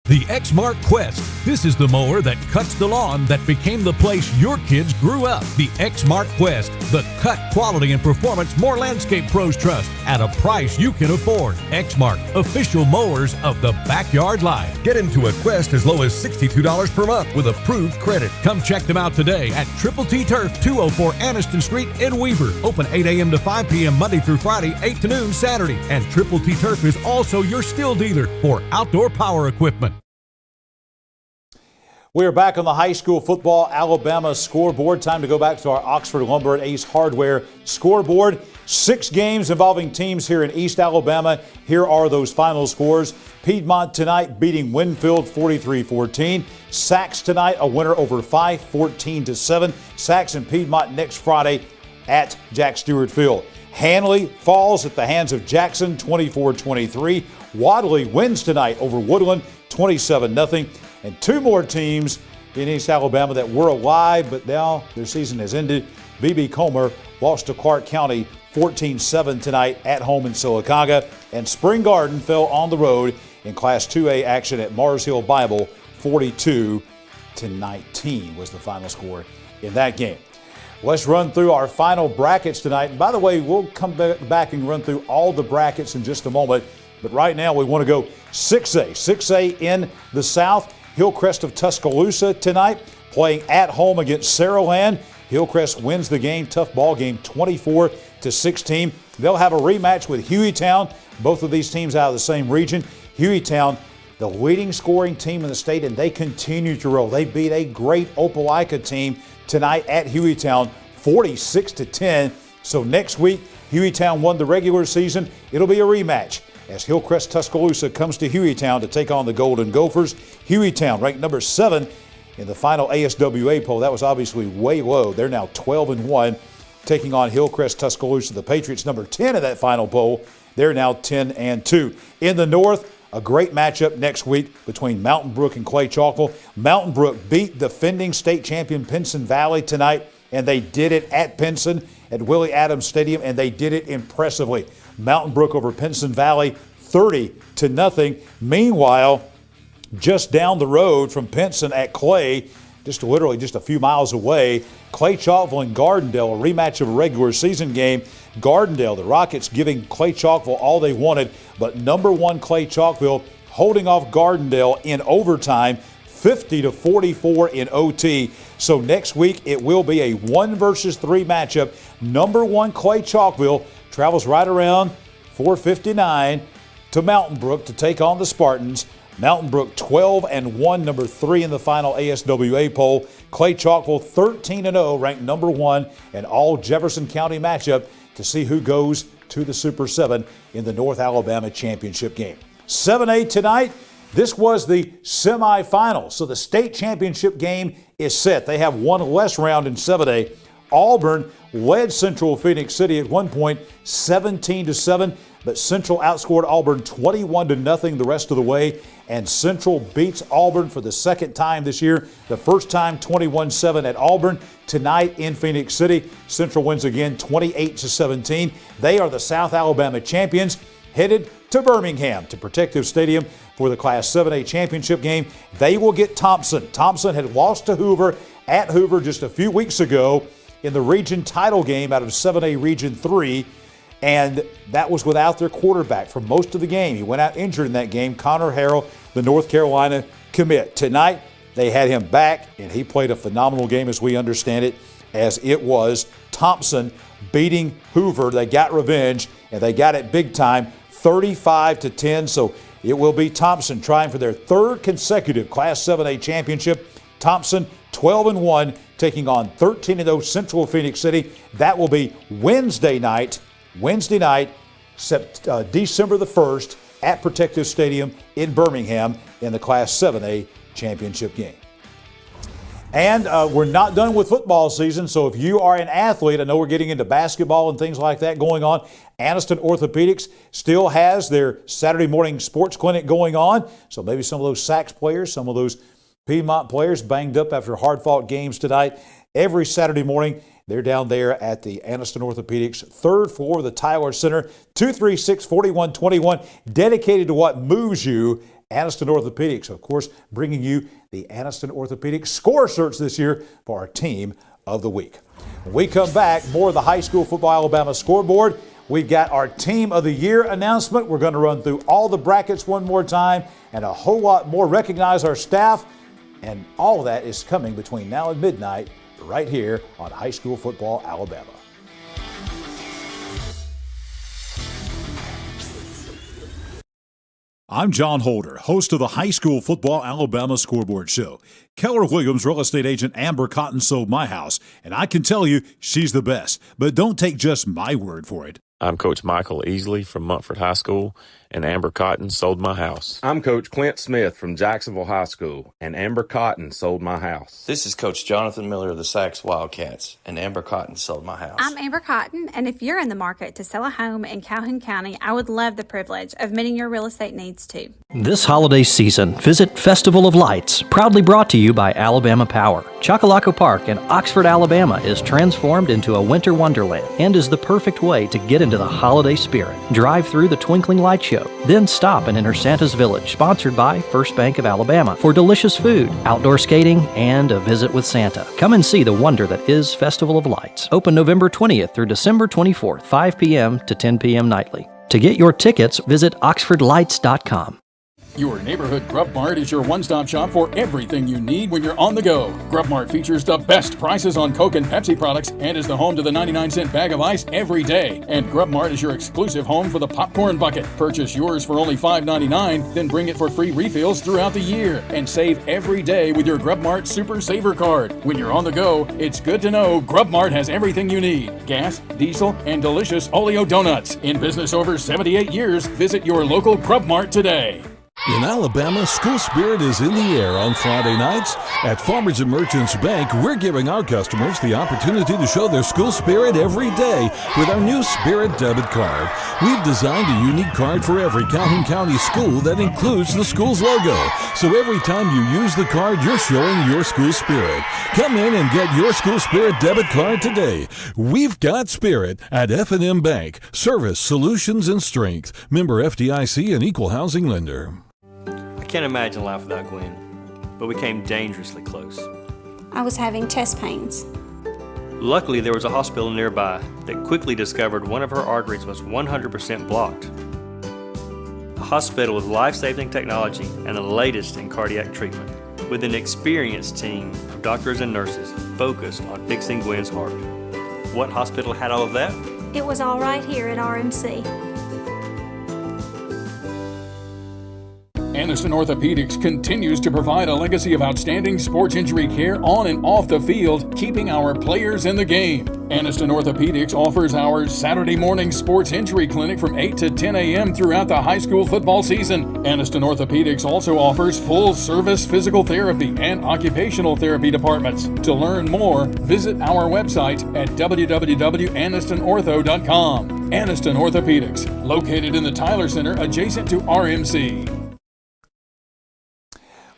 The Exmark Quest. This is the mower that cuts the lawn that became the place your kids grew up. The Exmark Quest. The cut, quality, and performance more landscape pros trust at a price you can afford. Exmark. Official mowers of the backyard life. Get into a Quest as low as $62 per month with approved credit. Come check them out today at Triple T Turf, 204 Anniston Street in Weaver. Open 8 a.m. to 5 p.m. Monday through Friday, 8 to noon Saturday. And Triple T Turf is also your still dealer for outdoor power equipment. We are back on the High School Football Alabama Scoreboard. Time to go back to our Oxford Lumber and Ace Hardware scoreboard. 6 games involving teams here in East Alabama. Here are those final scores. Piedmont tonight beating Winfield 43-14. Sachs tonight a winner over Fife 14-7. Sachs and Piedmont next Friday at Jack Stewart Field. Hanley falls at the hands of Jackson 24-23. Wadley wins tonight over Woodland 27-0. And 2 more teams in East Alabama that were alive, but now their season has ended. B.B. Comer lost to Clark County 14-7 tonight at home in Sylacauga, and Spring Garden fell on the road in Class 2A action at Mars Hill Bible. 42-19 was the final score in that game. Let's run through our final brackets tonight. And by the way, we'll come back and run through all the brackets in just a moment. But right now we want to go 6A. 6A in the South. Hillcrest of Tuscaloosa tonight playing at home against Saraland. Hillcrest wins the game, tough ball game, 24-16. They'll have a rematch with Hueytown. Both of these teams out of the same region. Hueytown, the leading scoring team in the state, and they continue to roll. They beat a great Opelika team tonight at Hueytown, 46-10. So next week, Hueytown won the regular season. It'll be a rematch as Hillcrest Tuscaloosa comes to Hueytown to take on the Golden Gophers. Hueytown ranked number 7 in the final ASWA poll. That was obviously way low. They're now 12-1, taking on Hillcrest Tuscaloosa. The Patriots number 10 in that final poll. They're now 10-2. In the North, a great matchup next week between Mountain Brook and Clay Chalkville. Mountain Brook beat defending state champion Pinson Valley tonight, and they did it at Pinson at Willie Adams Stadium, and they did it impressively. Mountain Brook over Pinson Valley, 30-0. Meanwhile, just down the road from Pinson at Clay, literally just a few miles away, Clay Chalkville and Gardendale, a rematch of a regular season game. Gardendale, the Rockets giving Clay Chalkville all they wanted, but number 1 Clay Chalkville holding off Gardendale in overtime, 50-44 in OT. So next week it will be a 1 versus 3 matchup. Number 1 Clay Chalkville travels right around 459 to Mountain Brook to take on the Spartans. Mountain Brook 12-1, number 3 in the final ASWA poll. Clay Chalkville 13-0, ranked number 1 in all Jefferson County matchup to see who goes to the Super 7 in the North Alabama Championship game. 7A tonight. This was the semifinal, so the state championship game is set. They have one less round in 7A. Auburn led Central Phoenix City at one point 17-7, but Central outscored Auburn 21-0 the rest of the way, and Central beats Auburn for the second time this year. The first time 21-7 at Auburn. Tonight in Phoenix City, Central wins again 28-17. They are the South Alabama champions, headed to Birmingham to Protective Stadium for the Class 7A championship game. They will get Thompson. Thompson had lost to Hoover at Hoover just a few weeks ago in the region title game out of 7A Region 3, and that was without their quarterback for most of the game. He went out injured in that game, Connor Harrell, the North Carolina commit. Tonight, they had him back, and he played a phenomenal game as we understand it, as it was Thompson beating Hoover. They got revenge, and they got it big time, 35-10. So it will be Thompson trying for their third consecutive Class 7A championship. Thompson 12-1, taking on 13-0 Central Phoenix City. That will be Wednesday night, December the 1st at Protective Stadium in Birmingham in the Class 7A championship game. And we're not done with football season, so if you are an athlete, I know we're getting into basketball and things like that going on. Anniston Orthopedics still has their Saturday morning sports clinic going on, so maybe some of those Sacs players, some of those Piedmont players banged up after hard-fought games tonight. Every Saturday morning, they're down there at the Anniston Orthopedics, third floor of the Tyler Center, 236-4121, dedicated to what moves you. Anniston Orthopedics, of course, bringing you the Anniston Orthopedics Score Search this year for our Team of the Week. When we come back, more of the High School Football Alabama Scoreboard. We've got our Team of the Year announcement. We're going to run through all the brackets one more time and a whole lot more. Recognize our staff, and all of that is coming between now and midnight right here on High School Football Alabama. I'm John Holder, host of the High School Football Alabama Scoreboard Show. Keller Williams real estate agent Amber Cotton sold my house, and I can tell you she's the best. But don't take just my word for it. I'm Coach Michael Easley from Montford High School, and Amber Cotton sold my house. I'm Coach Clint Smith from Jacksonville High School, and Amber Cotton sold my house. This is Coach Jonathan Miller of the Sachs Wildcats, and Amber Cotton sold my house. I'm Amber Cotton, and if you're in the market to sell a home in Calhoun County, I would love the privilege of meeting your real estate needs too. This holiday season, visit Festival of Lights, proudly brought to you by Alabama Power. Chocolaco Park in Oxford, Alabama is transformed into a winter wonderland and is the perfect way to get into the holiday spirit. Drive through the Twinkling Light Show, then stop and enter Santa's Village, sponsored by First Bank of Alabama, for delicious food, outdoor skating, and a visit with Santa. Come and see the wonder that is Festival of Lights. Open November 20th through December 24th, 5 p.m. to 10 p.m. nightly. To get your tickets, visit oxfordlights.com. Your neighborhood Grub Mart is your one-stop shop for everything you need when you're on the go. Grub Mart features the best prices on Coke and Pepsi products and is the home to the 99-cent bag of ice every day. And Grub Mart is your exclusive home for the popcorn bucket. Purchase yours for only $5.99, then bring it for free refills throughout the year. And save every day with your Grub Mart Super Saver card. When you're on the go, it's good to know Grub Mart has everything you need. Gas, diesel, and delicious Oleo donuts. In business over 78 years, visit your local Grub Mart today. In Alabama, school spirit is in the air on Friday nights. At Farmers and Merchants Bank, we're giving our customers the opportunity to show their school spirit every day with our new Spirit debit card. We've designed a unique card for every Calhoun County school that includes the school's logo. So every time you use the card, you're showing your school spirit. Come in and get your school spirit debit card today. We've got spirit at F&M Bank. Service, solutions, and strength. Member FDIC and equal housing lender. I can't imagine life without Gwen, but we came dangerously close. I was having chest pains. Luckily, there was a hospital nearby that quickly discovered one of her arteries was 100% blocked. A hospital with life-saving technology and the latest in cardiac treatment, with an experienced team of doctors and nurses focused on fixing Gwen's heart. What hospital had all of that? It was all right here at RMC. Aniston Orthopedics continues to provide a legacy of outstanding sports injury care on and off the field, keeping our players in the game. Aniston Orthopedics offers our Saturday morning sports injury clinic from 8 to 10 a.m. throughout the high school football season. Aniston Orthopedics also offers full-service physical therapy and occupational therapy departments. To learn more, visit our website at www.anistonortho.com. Aniston Orthopedics, located in the Tyler Center adjacent to RMC.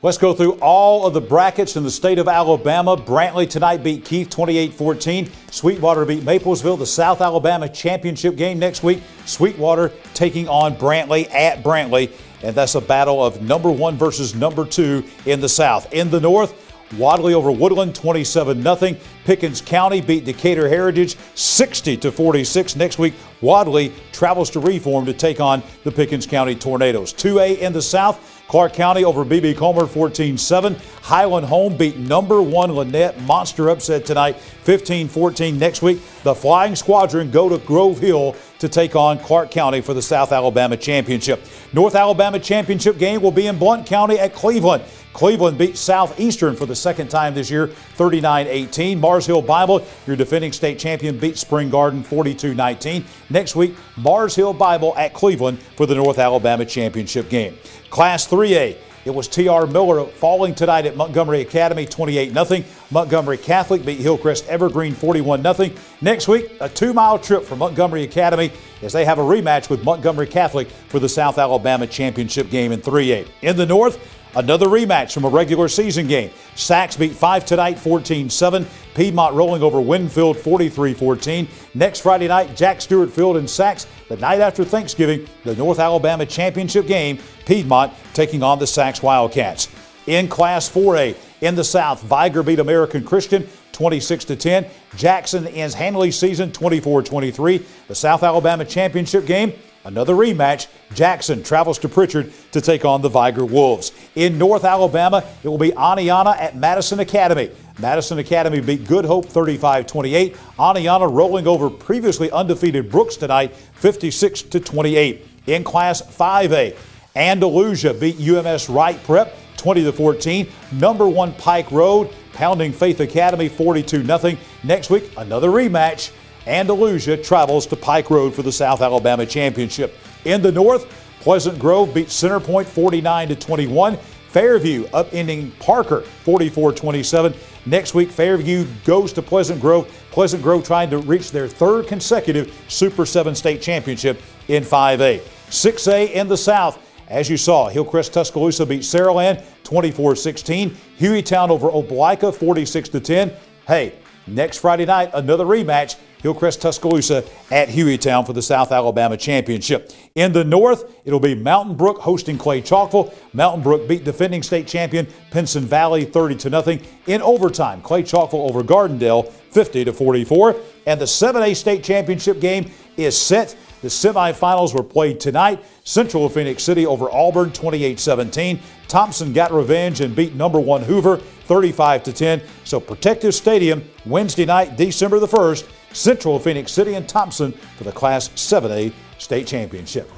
Let's go through all of the brackets in the state of Alabama. Brantley tonight beat Keith 28-14. Sweetwater beat Maplesville. The South Alabama championship game next week. Sweetwater taking on Brantley at Brantley. And that's a battle of number 1 versus number 2 in the South. In the North, Wadley over Woodland 27-0. Pickens County beat Decatur Heritage 60-46. Next week, Wadley travels to Reform to take on the Pickens County Tornadoes. 2A in the South, Clark County over BB Comer 14-7. Highland Home beat number 1 Lynette. Monster upset tonight 15-14. Next week, the Flying Squadron go to Grove Hill to take on Clark County for the South Alabama Championship. North Alabama Championship game will be in Blount County at Cleveland. Cleveland beat Southeastern for the second time this year, 39-18. Mars Hill Bible, your defending state champion, beat Spring Garden 42-19. Next week, Mars Hill Bible at Cleveland for the North Alabama Championship game. Class 3A, it was T.R. Miller falling tonight at Montgomery Academy 28-0. Montgomery Catholic beat Hillcrest Evergreen 41-0. Next week, a 2-mile trip for Montgomery Academy as they have a rematch with Montgomery Catholic for the South Alabama Championship game in 3A. In the North, another rematch from a regular season game. Sachs beat 5 tonight, 14-7. Piedmont rolling over Winfield, 43-14. Next Friday night, Jack Stewart Field and Sachs. The night after Thanksgiving, the North Alabama Championship game. Piedmont taking on the Sachs Wildcats. In Class 4A, in the South, Viger beat American Christian 26-10. Jackson ends Hanley's season 24-23. The South Alabama Championship game, another rematch. Jackson travels to Pritchard to take on the Viger Wolves. In North Alabama, it will be Aniana at Madison Academy. Madison Academy beat Good Hope 35-28. Aniana rolling over previously undefeated Brooks tonight, 56-28. In Class 5A, Andalusia beat UMS Wright Prep 20-14. Number 1 Pike Road pounding Faith Academy 42-0. Next week, another rematch. Andalusia travels to Pike Road for the South Alabama Championship. In the North, Pleasant Grove beat Center Point 49-21. Fairview upending Parker 44-27. Next week, Fairview goes to Pleasant Grove. Pleasant Grove trying to reach their third consecutive Super 7 state championship in 5A. 6A in the South. As you saw, Hillcrest Tuscaloosa beat Saraland 24-16. Hueytown over Opelika 46-10. Hey, next Friday night, another rematch. Hillcrest Tuscaloosa at Hueytown for the South Alabama Championship. In the North, it'll be Mountain Brook hosting Clay Chalkville. Mountain Brook beat defending state champion Pinson Valley 30-0. In overtime, Clay Chalkville over Gardendale 50-44. And the 7A state championship game is set. The semifinals were played tonight. Central of Phoenix City over Auburn 28-17. Thompson got revenge and beat number 1 Hoover 35-10. So Protective Stadium Wednesday night, December the 1st. Central of Phoenix City and Thompson for the Class 7A state championship.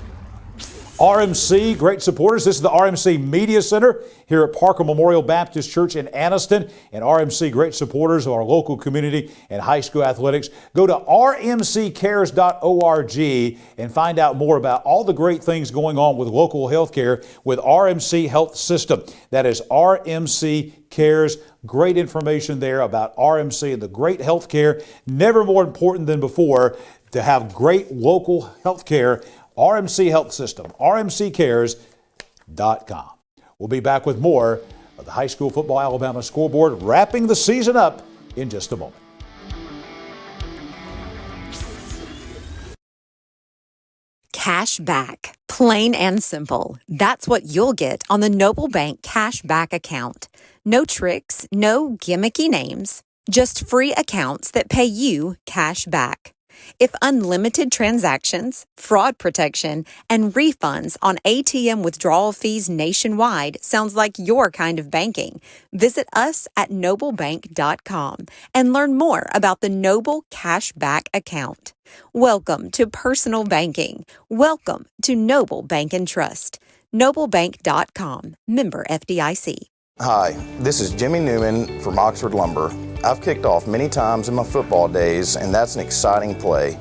RMC, great supporters. This is the RMC Media Center here at Parker Memorial Baptist Church in Anniston. And RMC, great supporters of our local community and high school athletics. Go to rmccares.org and find out more about all the great things going on with local health care with RMC Health System. That is RMC Cares. Great information there about RMC and the great health care. Never more important than before to have great local health care. RMC Health System, rmccares.com. We'll be back with more of the High School Football Alabama Scoreboard, wrapping the season up in just a moment. Cash back. Plain and simple. That's what you'll get on the Noble Bank Cash Back account. No tricks, no gimmicky names, just free accounts that pay you cash back. If unlimited transactions, fraud protection, and refunds on ATM withdrawal fees nationwide sounds like your kind of banking, visit us at noblebank.com and learn more about the Noble Cashback account. Welcome to personal banking. Welcome to Noble Bank and Trust. noblebank.com, member FDIC. Hi, this is Jimmy Newman from Oxford Lumber. I've kicked off many times in my football days, and that's an exciting play.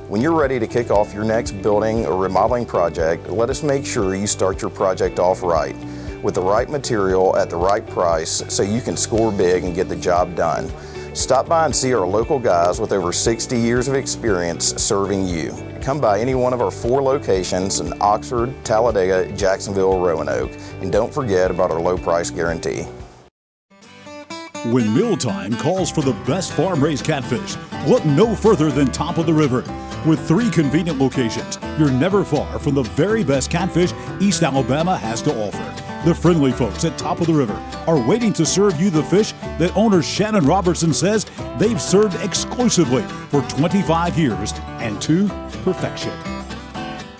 When you're ready to kick off your next building or remodeling project, let us make sure you start your project off right, with the right material at the right price so you can score big and get the job done. Stop by and see our local guys with over 60 years of experience serving you. Come by any one of our 4 locations in Oxford, Talladega, Jacksonville, Roanoke, and don't forget about our low price guarantee. When mealtime calls for the best farm-raised catfish, look no further than Top of the River. With 3 convenient locations, you're never far from the very best catfish East Alabama has to offer. The friendly folks at Top of the River are waiting to serve you the fish that owner Shannon Robertson says they've served exclusively for 25 years and to perfection.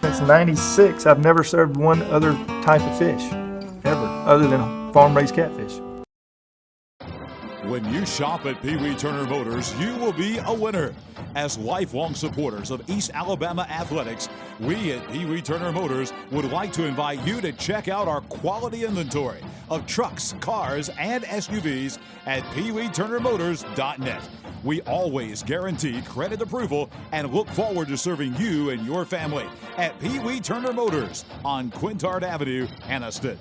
Since '96, I've never served one other type of fish, ever, other than farm-raised catfish. When you shop at Pee Wee Turner Motors, you will be a winner. As lifelong supporters of East Alabama athletics, we at Pee Wee Turner Motors would like to invite you to check out our quality inventory of trucks, cars, and SUVs at peeweeturnermotors.net. We always guarantee credit approval and look forward to serving you and your family at Pee Wee Turner Motors on Quintard Avenue, Anniston.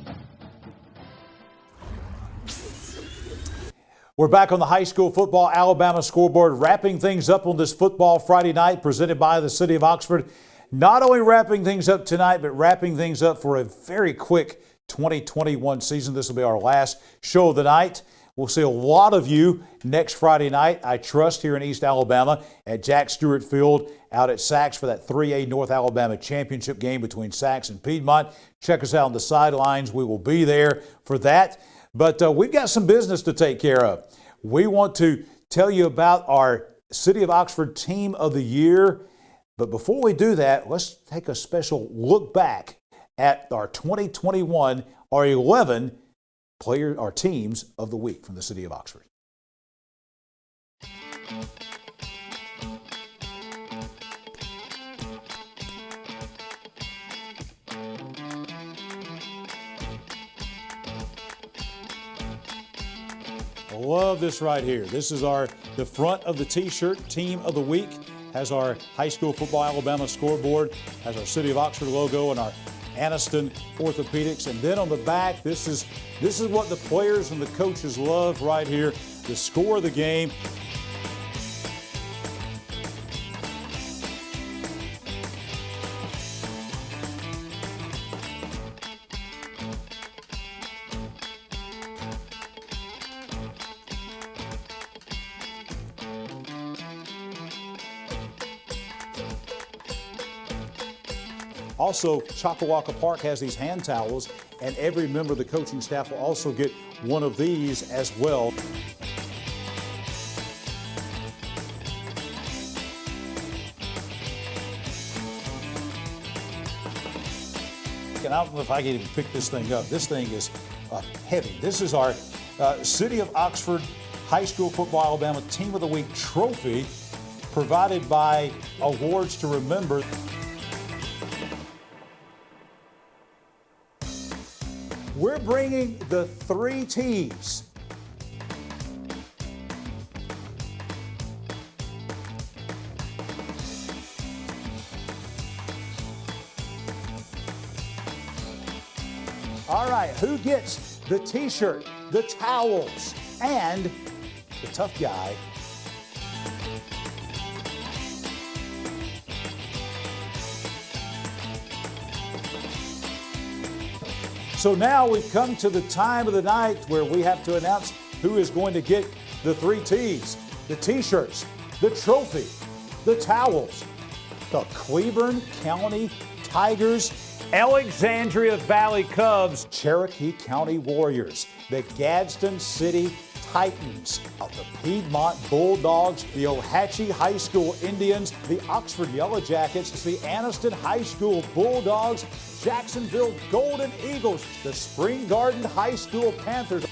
We're back on the High School Football Alabama Scoreboard, wrapping things up on this football Friday night presented by the City of Oxford. Not only wrapping things up tonight, but wrapping things up for a very quick 2021 season. This will be our last show of the night. We'll see a lot of you next Friday night, I trust, here in East Alabama at Jack Stewart Field out at Sachs for that 3A North Alabama championship game between Sachs and Piedmont. Check us out on the sidelines. We will be there for that. But we've got some business to take care of. We want to tell you about our City of Oxford Team of the Year. But before we do that, let's take a special look back at our 2021, our 11 players, our teams of the week from the City of Oxford. I love this right here. This is the front of the t-shirt, Team of the Week. Has our High School Football Alabama scoreboard, has our City of Oxford logo and our Aniston Orthopedics. And then on the back, this is what the players and the coaches love right here, the score of the game. Also, Chocowacca Park has these hand towels, and every member of the coaching staff will also get one of these as well. And I don't know if I can even pick this thing up. This thing is heavy. This is our City of Oxford High School Football Alabama Team of the Week trophy, provided by Awards to Remember. We're bringing the 3 T's. All right, who gets the t-shirt, the towels, and the tough guy? So now we've come to the time of the night where we have to announce who is going to get the 3 T's, the t-shirts, the trophy, the towels. The Cleburne County Tigers, Alexandria Valley Cubs, Cherokee County Warriors, the Gadsden City Titans, the Piedmont Bulldogs, the Ohatchee High School Indians, the Oxford Yellow Jackets, the Aniston High School Bulldogs, Jacksonville Golden Eagles, the Spring Garden High School Panthers.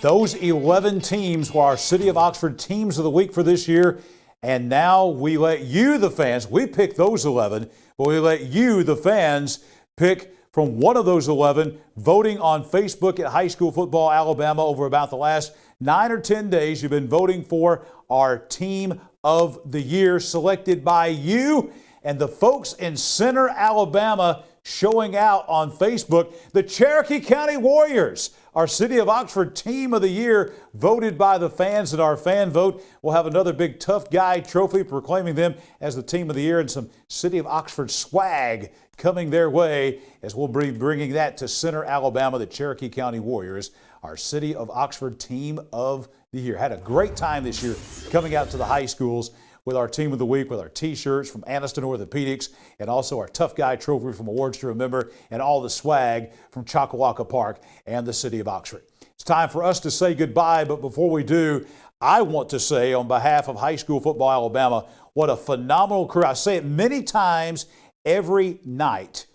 Those 11 teams were our City of Oxford Teams of the Week for this year. And now we let you, the fans, we pick those 11, but we let you, the fans, pick from one of those 11, voting on Facebook at High School Football Alabama over about the last 9 or 10 days. You've been voting for our Team of the Year, selected by you and the folks in Center, Alabama, showing out on Facebook. The Cherokee County Warriors, our City of Oxford Team of the Year, voted by the fans in our fan vote. We'll have another big tough guy trophy proclaiming them as the Team of the Year and some City of Oxford swag coming their way as we'll be bringing that to Center, Alabama, the Cherokee County Warriors, our City of Oxford Team of the Year. Had a great time this year coming out to the high schools with our Team of the Week, with our t-shirts from Aniston Orthopedics, and also our Tough Guy trophy from Awards to Remember, and all the swag from Chocowacca Park and the City of Oxford. It's time for us to say goodbye, but before we do, I want to say on behalf of High School Football Alabama, what a phenomenal crew. I say it many times every night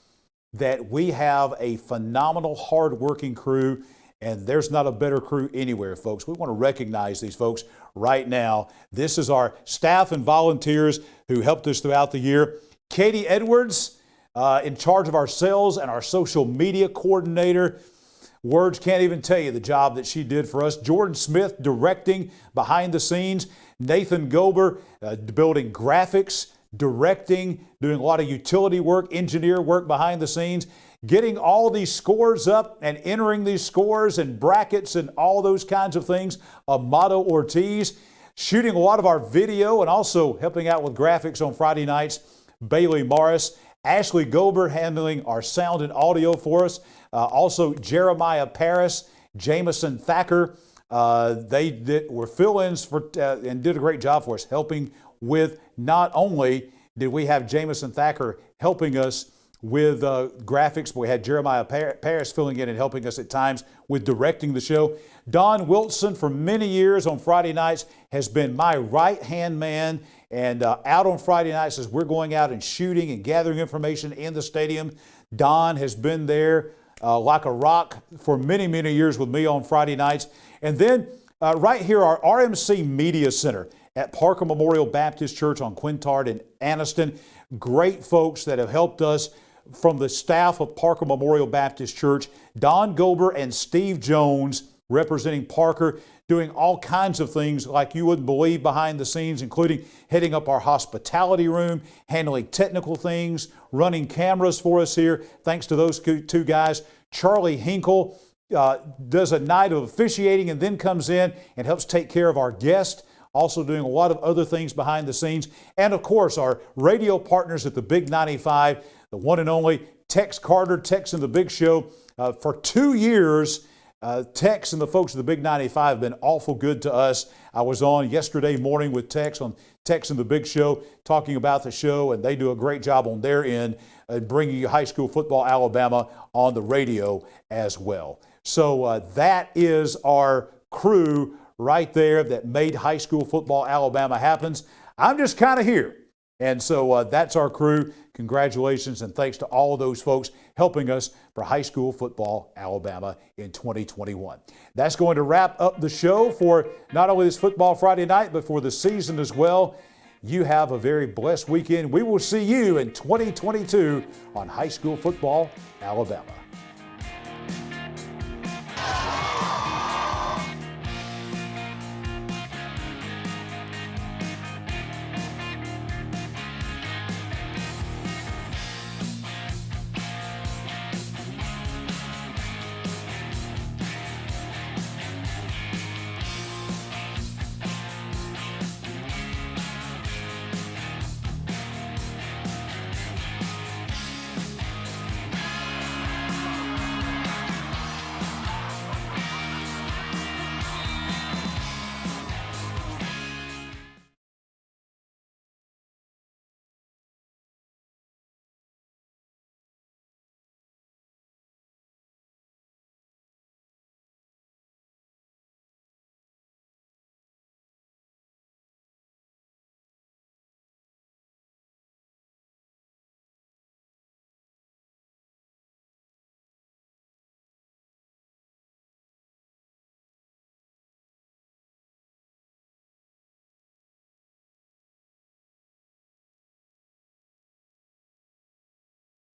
that we have a phenomenal, hard-working crew, and there's not a better crew anywhere, folks. We want to recognize these folks right now. This is our staff and volunteers who helped us throughout the year. Katie Edwards, in charge of our sales and our social media coordinator. Words can't even tell you the job that she did for us. Jordan Smith directing behind the scenes. Nathan Gober building graphics, directing, doing a lot of utility work, engineer work behind the scenes. Getting all these scores up and entering these scores and brackets and all those kinds of things. Amato Ortiz shooting a lot of our video and also helping out with graphics on Friday nights. Bailey Morris. Ashley Gober handling our sound and audio for us. Also Jeremiah Paris, Jamison Thacker. They were fill-ins for and did a great job for us, helping with, not only did we have Jamison Thacker helping us with graphics, but we had Jeremiah Paris filling in and helping us at times with directing the show. Don Wilson, for many years on Friday nights, has been my right-hand man, and out on Friday nights as we're going out and shooting and gathering information in the stadium. Don has been there like a rock for many, many years with me on Friday nights. And then right here, our RMC Media Center at Parker Memorial Baptist Church on Quintard and Aniston. Great folks that have helped us from the staff of Parker Memorial Baptist Church. Don Gober and Steve Jones representing Parker, doing all kinds of things like you wouldn't believe behind the scenes, including heading up our hospitality room, handling technical things, running cameras for us here. Thanks to those two guys. Charlie Hinkle does a night of officiating and then comes in and helps take care of our guests. Also doing a lot of other things behind the scenes. And of course, our radio partners at the Big 95, the one and only Tex Carter, Tex and the Big Show. For 2 years, Tex and the folks at the Big 95 have been awful good to us. I was on yesterday morning with Tex on Tex and the Big Show talking about the show, and they do a great job on their end bringing you High School Football Alabama on the radio as well. So that is our crew right there that made High School Football Alabama happens. I'm just kind of here. And so that's our crew. Congratulations and thanks to all of those folks helping us for High School Football Alabama in 2021. That's going to wrap up the show for not only this Football Friday night, but for the season as well. You have a very blessed weekend. We will see you in 2022 on High School Football Alabama.